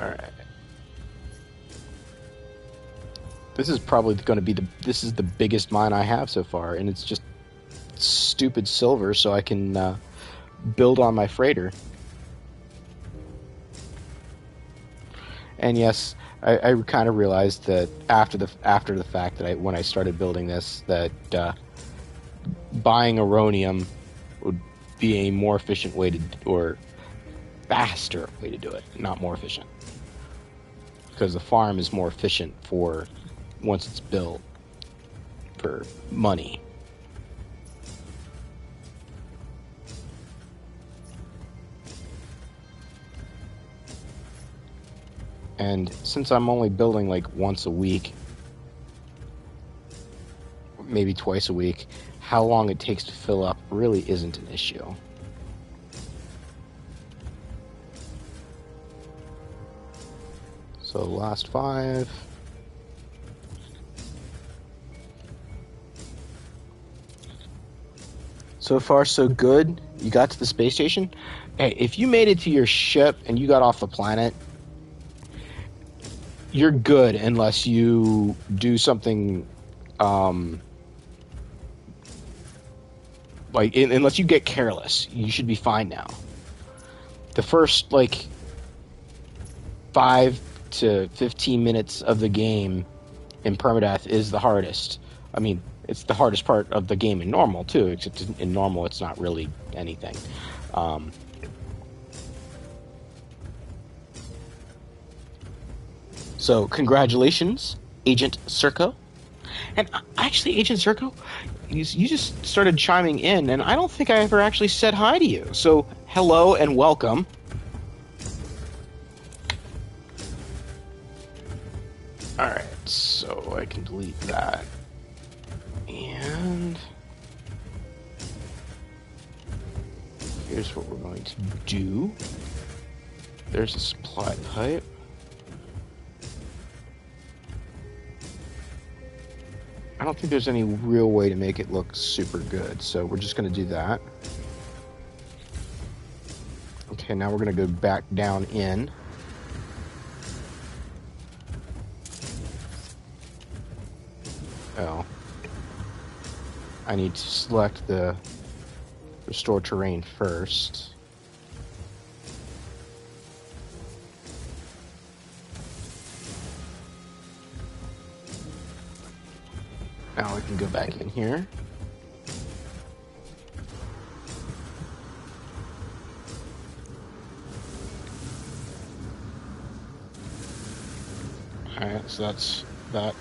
Alright. This is probably going to be this is the biggest mine I have so far, and it's just stupid silver, so I can build on my freighter. And yes, I kind of realized that after the fact that when I started building this, that buying Aronium would be a more efficient way to, or faster way to do it, not more efficient, because the farm is more efficient for once it's built for money. And since I'm only building like once a week, maybe twice a week, how long it takes to fill up really isn't an issue. So last 5. So far, so good. You got to the space station. Hey, if you made it to your ship and you got off the planet, you're good unless you do something, unless you get careless. You should be fine now. The first, 5 to 15 minutes of the game in Permadeath is the hardest. I mean, it's the hardest part of the game in normal, too, except in normal it's not really anything. So, congratulations, Agent Circo. And actually, Agent Circo, you just started chiming in, and I don't think I ever actually said hi to you. So, hello and welcome. Alright, so I can delete that. And here's what we're going to do. There's a supply pipe. I don't think there's any real way to make it look super good, so we're just going to do that. Okay, now we're going to go back down in. Oh. I need to select the restore terrain first. Now we can go back in here. Alright, so that's that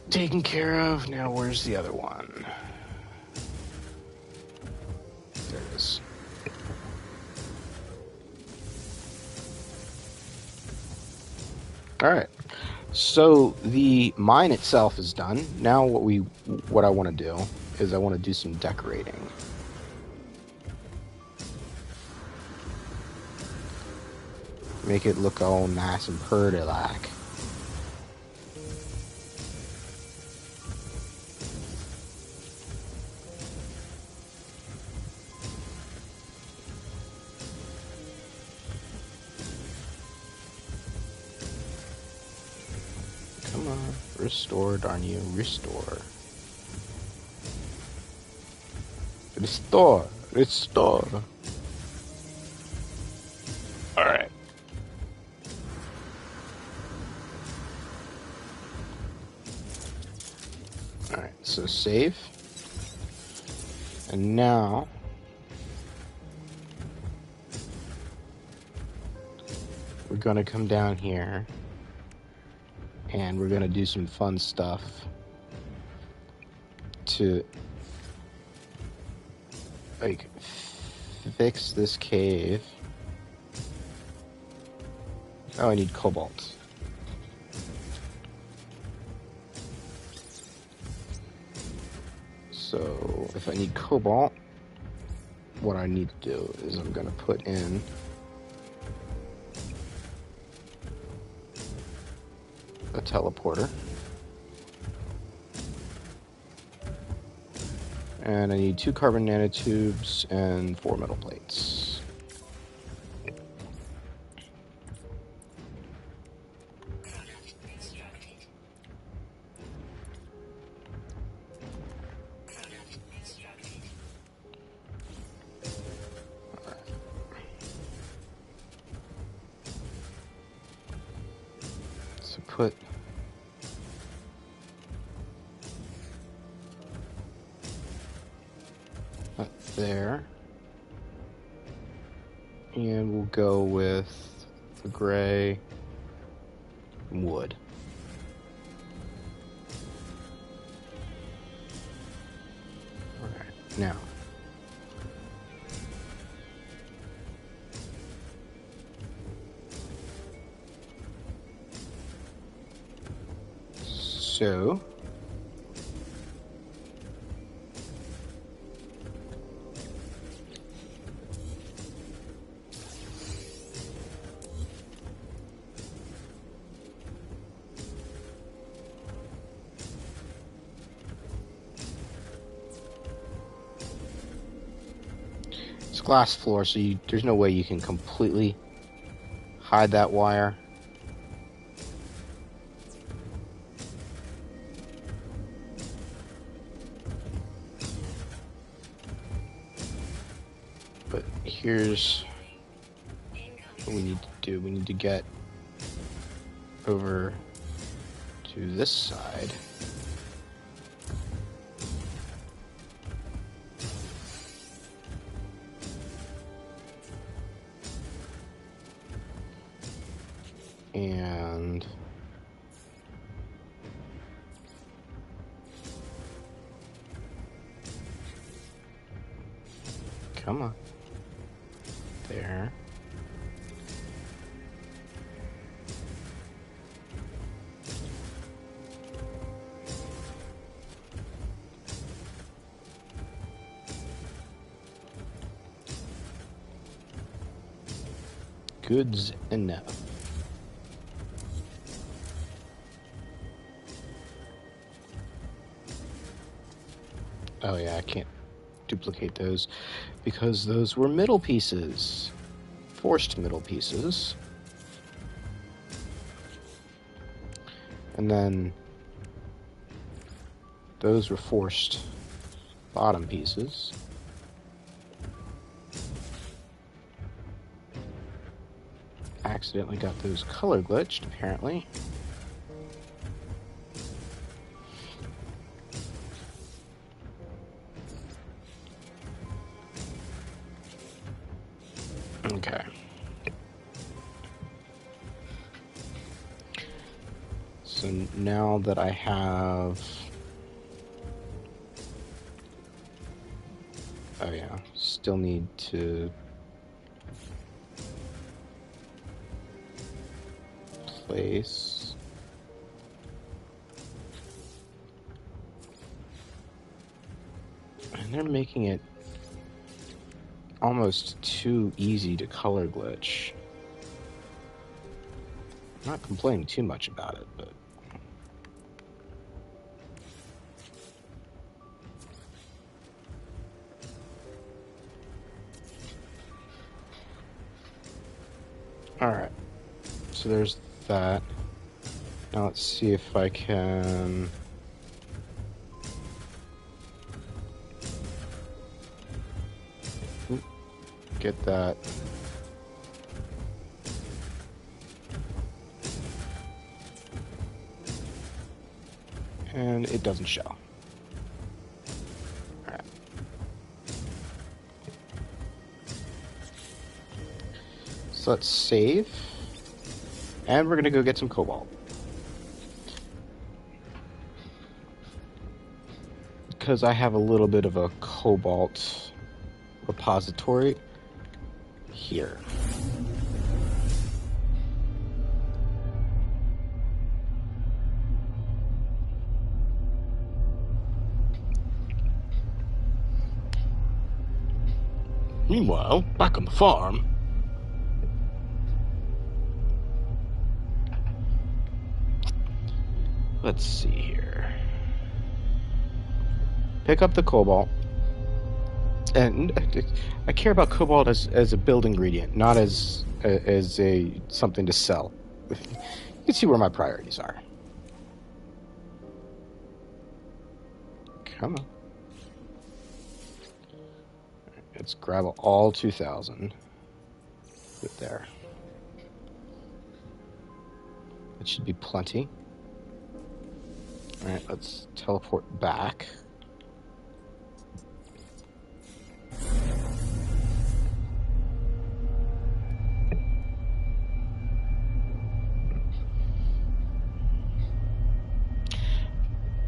taken care of. Now where's the other one? There it is. Alright. So the mine itself is done. Now what I want to do is I want to do some decorating. Make it look all nice and pretty like. Come on, restore, darn you, restore. Restore. Alright. Alright, so save. And now we're gonna come down here and we're gonna do some fun stuff to fix this cave. Oh, I need cobalt. So if I need cobalt, what I need to do is I'm gonna put in a teleporter. And I need 2 carbon nanotubes and 4 metal plates. to put that there. And we'll go with the gray wood. Alright, now. So, it's glass floor, so there's no way you can completely hide that wire. But here's what we need to do. We need to get over to this side. And come on. There. Good's enough. Oh yeah, I can't duplicate those because those were middle pieces. Forced middle pieces. And then those were forced bottom pieces. Accidentally got those color glitched, apparently. Okay. So now that I have... Oh yeah, still need to place... And they're making it almost too easy to color glitch. I'm not complaining too much about it, but... Alright, so there's that. Now let's see if I can... get that. And it doesn't show. Alright. So let's save. And we're gonna go get some cobalt. Because I have a little bit of a cobalt repository here. Meanwhile, back on the farm, let's see here. Pick up the cobalt. And I care about cobalt as a build ingredient, not as a something to sell. You can see where my priorities are. Come on. Let's grab all 2,000. Put it there. That should be plenty. Alright, let's teleport back.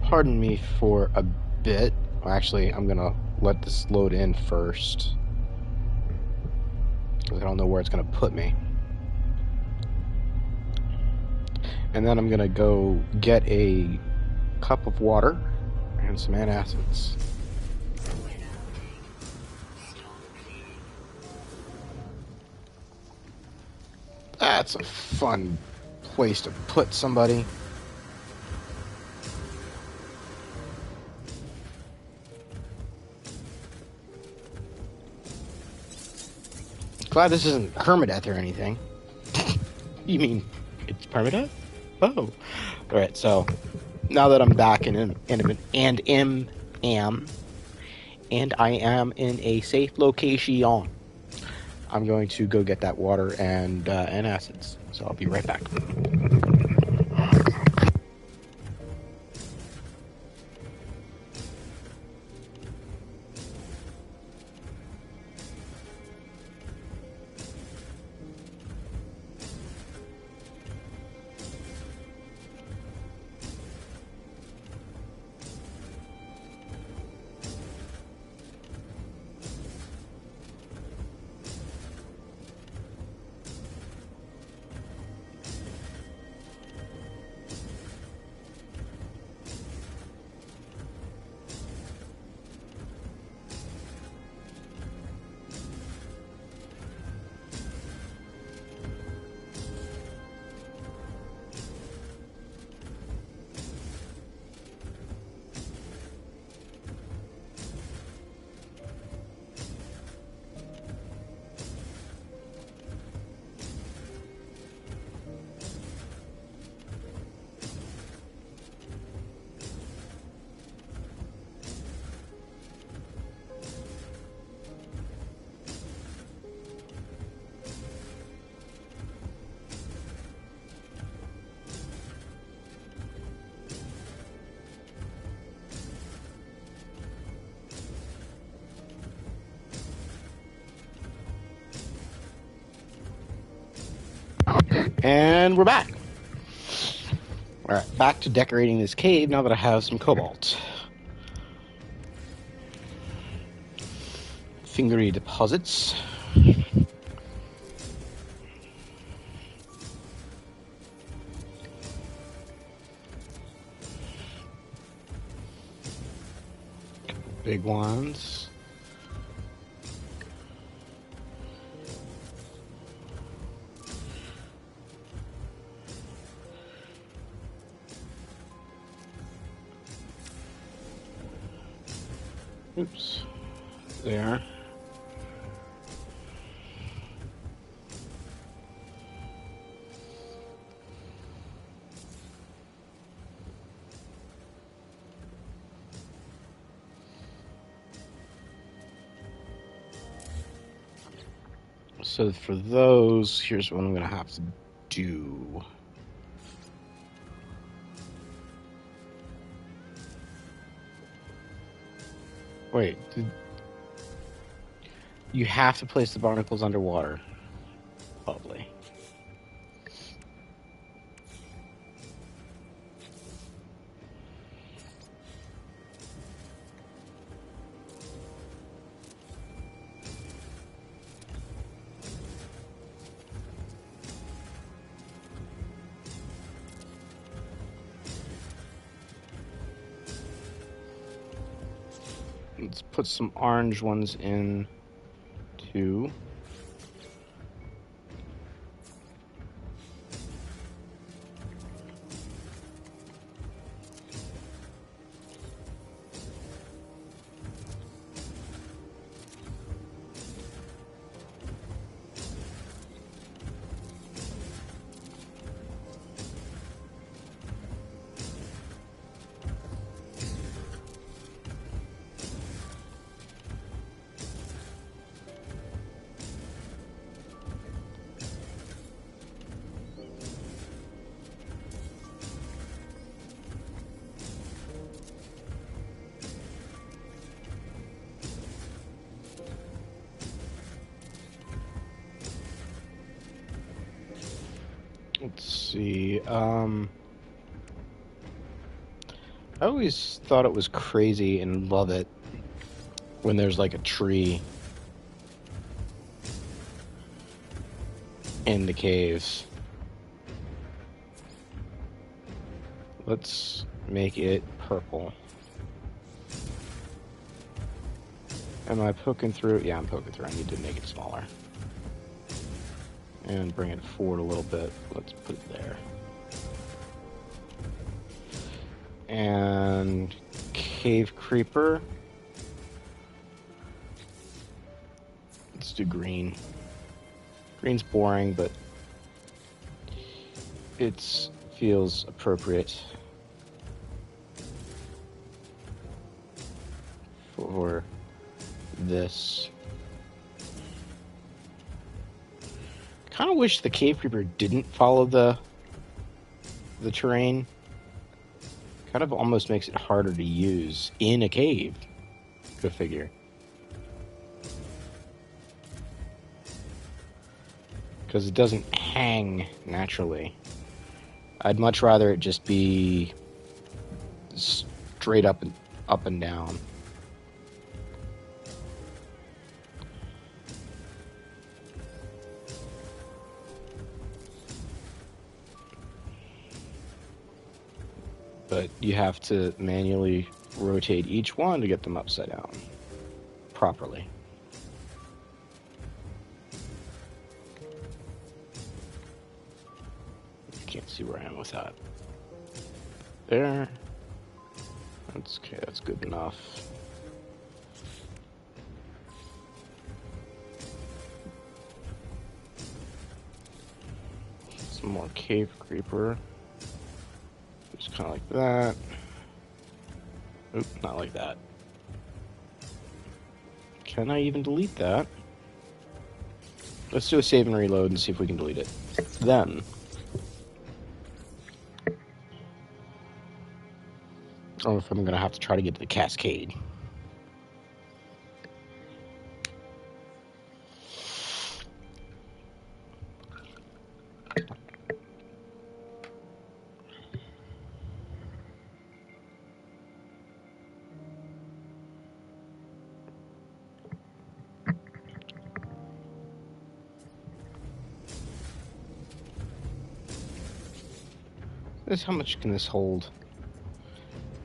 Pardon me for a bit. Actually, I'm gonna let this load in first, because I don't know where it's gonna put me. And then I'm gonna go get a cup of water and some antacids. That's a fun place to put somebody. Glad this isn't Permadeath or anything. You mean it's Permadeath? Oh. Alright, so now that I'm back I am in a safe location, I'm going to go get that water and acids. So I'll be right back. And we're back. Alright, back to decorating this cave now that I have some cobalt. Fingery deposits. Big ones. Oops. There. So for those, here's what I'm going to have to do. Wait, you have to place the barnacles underwater. Lovely. Let's put some orange ones in too. Let's see. I always thought it was crazy and love it when there's like a tree in the caves. Let's make it purple. Am I poking through? Yeah, I'm poking through. I need to make it smaller. And bring it forward a little bit. Let's put it there. And cave creeper. Let's do green. Green's boring, but it feels appropriate for this. Kind of wish the cave creeper didn't follow the terrain. Kind of almost makes it harder to use in a cave. Go figure. Because it doesn't hang naturally. I'd much rather it just be straight up and down. But you have to manually rotate each one to get them upside down properly. Can't see where I am with that. There. That's okay, that's good enough. Some more cave creeper. Just kind of like that. Oop, not like that. Can I even delete that? Let's do a save and reload and see if we can delete it. Then, or if I'm gonna have to try to get to the cascade. How much can this hold?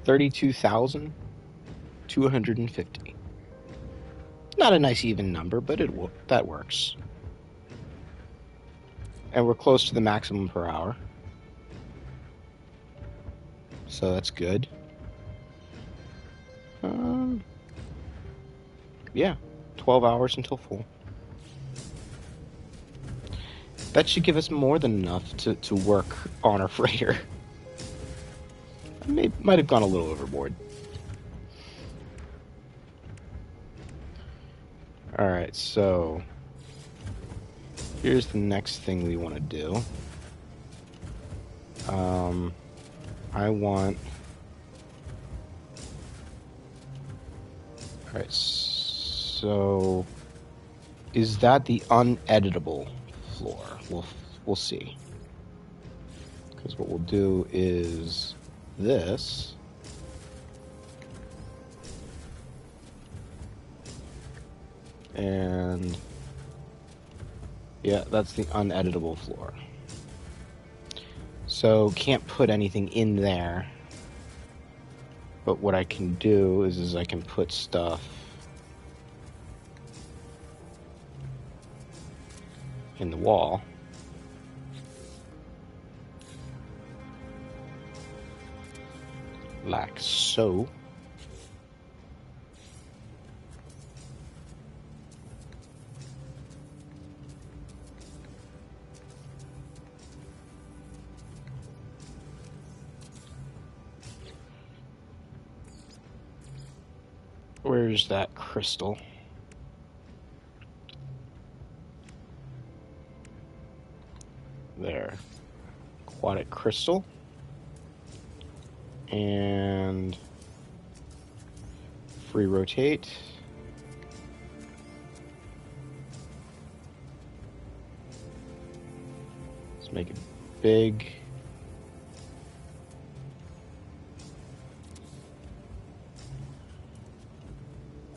32,250. Not a nice even number, but that works. And we're close to the maximum per hour. So that's good. Yeah, 12 hours until full. That should give us more than enough to work on our freighter. I might have gone a little overboard. Alright, so here's the next thing we want to do. I want... Alright, so is that the uneditable floor? We'll see. Because what we'll do is this. And yeah, that's the uneditable floor. So can't put anything in there. But what I can do is I can put stuff in the wall. Like so. Where's that crystal? There. Aquatic crystal. And free rotate. Let's make it big.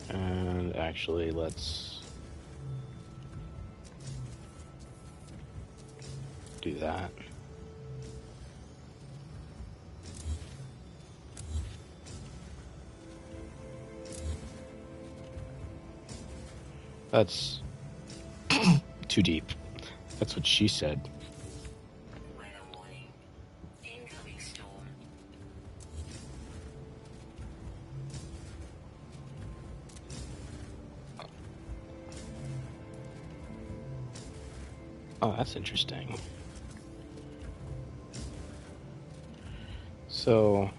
And actually, let's do that. That's too deep. That's what she said. Weather warning. Incoming storm. Oh, that's interesting. So...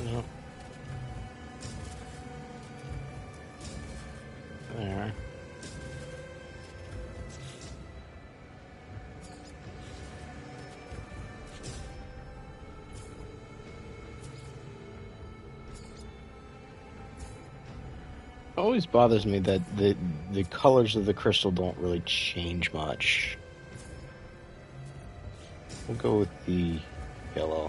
No. There. It always bothers me that the colors of the crystal don't really change much. We'll go with the yellow.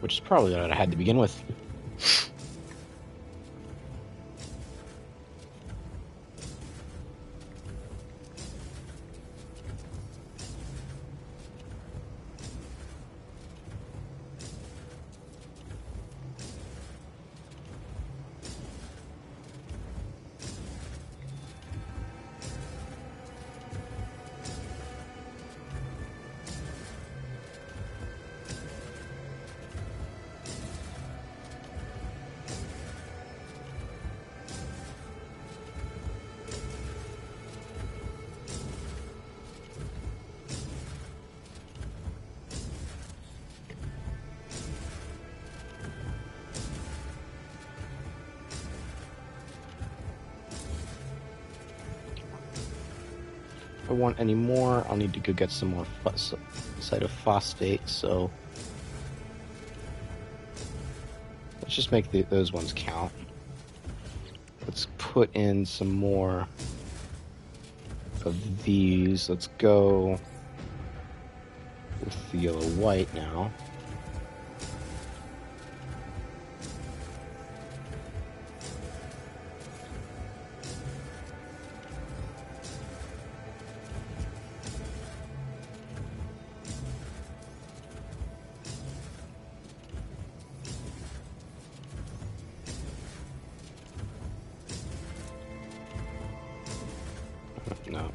Which is probably what I had to begin with. If I want any more, I'll need to go get some more cytophosphate, so let's just make those ones count. Let's put in some more of these. Let's go with the yellow-white now. No.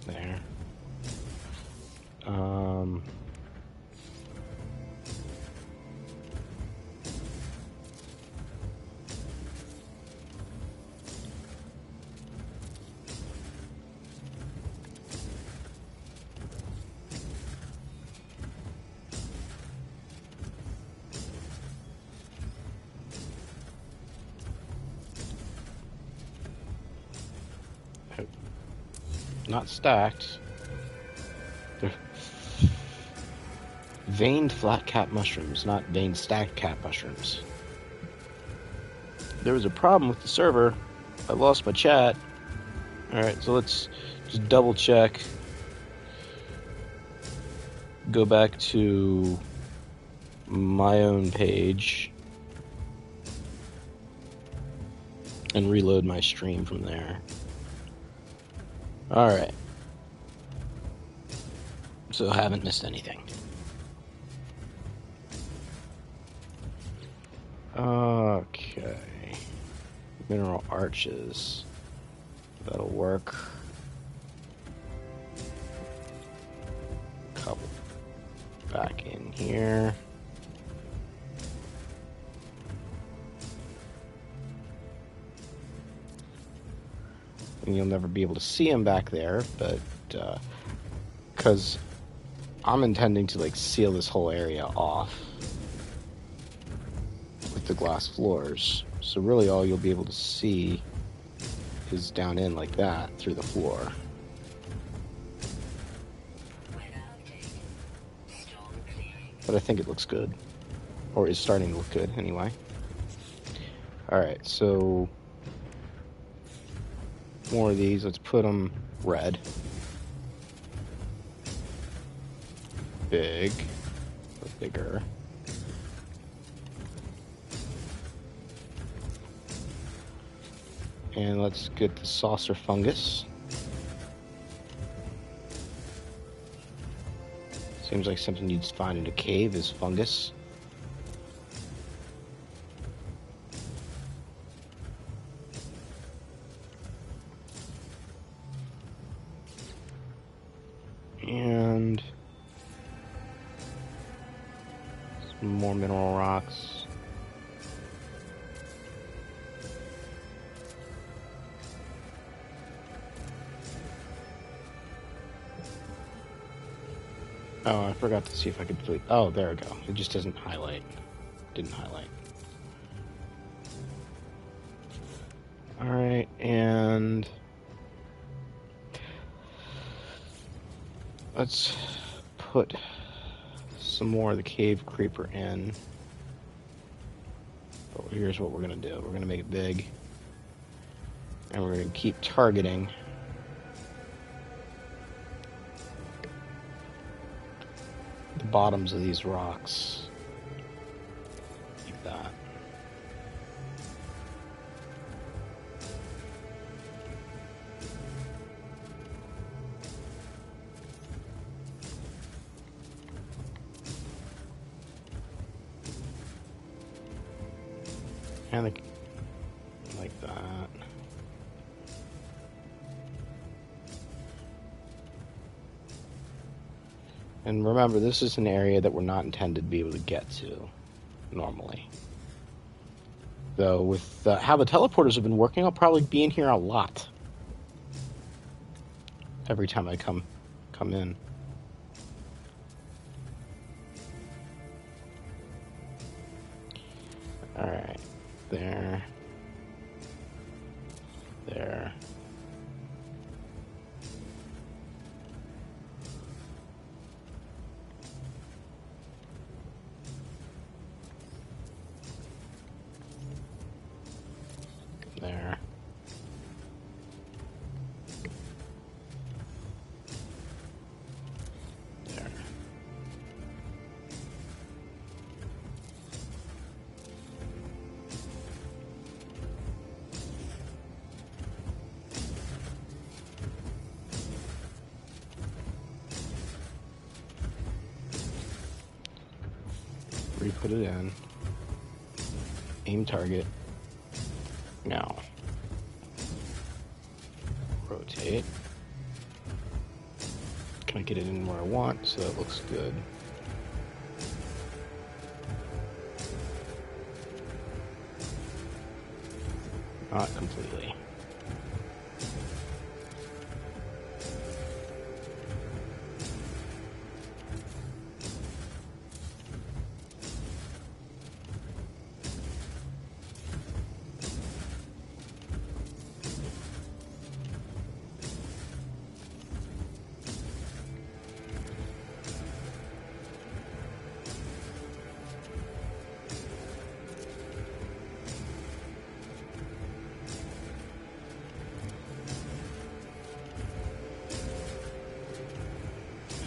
There. Not stacked. They're veined flat cap mushrooms, not veined stacked cap mushrooms. There was a problem with the server. I lost my chat. Alright, so let's just double check. Go back to my own page and reload my stream from there. Alright. So I haven't missed anything. Okay. Mineral arches. That'll work. Couple back in here. And you'll never be able to see them back there, but because I'm intending to like seal this whole area off with the glass floors. So really all you'll be able to see is down in like that through the floor. But I think it looks good. Or is starting to look good anyway. Alright, so more of these. Let's put them red. Big. Or bigger. And let's get the saucer fungus. Seems like something you'd find in a cave is fungus. And some more mineral rocks. Oh, I forgot to see if I could delete. Oh, there we go. It just doesn't highlight. Didn't highlight. Alright, and let's put some more of the cave creeper in. But here's what we're going to do. We're going to make it big. And we're going to keep targeting the bottoms of these rocks. Like that. And like that. And remember, this is an area that we're not intended to be able to get to normally. Though with how the teleporters have been working, I'll probably be in here a lot. Every time I come in. Alright. There. There. There. There. Re-put it in. Aim target. Now. Rotate. Can I get it in where I want so that looks good? Not completely.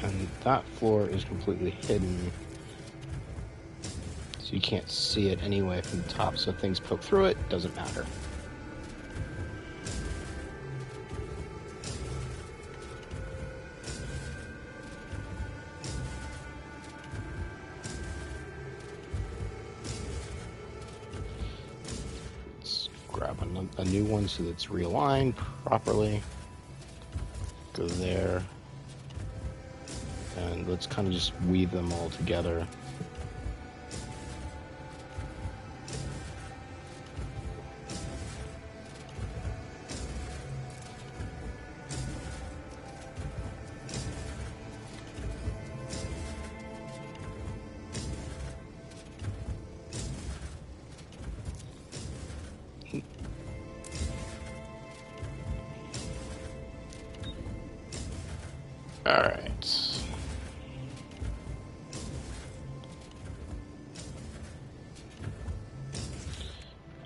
And that floor is completely hidden So you can't see it anyway from the top, so if things poke through it, doesn't matter. Let's grab a new one so that it's realigned properly. Go there. And let's kind of just weave them all together. All right.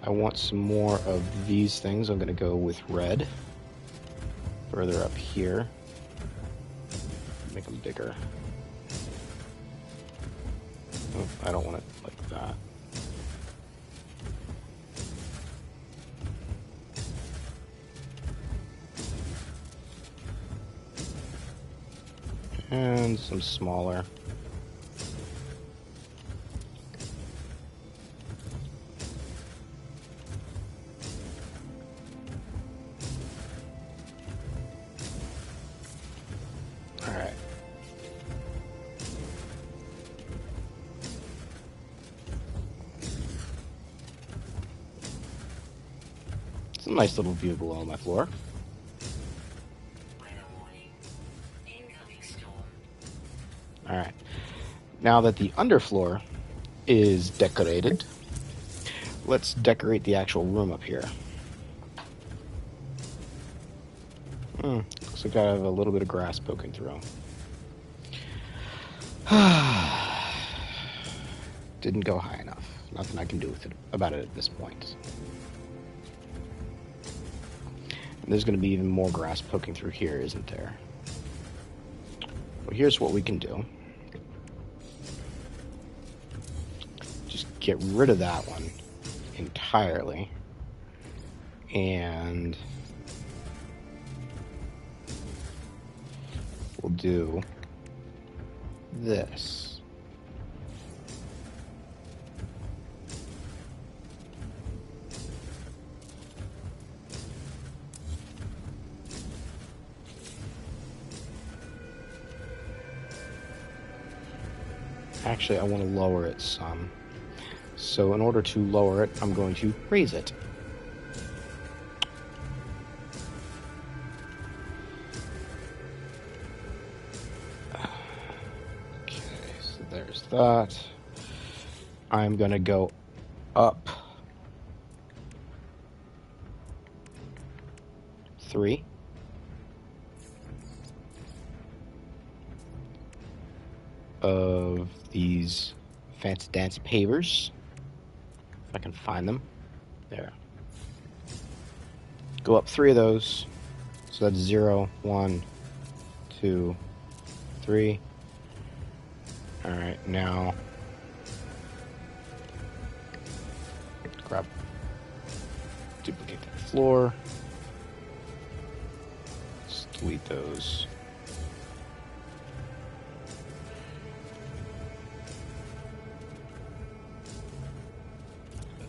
I want some more of these things. I'm going to go with red. Further up here. Make them bigger. Oh, I don't want it like that. And some smaller. All right. It's a nice little view below my floor. All right. Now that the underfloor is decorated, let's decorate the actual room up here. Looks like I have a little bit of grass poking through. Didn't go high enough. Nothing I can do with it about it at this point. And there's going to be even more grass poking through here, isn't there? Well, here's what we can do. Just get rid of that one entirely. And we'll do this. Actually, I want to lower it some. So in order to lower it, I'm going to raise it. Okay, so there's that. I'm going to go up 3. Of these fancy dance pavers. If I can find them. There. Go up 3 of those. So that's 0, 1, 2, 3. Alright, now grab, duplicate that floor. Let's delete those.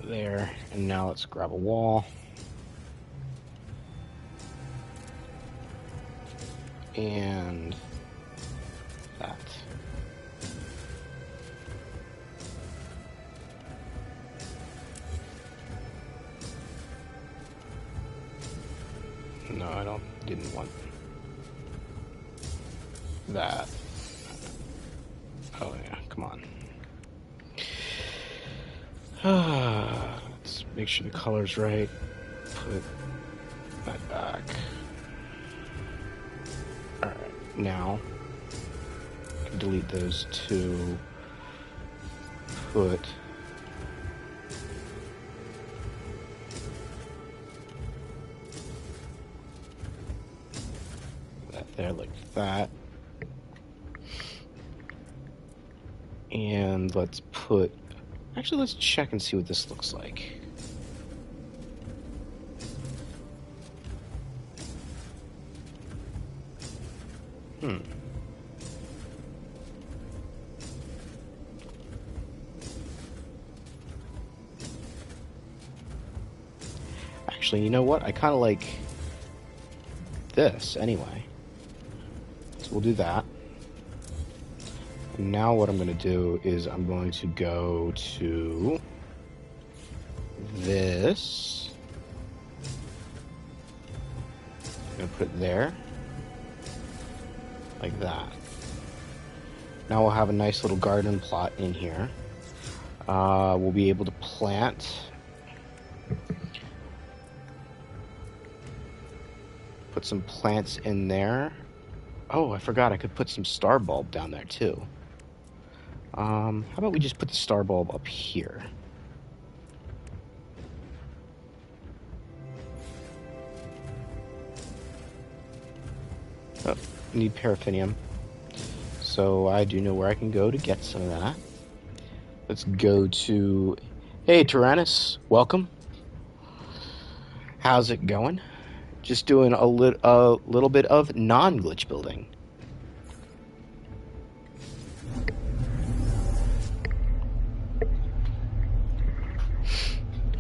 There, and now let's grab a wall. And that. No, I didn't want that. Oh yeah, come on. Let's make sure the color's right. Put that back. Alright, now I can delete those 2. Put that there like that. And let's put Actually, let's check and see what this looks like. Actually, you know what? I kind of like this anyway. So we'll do that. And now what I'm going to do is I'm going to go to this. I'm going to put it there. Like that. Now we'll have a nice little garden plot in here. We'll be able to plant. Put some plants in there. Oh, I forgot I could put some star bulb down there too. How about we just put the star bulb up here? Oh, need paraffinium. So I do know where I can go to get some of that. Let's go to... Hey, Tyrannus. Welcome. How's it going? Just doing a little bit of non-glitch building.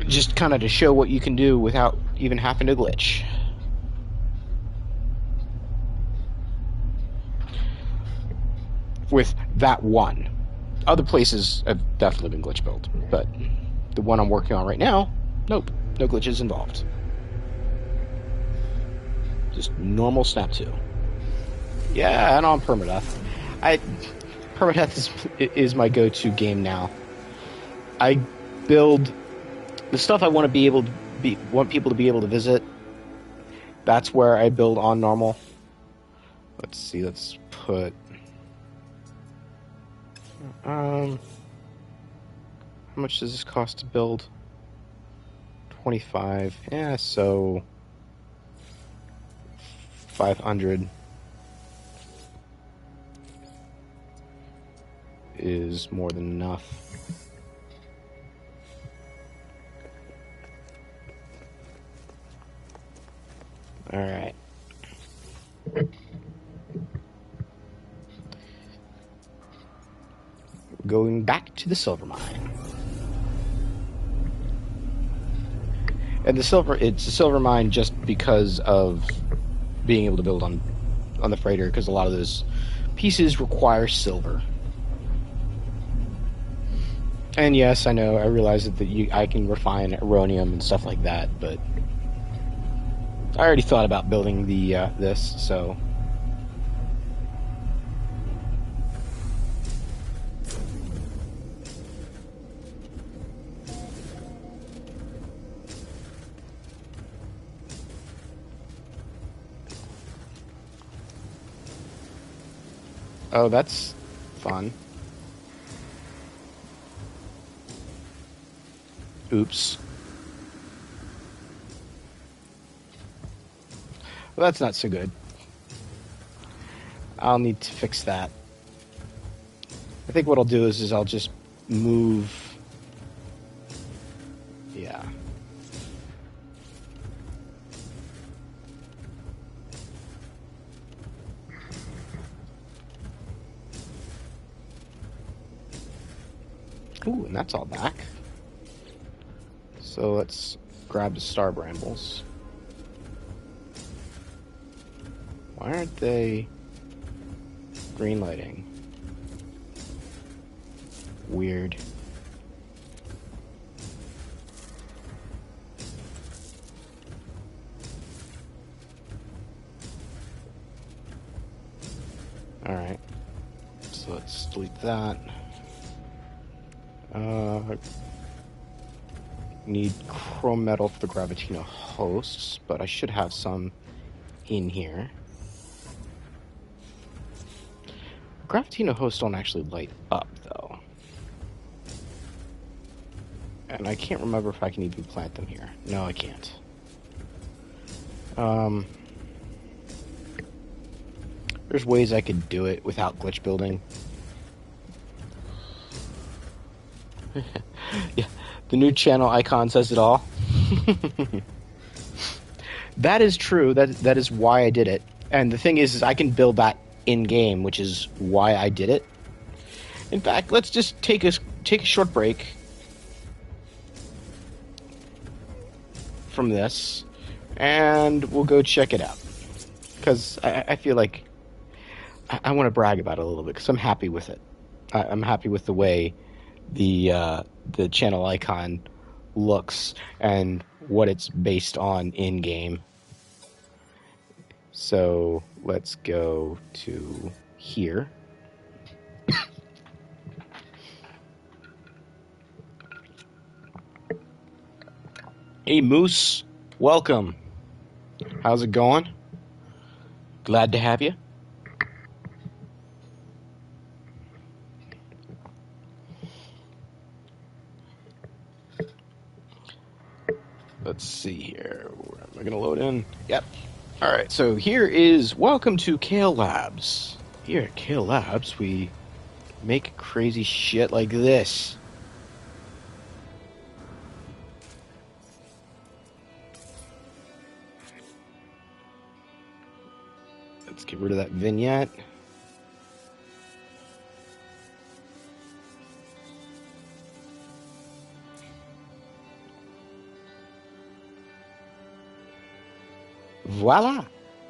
Just kind of to show what you can do without even having to glitch. With that one. Other places have definitely been glitch built, but the one I'm working on right now, nope, no glitches involved. Just normal Snap 2. Yeah, and on Permadeath. Permadeath is my go-to game now. I build the stuff I want want people to be able to visit. That's where I build on normal. Let's see, let's put how much does this cost to build? 25. Yeah, so 500 is more than enough. All right. Going back to the silver mine. And it's a silver mine just because of being able to build on the freighter, because a lot of those pieces require silver. And yes, I know, I realize that I can refine uranium and stuff like that, but I already thought about building the this, so... Oh, that's fun. Oops. Well, that's not so good. I'll need to fix that. I think what I'll do is I'll just move... Yeah. Ooh, and that's all back. So let's grab the star brambles. Why aren't they green lighting? Weird. Alright. So let's delete that. Need chrome metal for the Gravitino hosts, but I should have some in here. Gravitino hosts don't actually light up, though. And I can't remember if I can even plant them here. No, I can't. There's ways I could do it without glitch building. Yeah, the new channel icon says it all. That is true. That is why I did it. And the thing is I can build that in game, which is why I did it. In fact, let's just take a short break from this, and we'll go check it out. Because I feel like I want to brag about it a little bit because I'm happy with it. I'm happy with the way the channel icon looks and what it's based on in game. So let's go to here. Hey Moose, welcome. How's it going? Glad to have you. Let's see here. Where am I going to load in? Yep. All right, so here is welcome to Kale Labs. Here at Kale Labs, we make crazy shit like this. Let's get rid of that vignette. Voila,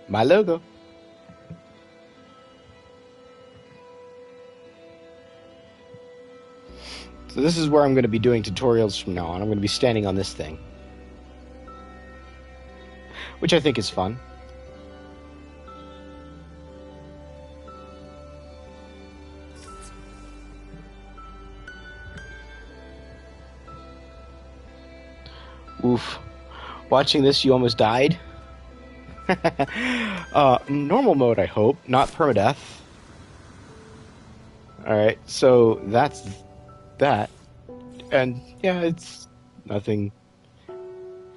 my logo. So this is where I'm going to be doing tutorials from now on. I'm going to be standing on this thing, which I think is fun. Oof. Watching this, you almost died? Normal mode, I hope, not permadeath. Alright, so that's that. And yeah, it's nothing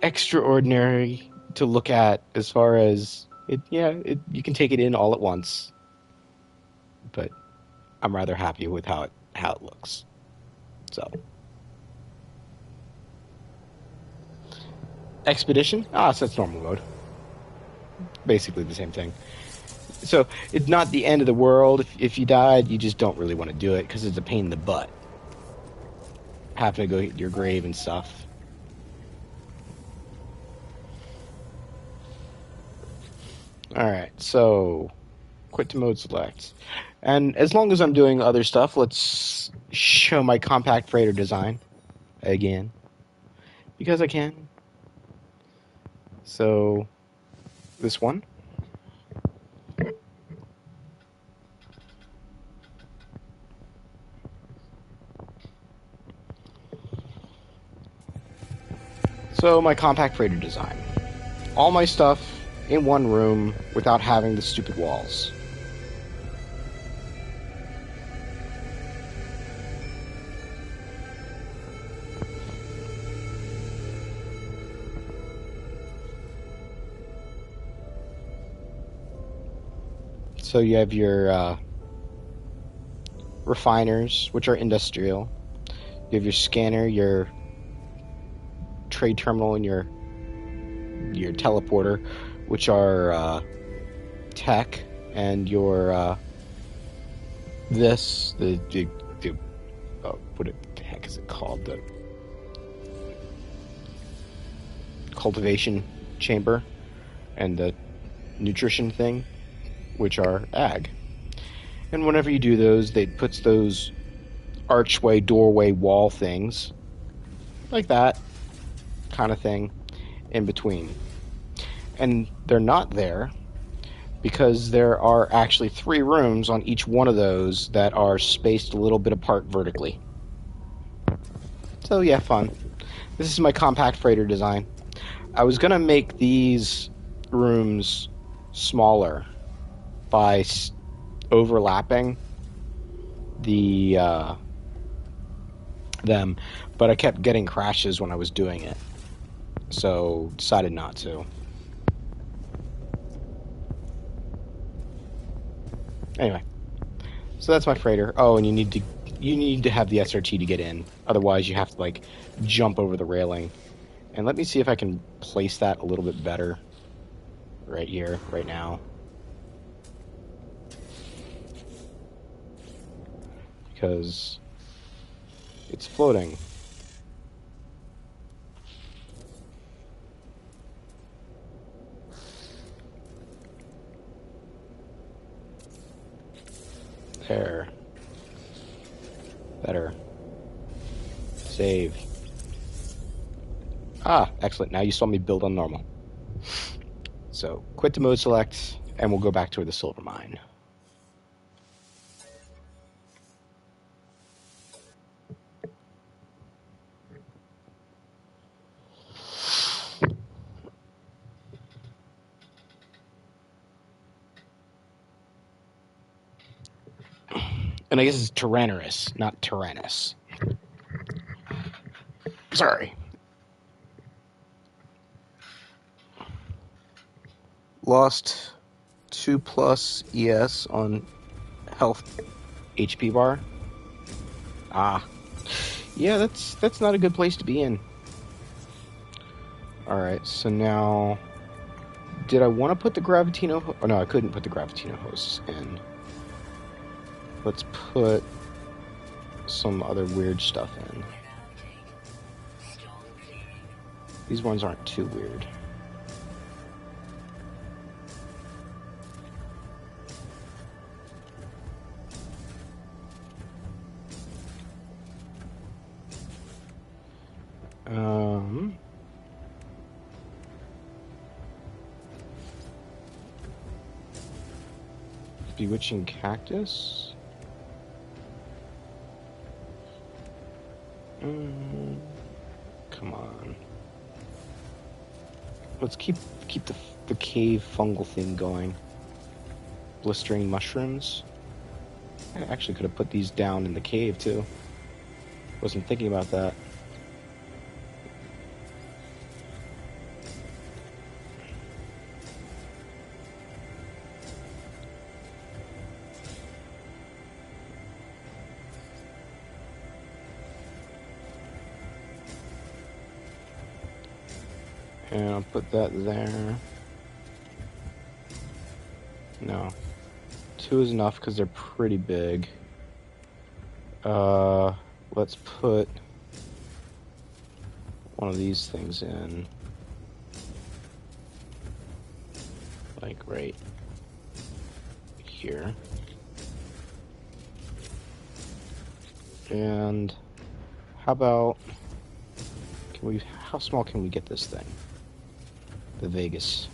extraordinary to look at as far as it. Yeah, you can take it in all at once. But I'm rather happy with how it looks. So Expedition? So that's normal mode. Basically the same thing. So it's not the end of the world. If you died, you just don't really want to do it because it's a pain in the butt. Having to go to your grave and stuff. Alright, so quit to mode select. And as long as I'm doing other stuff, let's show my compact freighter design again. Because I can. So this one. So my compact freighter design. All my stuff in one room without having the stupid walls. So you have your refiners, which are industrial. You have your scanner, your trade terminal, and your teleporter, which are tech, and your what the heck is it called? The cultivation chamber and the nutrition thing, which are ag. And whenever you do those, they puts those archway, doorway, wall things like that kind of thing in between. And they're not there because there are actually 3 rooms on each one of those that are spaced a little bit apart vertically. So yeah, fun. This is my compact freighter design. I was gonna make these rooms smaller by overlapping them, but I kept getting crashes when I was doing it, so decided not to. Anyway, so that's my freighter. Oh, and you need to you need to have the SRT to get in. Otherwise, you have to, like, jump over the railing. And let me see if I can place that a little bit better. Right here, right now. Because it's floating. There. Better. Save. Ah, excellent. Now you saw me build on normal. So, quit the mode select, and we'll go back to the silver mine. And I guess it's Tyrannorus, not Tyrannus. Sorry. Lost 2+ ES on health HP bar. Ah. Yeah, that's not a good place to be in. Alright, so now... Did I want to put the Gravitino... Oh, no, I couldn't put the Gravitino hosts in. Let's put some other weird stuff in. These ones aren't too weird. Bewitching Cactus. Come on. Let's keep the cave fungal thing going. Blistering mushrooms. I actually could have put these down in the cave too. Wasn't thinking about that. And I'll put that there. No. 2 is enough because they're pretty big. Let's put one of these things in. Like right here. And how about... How small can we get this thing? The Vegas.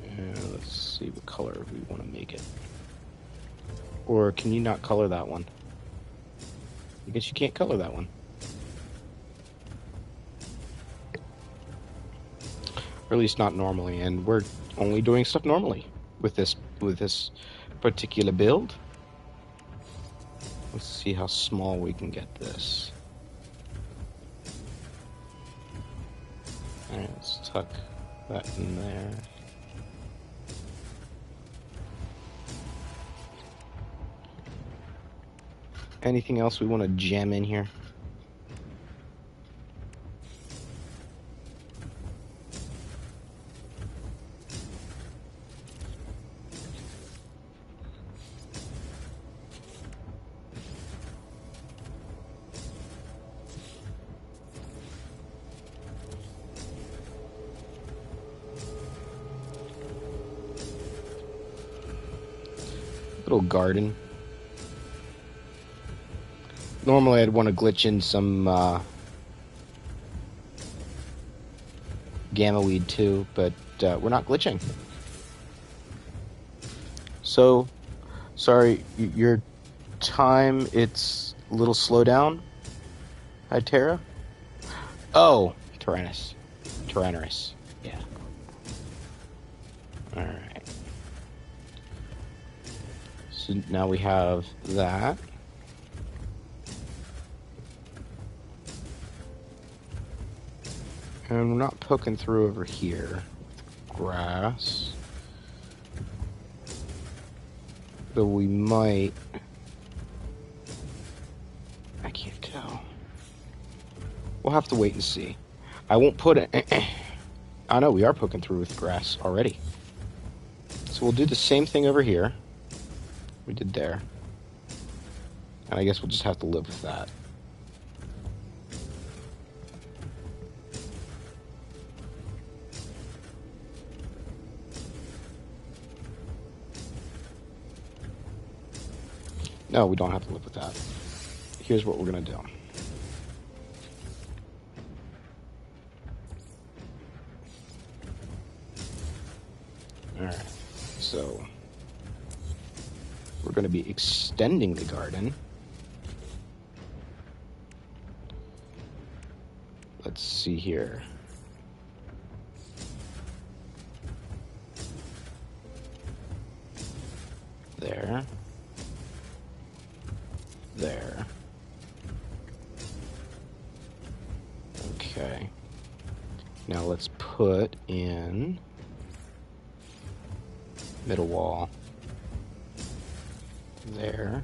And let's see what color we want to make it. Or can you not color that one? I guess you can't color that one. Or at least not normally, and we're only doing stuff normally with this particular build. Let's see how small we can get this. Alright, let's tuck that in there. Anything else we want to jam in here? Little garden. Normally I'd want to glitch in some gamma weed too, but we're not glitching. So, sorry, your time, it's a little slow down. Hi, Terra. Oh, Tyrannus. Yeah. Alright. So now we have that. And we're not poking through over here with grass. Though we might. I can't tell. We'll have to wait and see. I won't put it. I know we are poking through with grass already. So we'll do the same thing over here. We did there. And I guess we'll just have to live with that. No, we don't have to live with that. Here's what we're going to do. Alright, so we're going to be extending the garden. Let's see here. There. There. Okay. Now let's put in middle wall. There.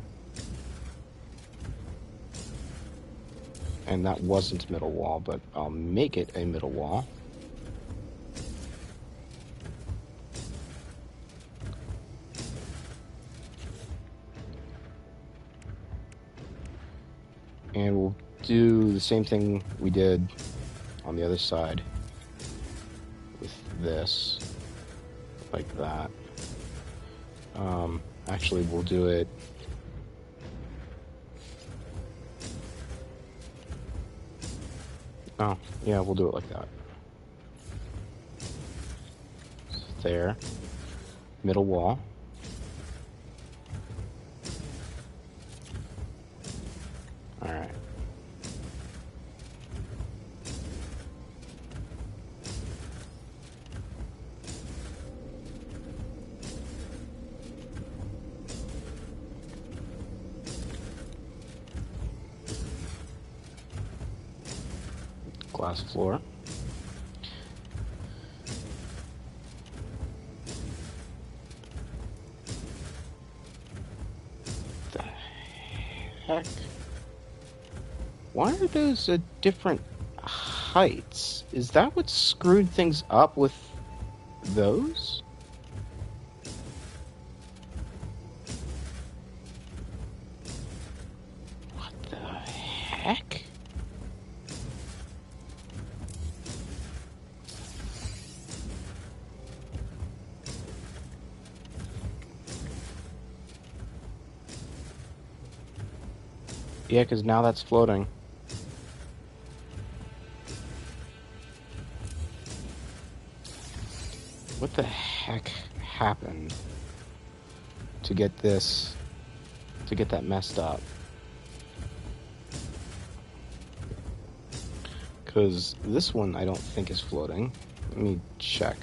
And that wasn't middle wall, but I'll make it a middle wall. And we'll do the same thing we did on the other side with this, like that. Actually, we'll do it. Oh, yeah, we'll do it like that. There. Middle wall. Alright. Glass floor. The heck? Why are those at different heights? Is that what screwed things up with those? What the heck? Yeah, because now that's floating. What the heck happened to get this, to get that messed up? Because this one I don't think is floating. Let me check.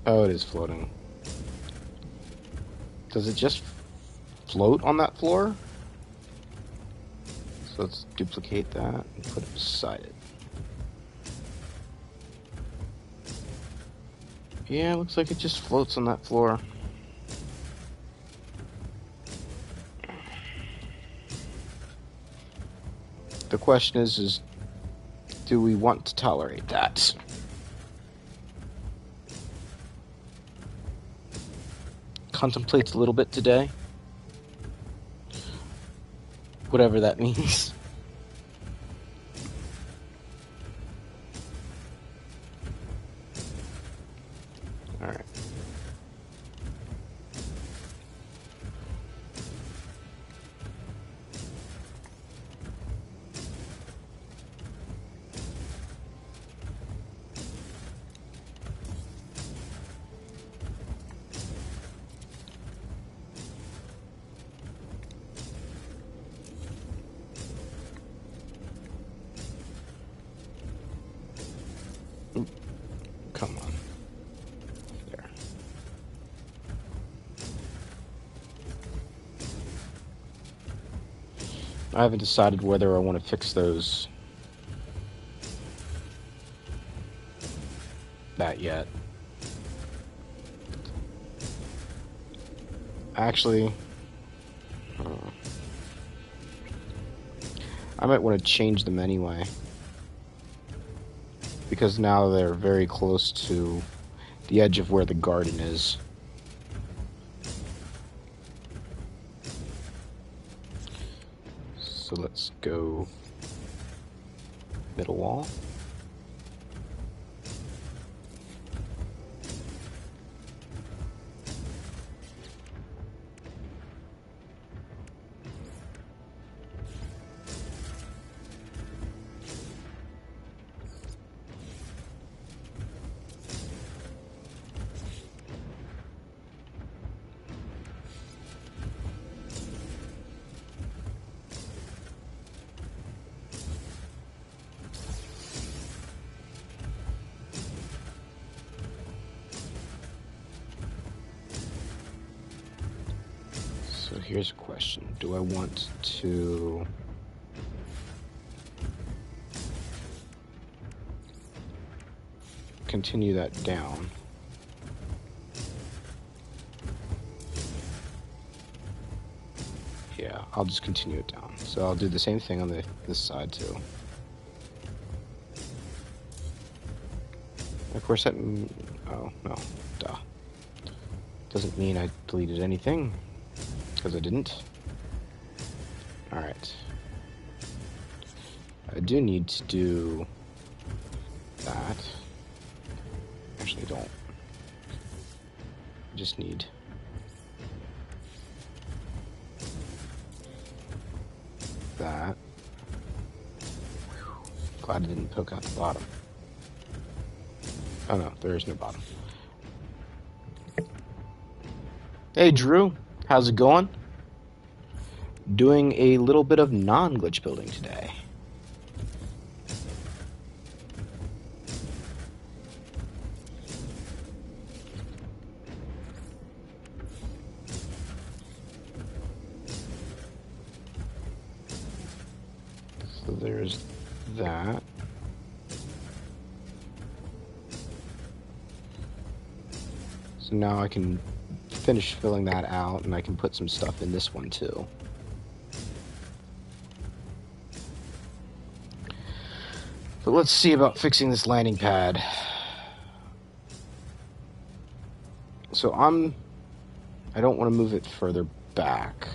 Oh, it is floating. Does it just float on that floor? So let's duplicate that and put it beside it. Yeah, looks like it just floats on that floor. The question is do we want to tolerate that? Contemplate a little bit today. Whatever that means. Alright. Come on. There. I haven't decided whether I want to fix that yet. Actually, I might want to change them anyway, because now they're very close to the edge of where the garden is. So let's go middle wall. So here's a question. Do I want to continue that down? Yeah, I'll just continue it down. So I'll do the same thing on this side too. Of course that... oh, no. Duh. Doesn't mean I deleted anything, because I didn't. Alright. I do need to do that. Actually, I don't. I just need that. Whew. Glad I didn't poke out the bottom. Oh no, there is no bottom. Hey Drew, how's it going? Doing a little bit of non-glitch building today. So there's that. So now I can finish filling that out, and I can put some stuff in this one too. But let's see about fixing this landing pad. So I don't want to move it further back.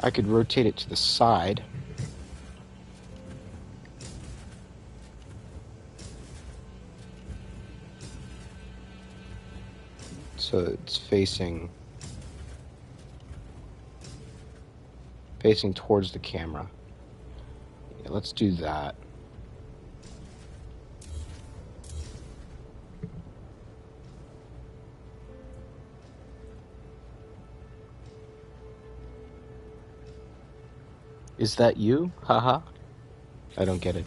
I could rotate it to the side. So it's facing towards the camera. Yeah, let's do that. Is that you? Haha. I don't get it.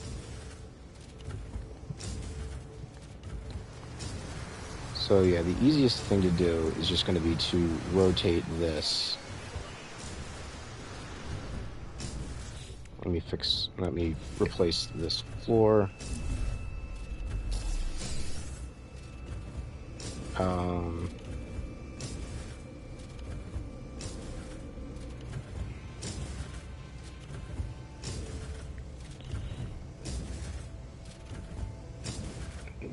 So yeah, the easiest thing to do is just going to be to rotate this. Let me replace this floor.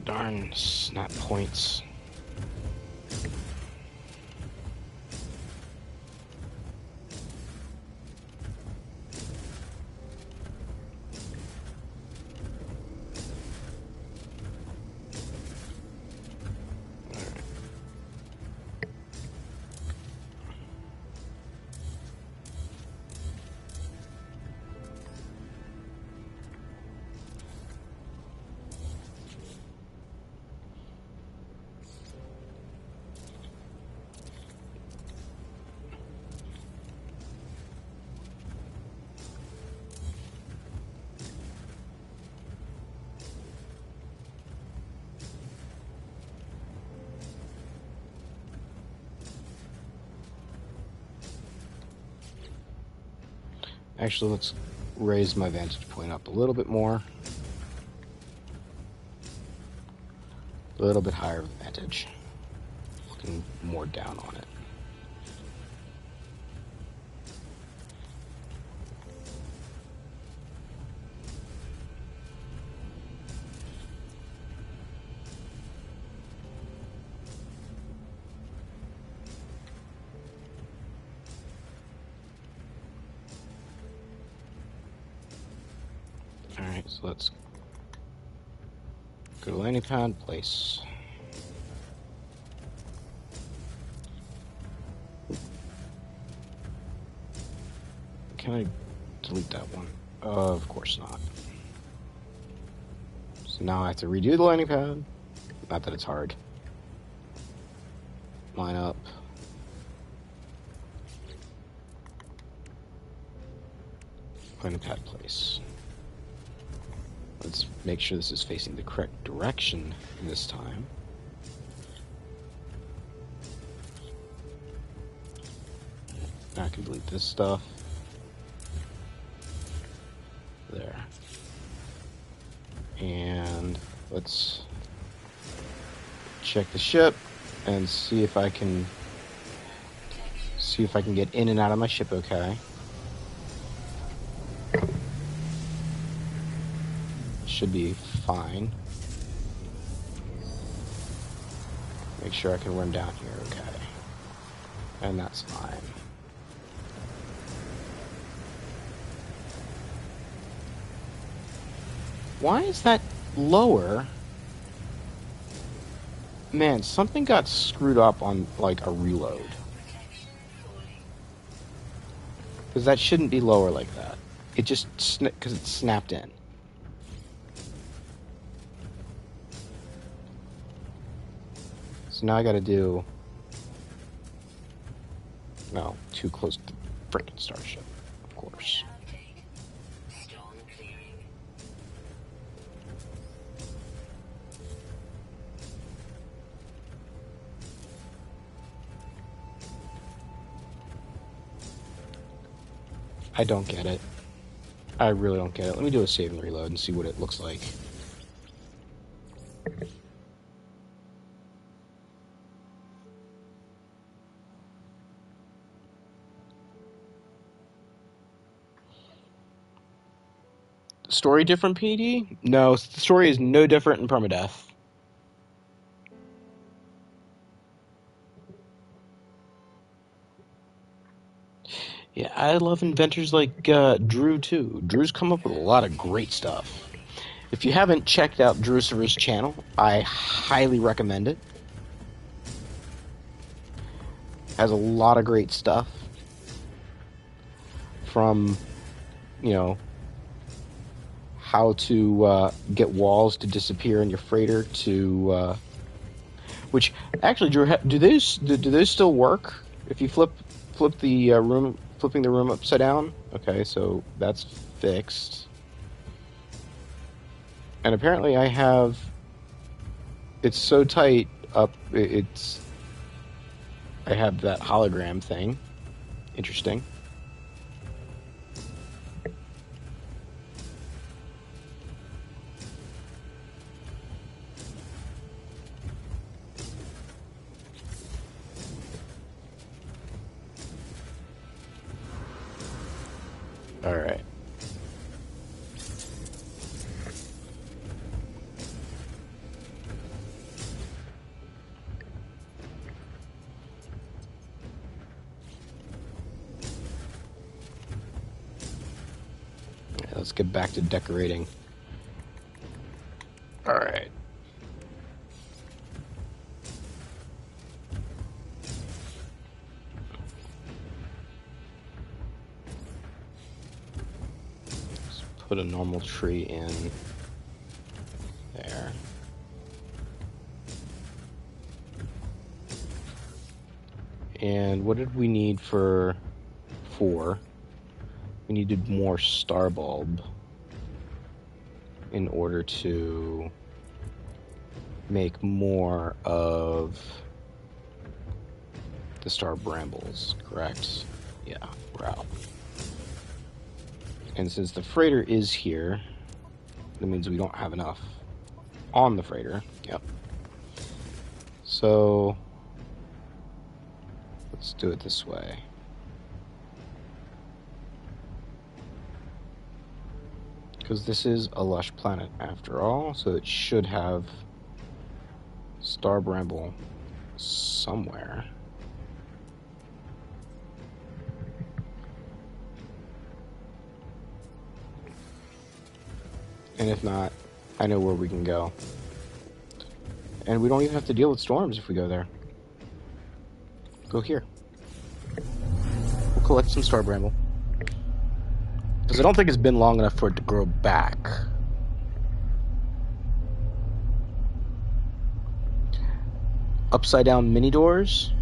Darn snap points. Actually, let's raise my vantage point up a little bit more. A little bit higher vantage. Looking more down on it. Alright, so let's go to landing pad, place. Can I delete that one? Of course not. So now I have to redo the landing pad. Not that it's hard. Line up. Landing pad place. Let's make sure this is facing the correct direction this time. Now I can delete this stuff. There. And let's check the ship and see if I can get in and out of my ship okay. Should be fine. Make sure I can run down here okay. And that's fine. Why is that lower? Man, something got screwed up on, like, a reload. Because that shouldn't be lower like that. It just, because it snapped in. So now I gotta do... No, too close to the frickin' starship, of course. I don't get it. I really don't get it. Let me do a save and reload and see what it looks like. Story different, PD? No, the story is no different in Permadeath. Yeah, I love inventors like Drew, too. Drew's come up with a lot of great stuff. If you haven't checked out Drew's channel, I highly recommend it. Has a lot of great stuff. From, you know, how to get walls to disappear in your freighter to... which, actually, Drew, do those still work? If you flip the room... Flipping the room upside down? Okay, so that's fixed. And apparently I have... It's so tight up, it's... I have that hologram thing. Interesting. Alright. Let's get back to decorating. Alright. Put a normal tree in there. And what did we need for 4? We needed more star bulb in order to make more of the star brambles, correct? Yeah, we're out. And since the freighter is here, that means we don't have enough on the freighter. Yep. So let's do it this way. Because this is a lush planet after all, so it should have star bramble somewhere. And if not, I know where we can go. And we don't even have to deal with storms if we go there. Go here. We'll collect some star bramble. Because I don't think it's been long enough for it to grow back. Upside down mini doors.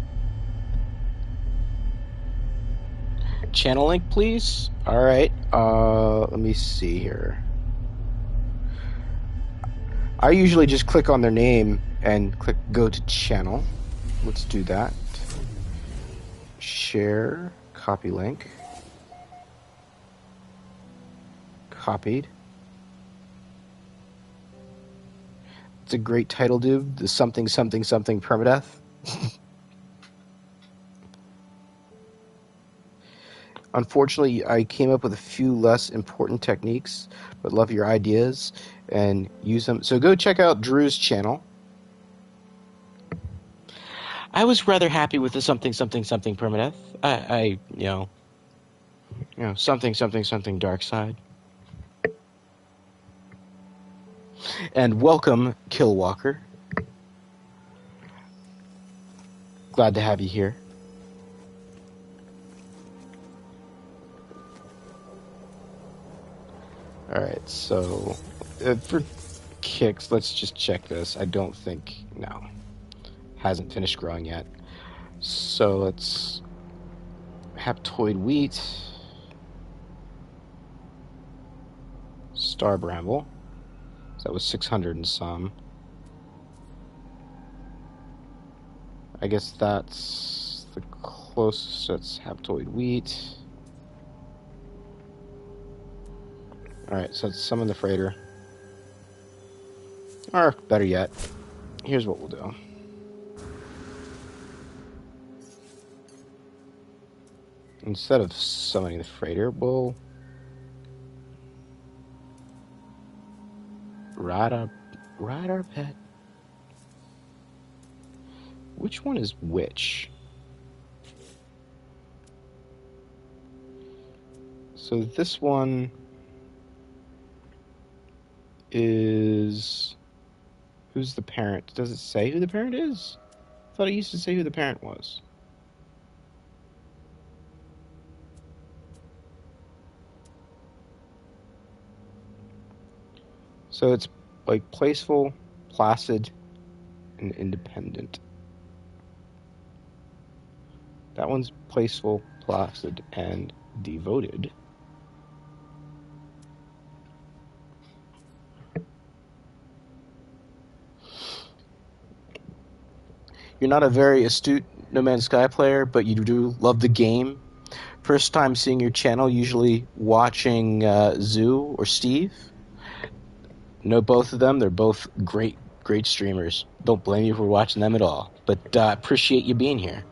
Channel link, please. Alright, let me see here. I usually just click on their name and click go to channel. Let's do that. Share, copy link. Copied. It's a great title, dude. The something something something permadeath. Unfortunately, I came up with a few less important techniques, but love your ideas and use them. So go check out Drew's channel. I was rather happy with the something something something permadeath. I you know something something something dark side. And welcome, Killwalker. Glad to have you here. Alright, so for kicks, let's just check this. I don't think, no, hasn't finished growing yet. So let's haptoid wheat, star bramble. So that was 600 and some. I guess that's the closest. That's haptoid wheat. Alright, so let's summon the freighter. Or, better yet, here's what we'll do. Instead of summoning the freighter, we'll ride our pet. Which one is which? So this one is... Who's the parent? Does it say who the parent is? I thought it used to say who the parent was. So it's like placeful, placid, and independent. That one's placeful, placid, and devoted. You're not a very astute No Man's Sky player, but you do love the game. First time seeing your channel, usually watching Zoo or Steve. Know both of them. They're both great streamers. Don't blame you for watching them at all. But appreciate you being here.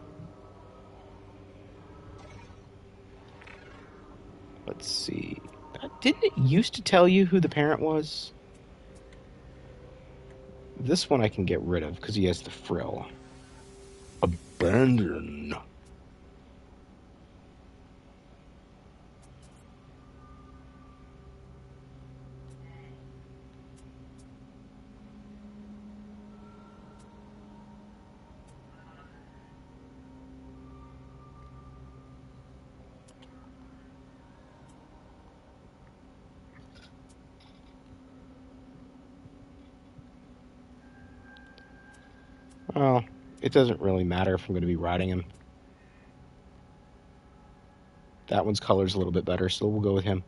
Let's see. Didn't it used to tell you who the parent was? This one I can get rid of because he has the frill. Abandon. Well, it doesn't really matter if I'm going to be riding him. That one's color's a little bit better, so we'll go with him.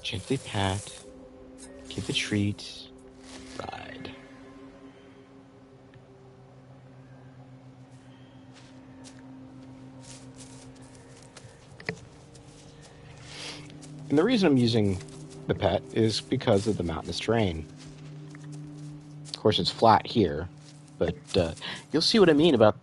Gently pat, give a treat, ride. And the reason I'm using the pet is because of the mountainous terrain. Of course, it's flat here, but you'll see what I mean about